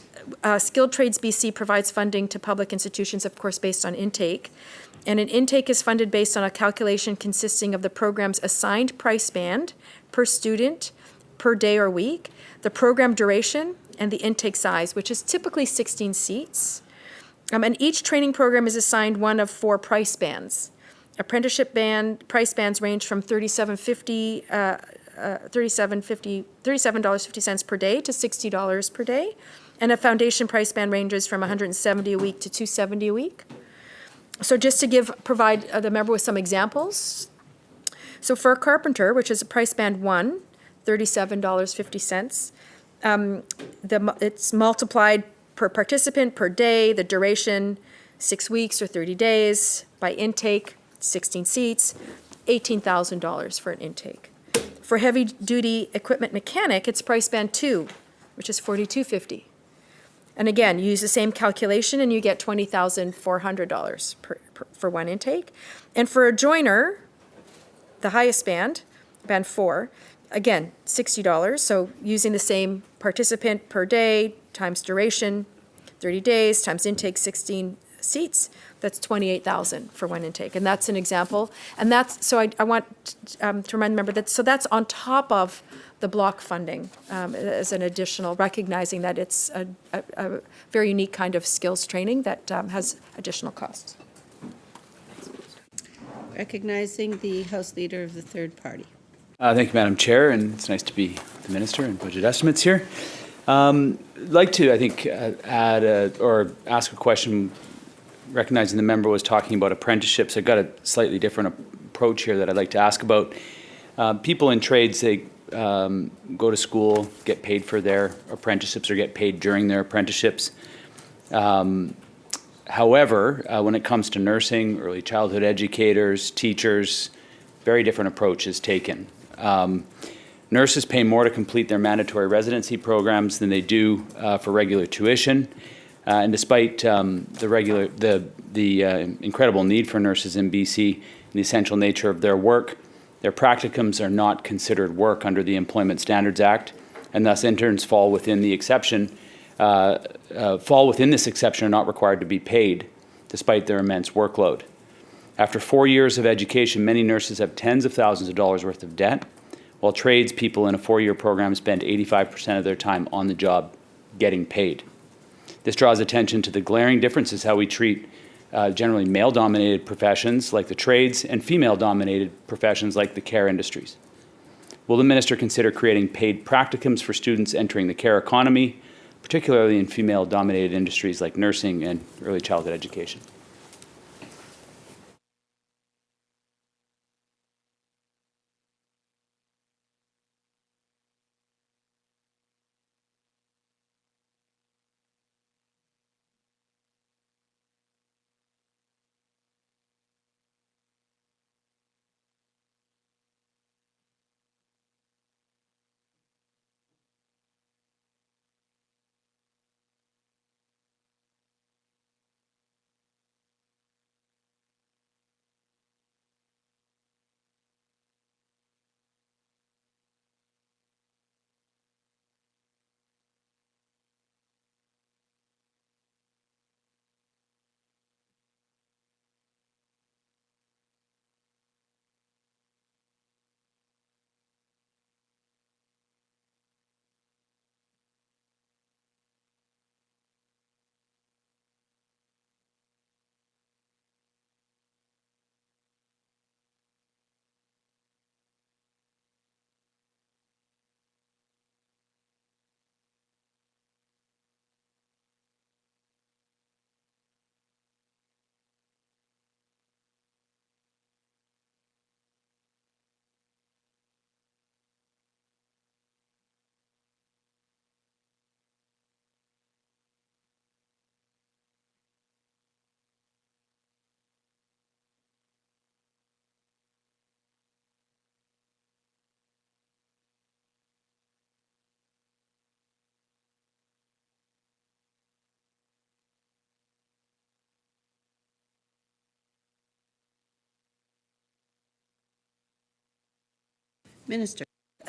Skilled Trades BC provides funding to public institutions, of course, based on intake. And an intake is funded based on a calculation consisting of the program's assigned price band per student, per day or week, the program duration, and the intake size, which is typically 16 seats. And each training program is assigned one of 4 price bands. Apprenticeship band price bands range from $37.50 per day to $60 per day. And a foundation price band ranges from $170 a week to $270 a week. So just to provide the member with some examples. So for a carpenter, which is a price band 1, $37.50, it's multiplied per participant per day, the duration 6 weeks or 30 days, by intake 16 seats, $18,000 for an intake. For heavy-duty equipment mechanic, it's price band 2, which is $42.50. And again, you use the same calculation and you get $20,400 for one intake. And for a joiner, the highest band, band 4, again, $60. So using the same participant per day times duration, 30 days, times intake 16 seats, that's $28,000 for one intake. And that's an example. And that's, so I want to remind the member that, so that's on top of the block funding as an additional, recognizing that it's a very unique kind of skills training that has additional costs. Recognizing the House Leader of the third party. Thank you, Madam Chair, and it's nice to be the Minister and Budget Estimates here. I'd like to, I think, add or ask a question, recognizing the member was talking about apprenticeships. I've got a slightly different approach here that I'd like to ask about. People in trades, they go to school, get paid for their apprenticeships or get paid during their apprenticeships. However, when it comes to nursing, early childhood educators, teachers, very different approach is taken. Nurses pay more to complete their mandatory residency programs than they do for regular tuition. And despite the incredible need for nurses in BC and the essential nature of their work, their practicums are not considered work under the Employment Standards Act, and thus interns fall within the exception, this exception, are not required to be paid, despite their immense workload. After 4 years of education, many nurses have tens of thousands of dollars worth of debt, while tradespeople in a 4-year program spend 85% of their time on the job getting paid. This draws attention to the glaring differences how we treat generally male-dominated professions like the trades and female-dominated professions like the care industries. Will the Minister consider creating paid practicums for students entering the care economy, particularly in female-dominated industries like nursing and early childhood education? Minister.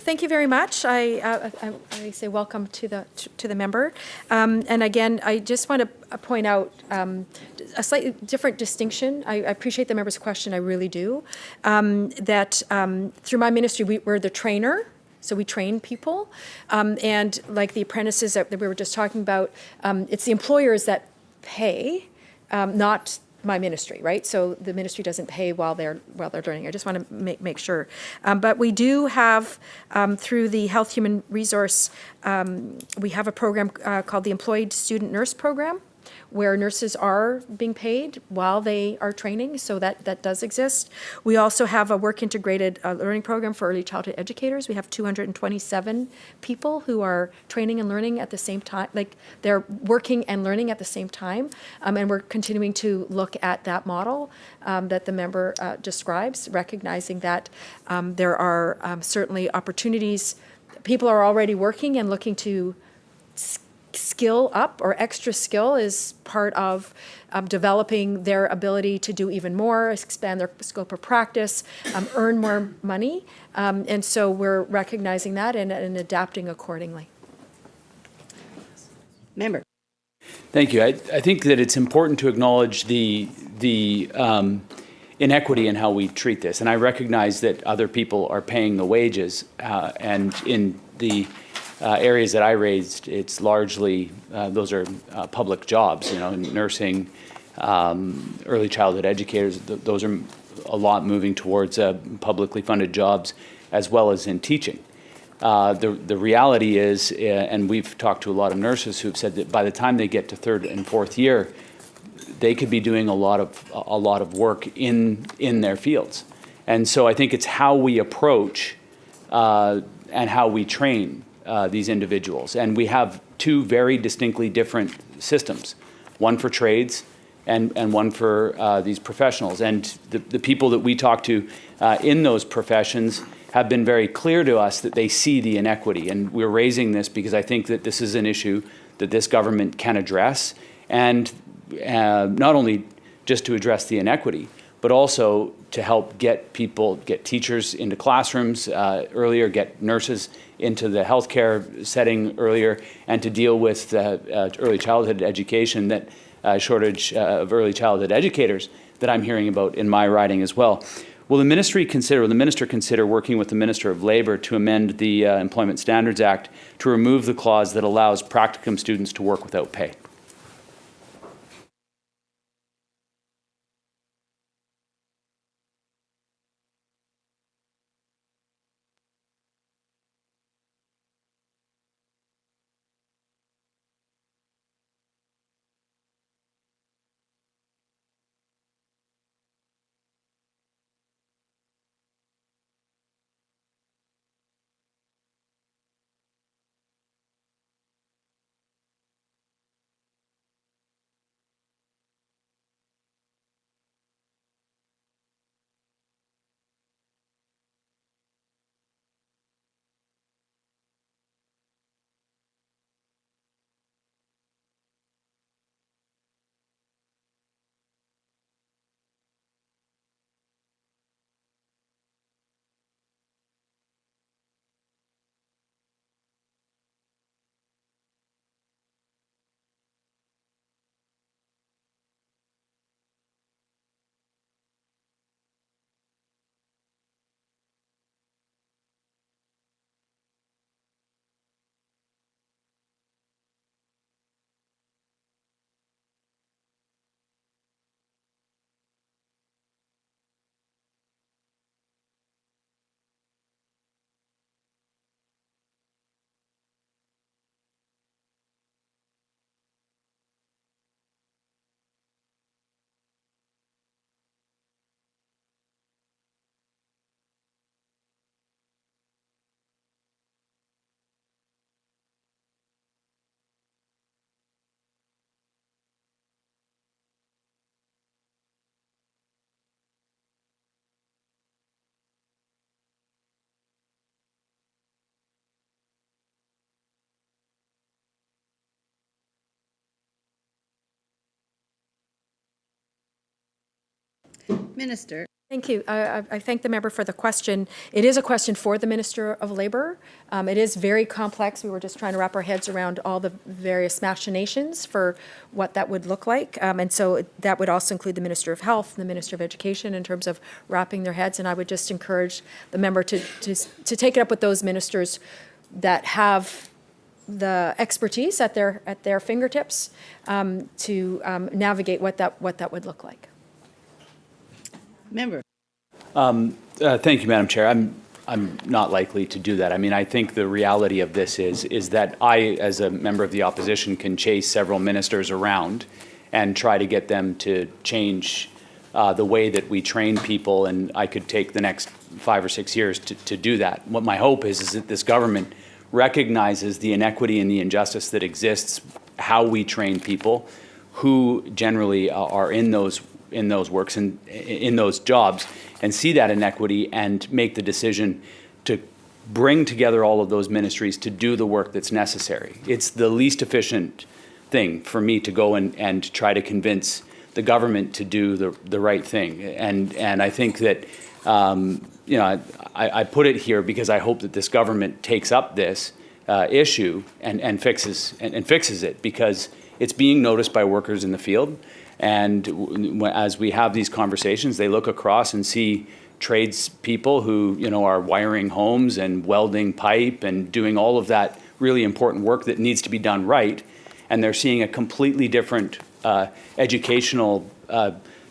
Thank you very much. I say welcome to the member. And again, I just want to point out a slightly different distinction. I appreciate the member's question, I really do. That through my ministry, we're the trainer. So we train people. And like the apprentices that we were just talking about, it's the employers that pay, not my ministry, right? So the ministry doesn't pay while they're learning. I just want to make sure. But we do have, through the Health Human Resource, we have a program called the Employed Student Nurse Program, where nurses are being paid while they are training, so that does exist. We also have a work-integrated learning program for early childhood educators. We have 227 people who are training and learning at the same time, like they're working and learning at the same time, and we're continuing to look at that model that the member describes, recognizing that there are certainly opportunities. People are already working and looking to skill up, or extra skill is part of developing their ability to do even more, expand their scope of practice, earn more money. And so we're recognizing that and adapting accordingly. Member. Thank you. I think that it's important to acknowledge the inequity in how we treat this. And I recognize that other people are paying the wages, and in the areas that I raised, it's largely, those are public jobs, nursing, early childhood educators, those are a lot moving towards publicly funded jobs, as well as in teaching. The reality is, and we've talked to a lot of nurses who've said that by the time they get to third and fourth year, they could be doing a lot of work in their fields. And so I think it's how we approach and how we train these individuals. And we have two very distinctly different systems, one for trades and one for these professionals. And the people that we talk to in those professions have been very clear to us that they see the inequity. And we're raising this because I think that this is an issue that this government can address, and not only just to address the inequity, but also to help get teachers into classrooms earlier, get nurses into the healthcare setting earlier, and to deal with early childhood education, that shortage of early childhood educators that I'm hearing about in my riding as well. Will the minister consider working with the Minister of Labour to amend the Employment Standards Act to remove the clause that allows practicum students to work without pay? Minister. Thank you. I thank the member for the question. It is a question for the Minister of Labour. It is very complex. We were just trying to wrap our heads around all the various machinations for what that would look like. And so that would also include the Minister of Health, the Minister of Education in terms of wrapping their heads. And I would just encourage the member to take it up with those ministers that have the expertise at their fingertips to navigate what that would look like. Member. Thank you, Madam Chair. I'm not likely to do that. I mean, I think the reality of this is that I, as a member of the opposition, can chase several ministers around and try to get them to change the way that we train people, and I could take the next 5 or 6 years to do that. What my hope is that this government recognizes the inequity and the injustice that exists, how we train people, who generally are in those works and in those jobs, and see that inequity and make the decision to bring together all of those ministries to do the work that's necessary. It's the least efficient thing for me to go and try to convince the government to do the right thing. And I think that, you know, I put it here because I hope that this government takes up this issue and fixes it, because it's being noticed by workers in the field. And as we have these conversations, they look across and see tradespeople who, you know, are wiring homes and welding pipe and doing all of that really important work that needs to be done right. And they're seeing a completely different educational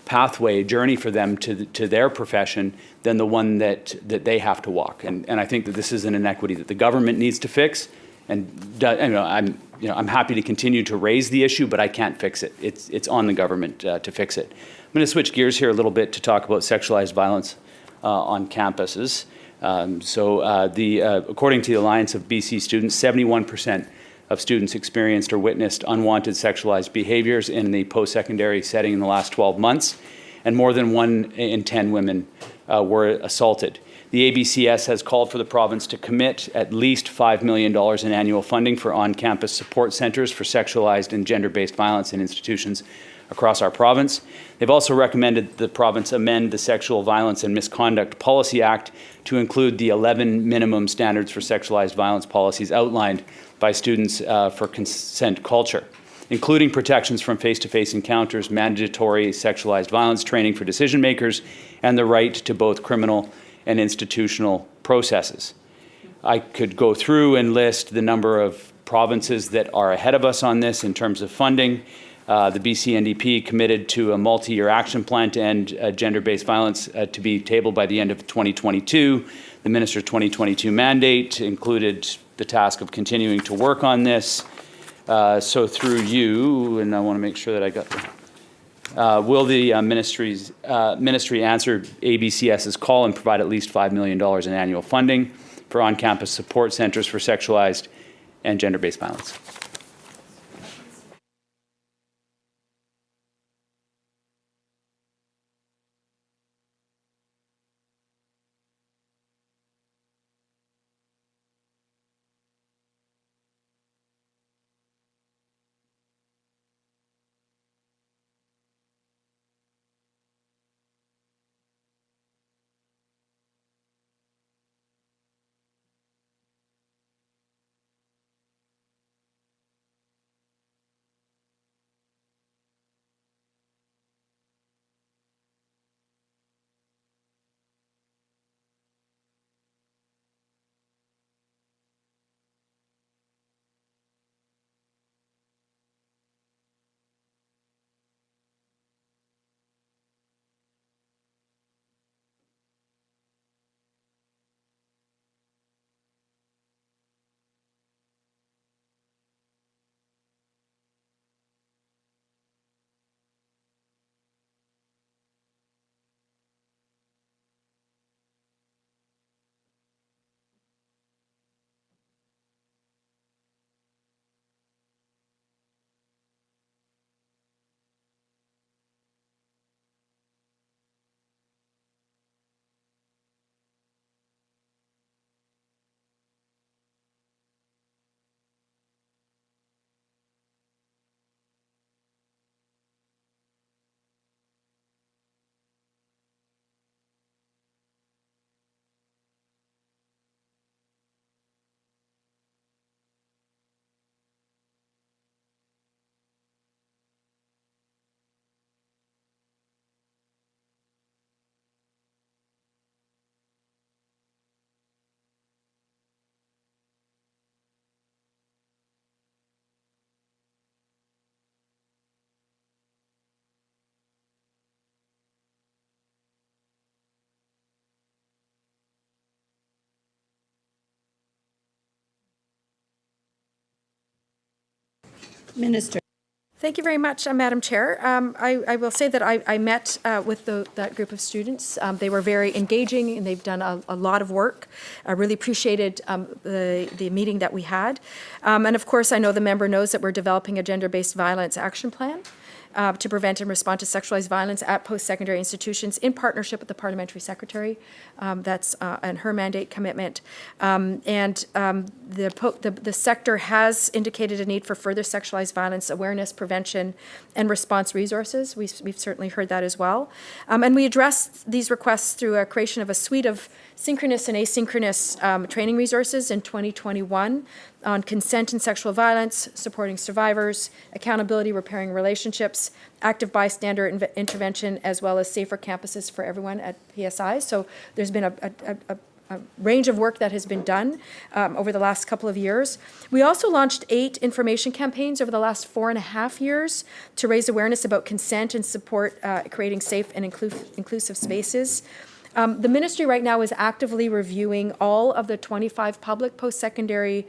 pathway, journey for them to their profession than the one that they have to walk. And I think that this is an inequity that the government needs to fix. And I'm happy to continue to raise the issue, but I can't fix it. It's on the government to fix it. I'm going to switch gears here a little bit to talk about sexualized violence on campuses. According to the Alliance of BC Students, 71% of students experienced or witnessed unwanted sexualized behaviors in the post-secondary setting in the last 12 months, and more than 1 in 10 women were assaulted. The ABCS has called for the province to commit at least $5 million in annual funding for on-campus support centres for sexualized and gender-based violence in institutions across our province. They've also recommended the province amend the Sexual Violence and Misconduct Policy Act to include the 11 minimum standards for sexualized violence policies outlined by Students for Consent Culture, including protections from face-to-face encounters, mandatory sexualized violence training for decision makers, and the right to both criminal and institutional processes. I could go through and list the number of provinces that are ahead of us on this in terms of funding. The BC NDP committed to a multi-year action plan to end gender-based violence to be tabled by the end of 2022. The Minister's 2022 mandate included the task of continuing to work on this. So through you, and I want to make sure that I got the will the ministry answer ABCS's call and provide at least $5 million in annual funding for on-campus support centres for sexualized and gender-based violence? Minister. Thank you very much, Madam Chair. I will say that I met with that group of students. They were very engaging, and they've done a lot of work. I really appreciated the meeting that we had. And of course, I know the member knows that we're developing a gender-based violence action plan to prevent and respond to sexualized violence at post-secondary institutions in partnership with the Parliamentary Secretary. That's and her mandate commitment. The sector has indicated a need for further sexualized violence awareness, prevention, and response resources. We've certainly heard that as well. And we address these requests through a creation of a suite of synchronous and asynchronous training resources in 2021 on consent and sexual violence, supporting survivors, accountability, repairing relationships, active bystander intervention, as well as safer campuses for everyone at PSI. So there's been a range of work that has been done over the last couple of years. We also launched 8 information campaigns over the last 4.5 years to raise awareness about consent and support creating safe and inclusive spaces. The ministry right now is actively reviewing all of the 25 public post-secondary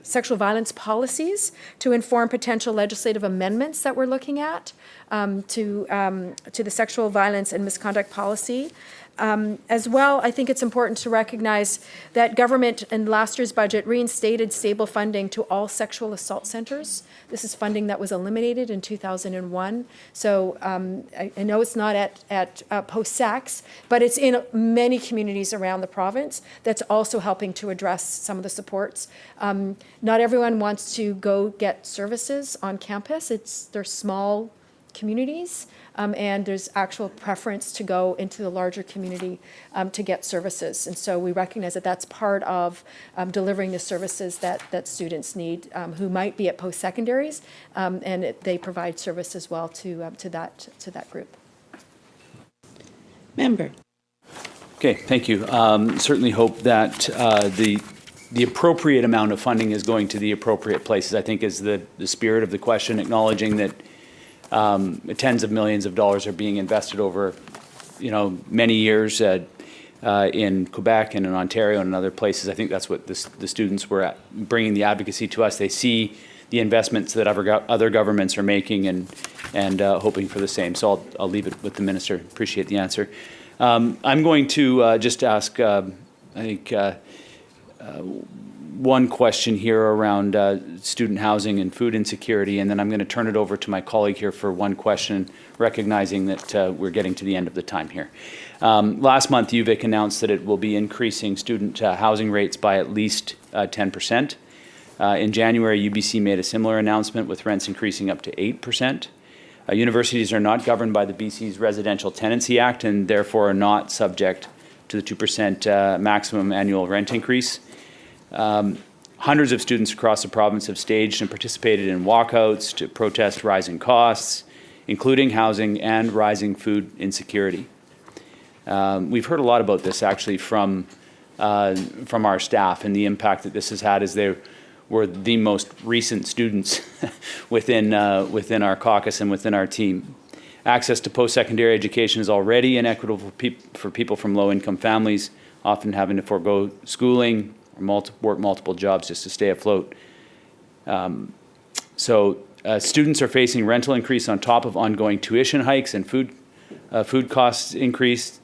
sexual violence policies to inform potential legislative amendments that we're looking at to the sexual violence and misconduct policy. As well, I think it's important to recognize that government in last year's budget reinstated stable funding to all sexual assault centres. This is funding that was eliminated in 2001. So I know it's not at post-sex, but it's in many communities around the province that's also helping to address some of the supports. Not everyone wants to go get services on campus. They're small communities, and there's actual preference to go into the larger community to get services. And so we recognize that that's part of delivering the services that students need who might be at post-secondaries, and they provide service as well to that group. Member. Okay, thank you. Certainly hope that the appropriate amount of funding is going to the appropriate places, I think is the spirit of the question, acknowledging that tens of millions of dollars are being invested over, many years in Quebec and in Ontario and in other places. I think that's what the students were bringing the advocacy to us. They see the investments that other governments are making and hoping for the same. So I'll leave it with the minister. Appreciate the answer. I'm going to just ask, one question here around student housing and food insecurity, and then I'm going to turn it over to my colleague here for one question, recognizing that we're getting to the end of the time here. Last month, UVic announced that it will be increasing student housing rates by at least 10%. In January, UBC made a similar announcement with rents increasing up to 8%. Universities are not governed by the BC's Residential Tenancy Act and therefore are not subject to the 2% maximum annual rent increase. Hundreds of students across the province have staged and participated in walkouts to protest rising costs, including housing and rising food insecurity. We've heard a lot about this actually from our staff and the impact that this has had as they were the most recent students within our caucus and within our team. Access to post-secondary education is already inequitable for people from low-income families, often having to forego schooling or work multiple jobs just to stay afloat. Students are facing rental increase on top of ongoing tuition hikes and food costs increase.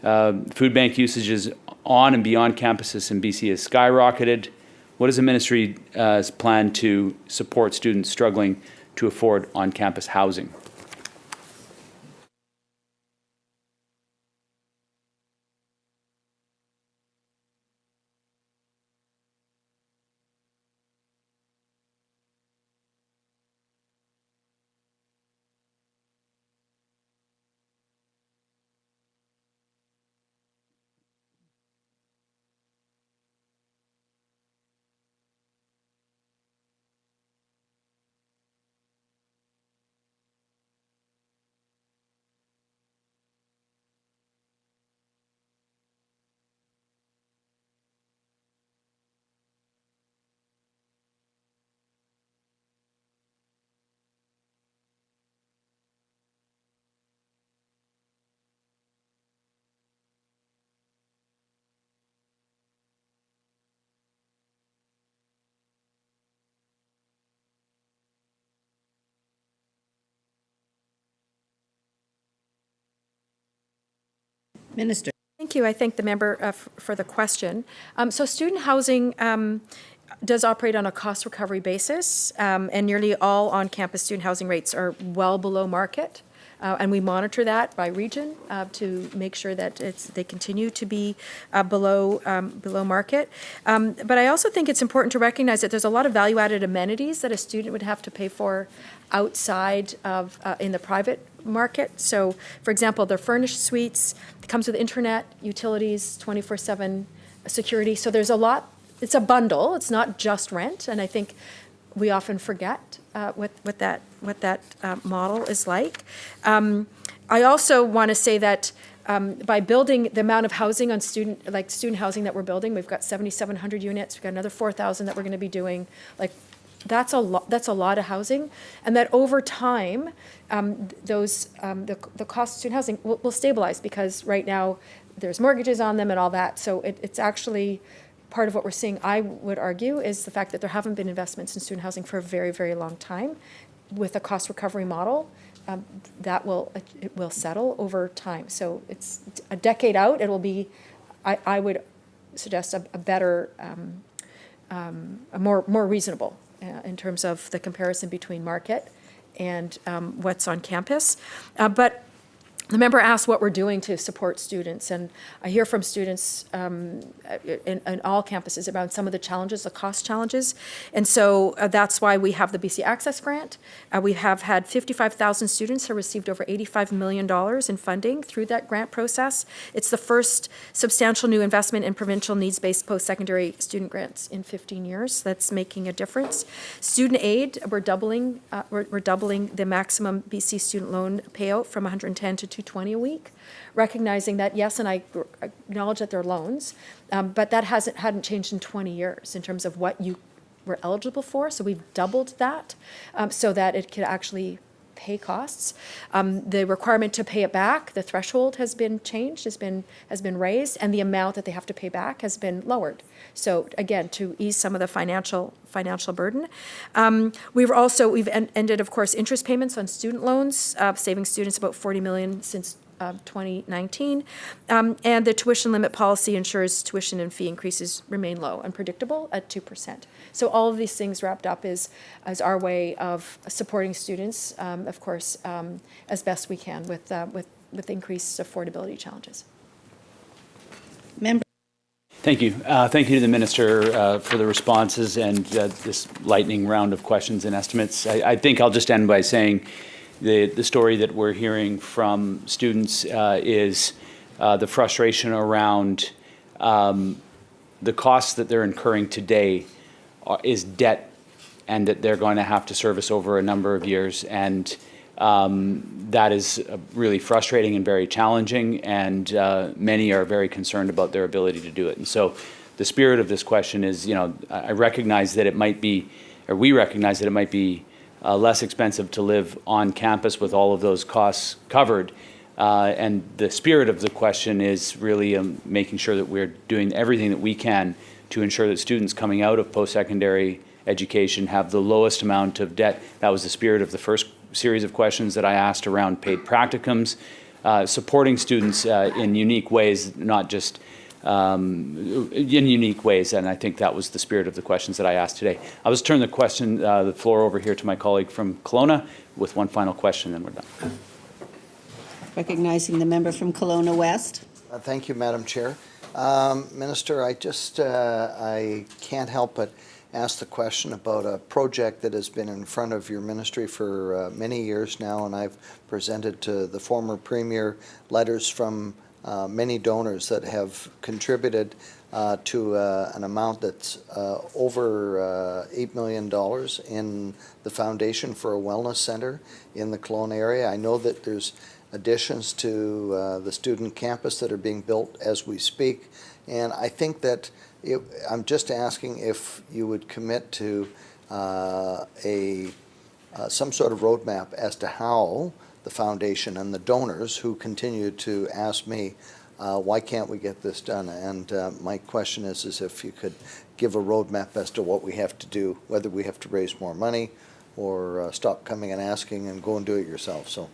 Food bank usages on and beyond campuses in BC has skyrocketed. What is the ministry's plan to support students struggling to afford on-campus housing? Minister. Thank you. I thank the member for the question. So student housing does operate on a cost recovery basis, and nearly all on-campus student housing rates are well below market. And we monitor that by region to make sure that they continue to be below market. But I also think it's important to recognize that there's a lot of value-added amenities that a student would have to pay for outside of in the private market. So, for example, their furnished suites, it comes with internet, utilities, 24/7 security. So there's a lot. It's a bundle. It's not just rent, and I think we often forget what that model is like. I also want to say that by building the amount of housing on student housing that we're building, we've got 7,700 units. We've got another 4,000 that we're going to be doing. That's a lot. That's a lot of housing, and that over time, the cost of student housing will stabilize because right now there's mortgages on them and all that. So it's actually part of what we're seeing, I would argue, is the fact that there haven't been investments in student housing for a very, very long time. With a cost recovery model, it will settle over time. So it's a decade out. It will be, I would suggest, a better, a more reasonable in terms of the comparison between market and what's on campus. But the member asked what we're doing to support students, and I hear from students in all campuses about some of the challenges, the cost challenges, and so that's why we have the BC Access Grant. We have had 55,000 students who received over $85 million in funding through that grant process. It's the first substantial new investment in provincial needs-based post-secondary student grants in 15 years. That's making a difference. Student aid, we're doubling the maximum BC student loan payout from 110 to 220 a week, recognizing that, yes, and I acknowledge that they're loans, but that hadn't changed in 20 years in terms of what you were eligible for. So we've doubled that so that it could actually pay costs. The requirement to pay it back, the threshold has been changed, has been raised, and the amount that they have to pay back has been lowered. So again, to ease some of the financial burden. We've ended, of course, interest payments on student loans, saving students about $40 million since 2019. And the tuition limit policy ensures tuition and fee increases remain low and predictable at 2%. So all of these things wrapped up is our way of supporting students, of course, as best we can with increased affordability challenges. Member. Thank you. Thank you to the Minister for the responses and this lightning round of questions and estimates. I think I'll just end by saying the story that we're hearing from students is the frustration around the costs that they're incurring today is debt, and that they're going to have to service over a number of years. And that is really frustrating and very challenging, and many are very concerned about their ability to do it. And so the spirit of this question is, I recognize that it might be, or we recognize that it might be less expensive to live on campus with all of those costs covered. And the spirit of the question is really making sure that we're doing everything that we can to ensure that students coming out of post-secondary education have the lowest amount of debt. That was the spirit of the first series of questions that I asked around paid practicums, supporting students in unique ways, not just in unique ways, and I think that was the spirit of the questions that I asked today. I'll just turn the floor over here to my colleague from Kelowna with one final question, then we're done. Recognizing the member from Kelowna West. Thank you, Madam Chair. Minister, I can't help but ask the question about a project that has been in front of your ministry for many years now, and I've presented to the former Premier letters from many donors that have contributed to an amount that's over $8 million in the foundation for a wellness center in the Kelowna area. I know that there's additions to the student campus that are being built as we speak, and I think that I'm just asking if you would commit to some sort of roadmap as to how the foundation and the donors who continue to ask me, why can't we get this done? And my question is if you could give a roadmap as to what we have to do, whether we have to raise more money or stop coming and asking and go and do it yourself. So.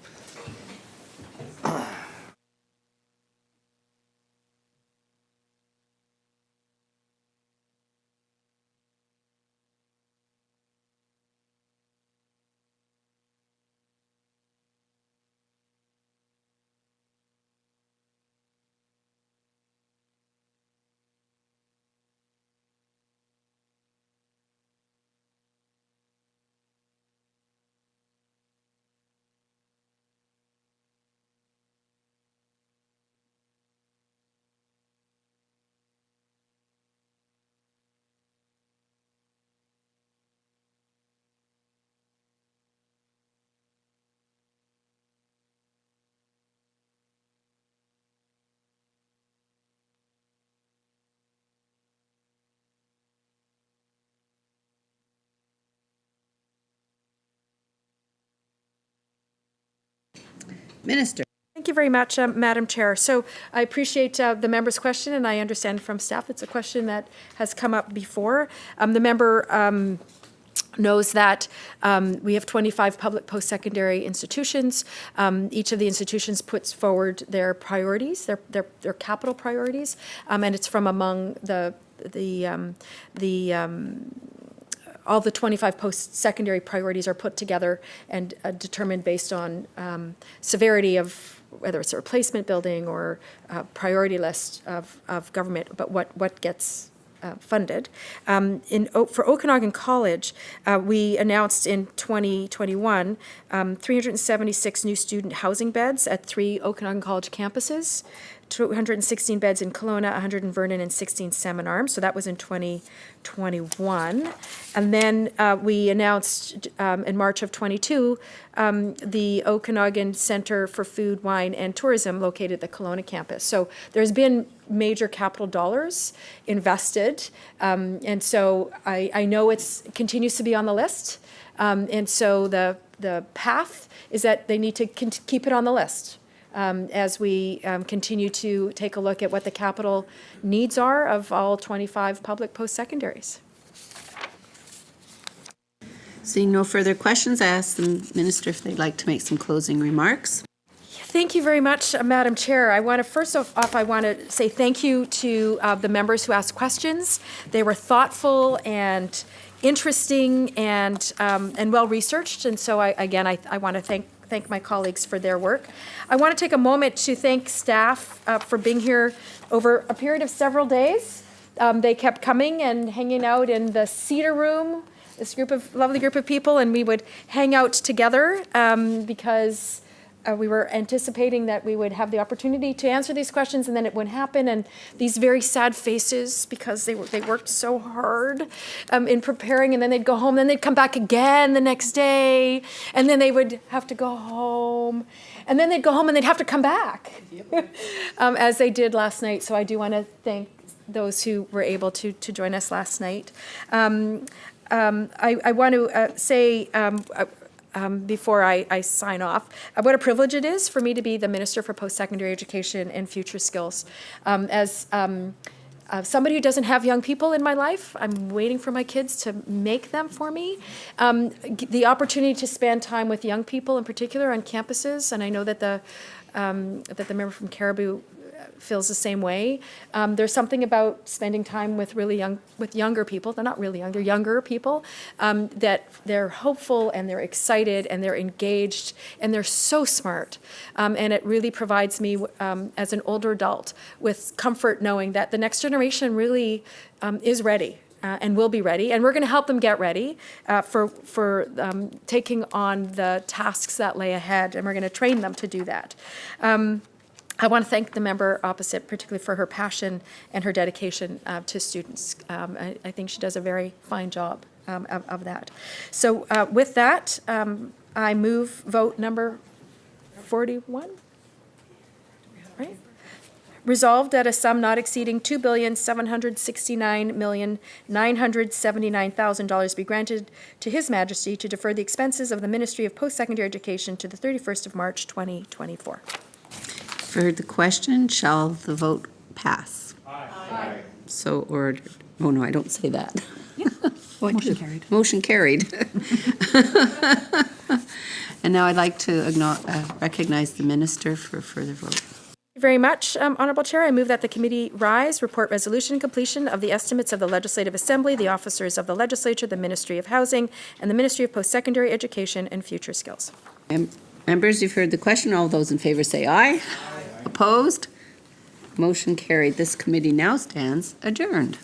Minister. Thank you very much, Madam Chair. So I appreciate the member's question, and I understand from staff it's a question that has come up before. The member knows that we have 25 public post-secondary institutions. Each of the institutions puts forward their priorities, their capital priorities, and it's from among all the 25 post-secondary priorities are put together and determined based on severity of whether it's a replacement building or a priority list of government, but what gets funded. For Okanagan College, we announced in 2021 376 new student housing beds at 3 Okanagan College campuses, 216 beds in Kelowna, 100 in Vernon, and 16 Salmon Arms. So that was in 2021. And then we announced in March of 22 the Okanagan Centre for Food, Wine, and Tourism located at the Kelowna campus. So there's been major capital dollars invested. And so I know it continues to be on the list. And so the path is that they need to keep it on the list. As we continue to take a look at what the capital needs are of all 25 public post-secondaries. Seeing no further questions, I ask the Minister if they'd like to make some closing remarks. Thank you very much, Madam Chair. I want to first off, I want to say thank you to the members who asked questions. They were thoughtful and interesting and well-researched, and so I want to thank my colleagues for their work. I want to take a moment to thank staff for being here over a period of several days. They kept coming and hanging out in the Cedar Room, this lovely group of people, and we would hang out together because we were anticipating that we would have the opportunity to answer these questions, and then it wouldn't happen. And these very sad faces because they worked so hard in preparing, and then they'd go home, then they'd come back again the next day, and then they would have to go home, and then they'd go home and they'd have to come back, as they did last night. So I do want to thank those who were able to join us last night. I want to say. Before I sign off, what a privilege it is for me to be the Minister for Post-Secondary Education and Future Skills. As somebody who doesn't have young people in my life, I'm waiting for my kids to make them for me. The opportunity to spend time with young people in particular on campuses, and I know that the member from Caribou feels the same way. There's something about spending time with younger people. They're not really young, they're younger people, that they're hopeful and they're excited and they're engaged and they're so smart. And it really provides me, as an older adult, with comfort knowing that the next generation really is ready. And will be ready, and we're going to help them get ready for taking on the tasks that lay ahead, and we're going to train them to do that. I want to thank the member opposite, particularly for her passion and her dedication to students. I think she does a very fine job of that. So with that, I move vote number 41, right? Resolved that a sum not exceeding $2,769,979,000 be granted to His Majesty to defer the expenses of the Ministry of Post-Secondary Education to the 31st of March, 2024. Heard the question. Shall the vote pass? Aye. So ordered. Oh, no, I don't say that. Motion carried. Motion carried. And now I'd like to recognize the Minister for further vote. Thank you very much, Honourable Chair. I move that the committee rise, report resolution completion of the estimates of the Legislative Assembly, the officers of the Legislature, the Ministry of Housing, and the Ministry of Post-Secondary Education and Future Skills. Members, you've heard the question. All those in favour say aye. Opposed? Motion carried. This committee now stands adjourned.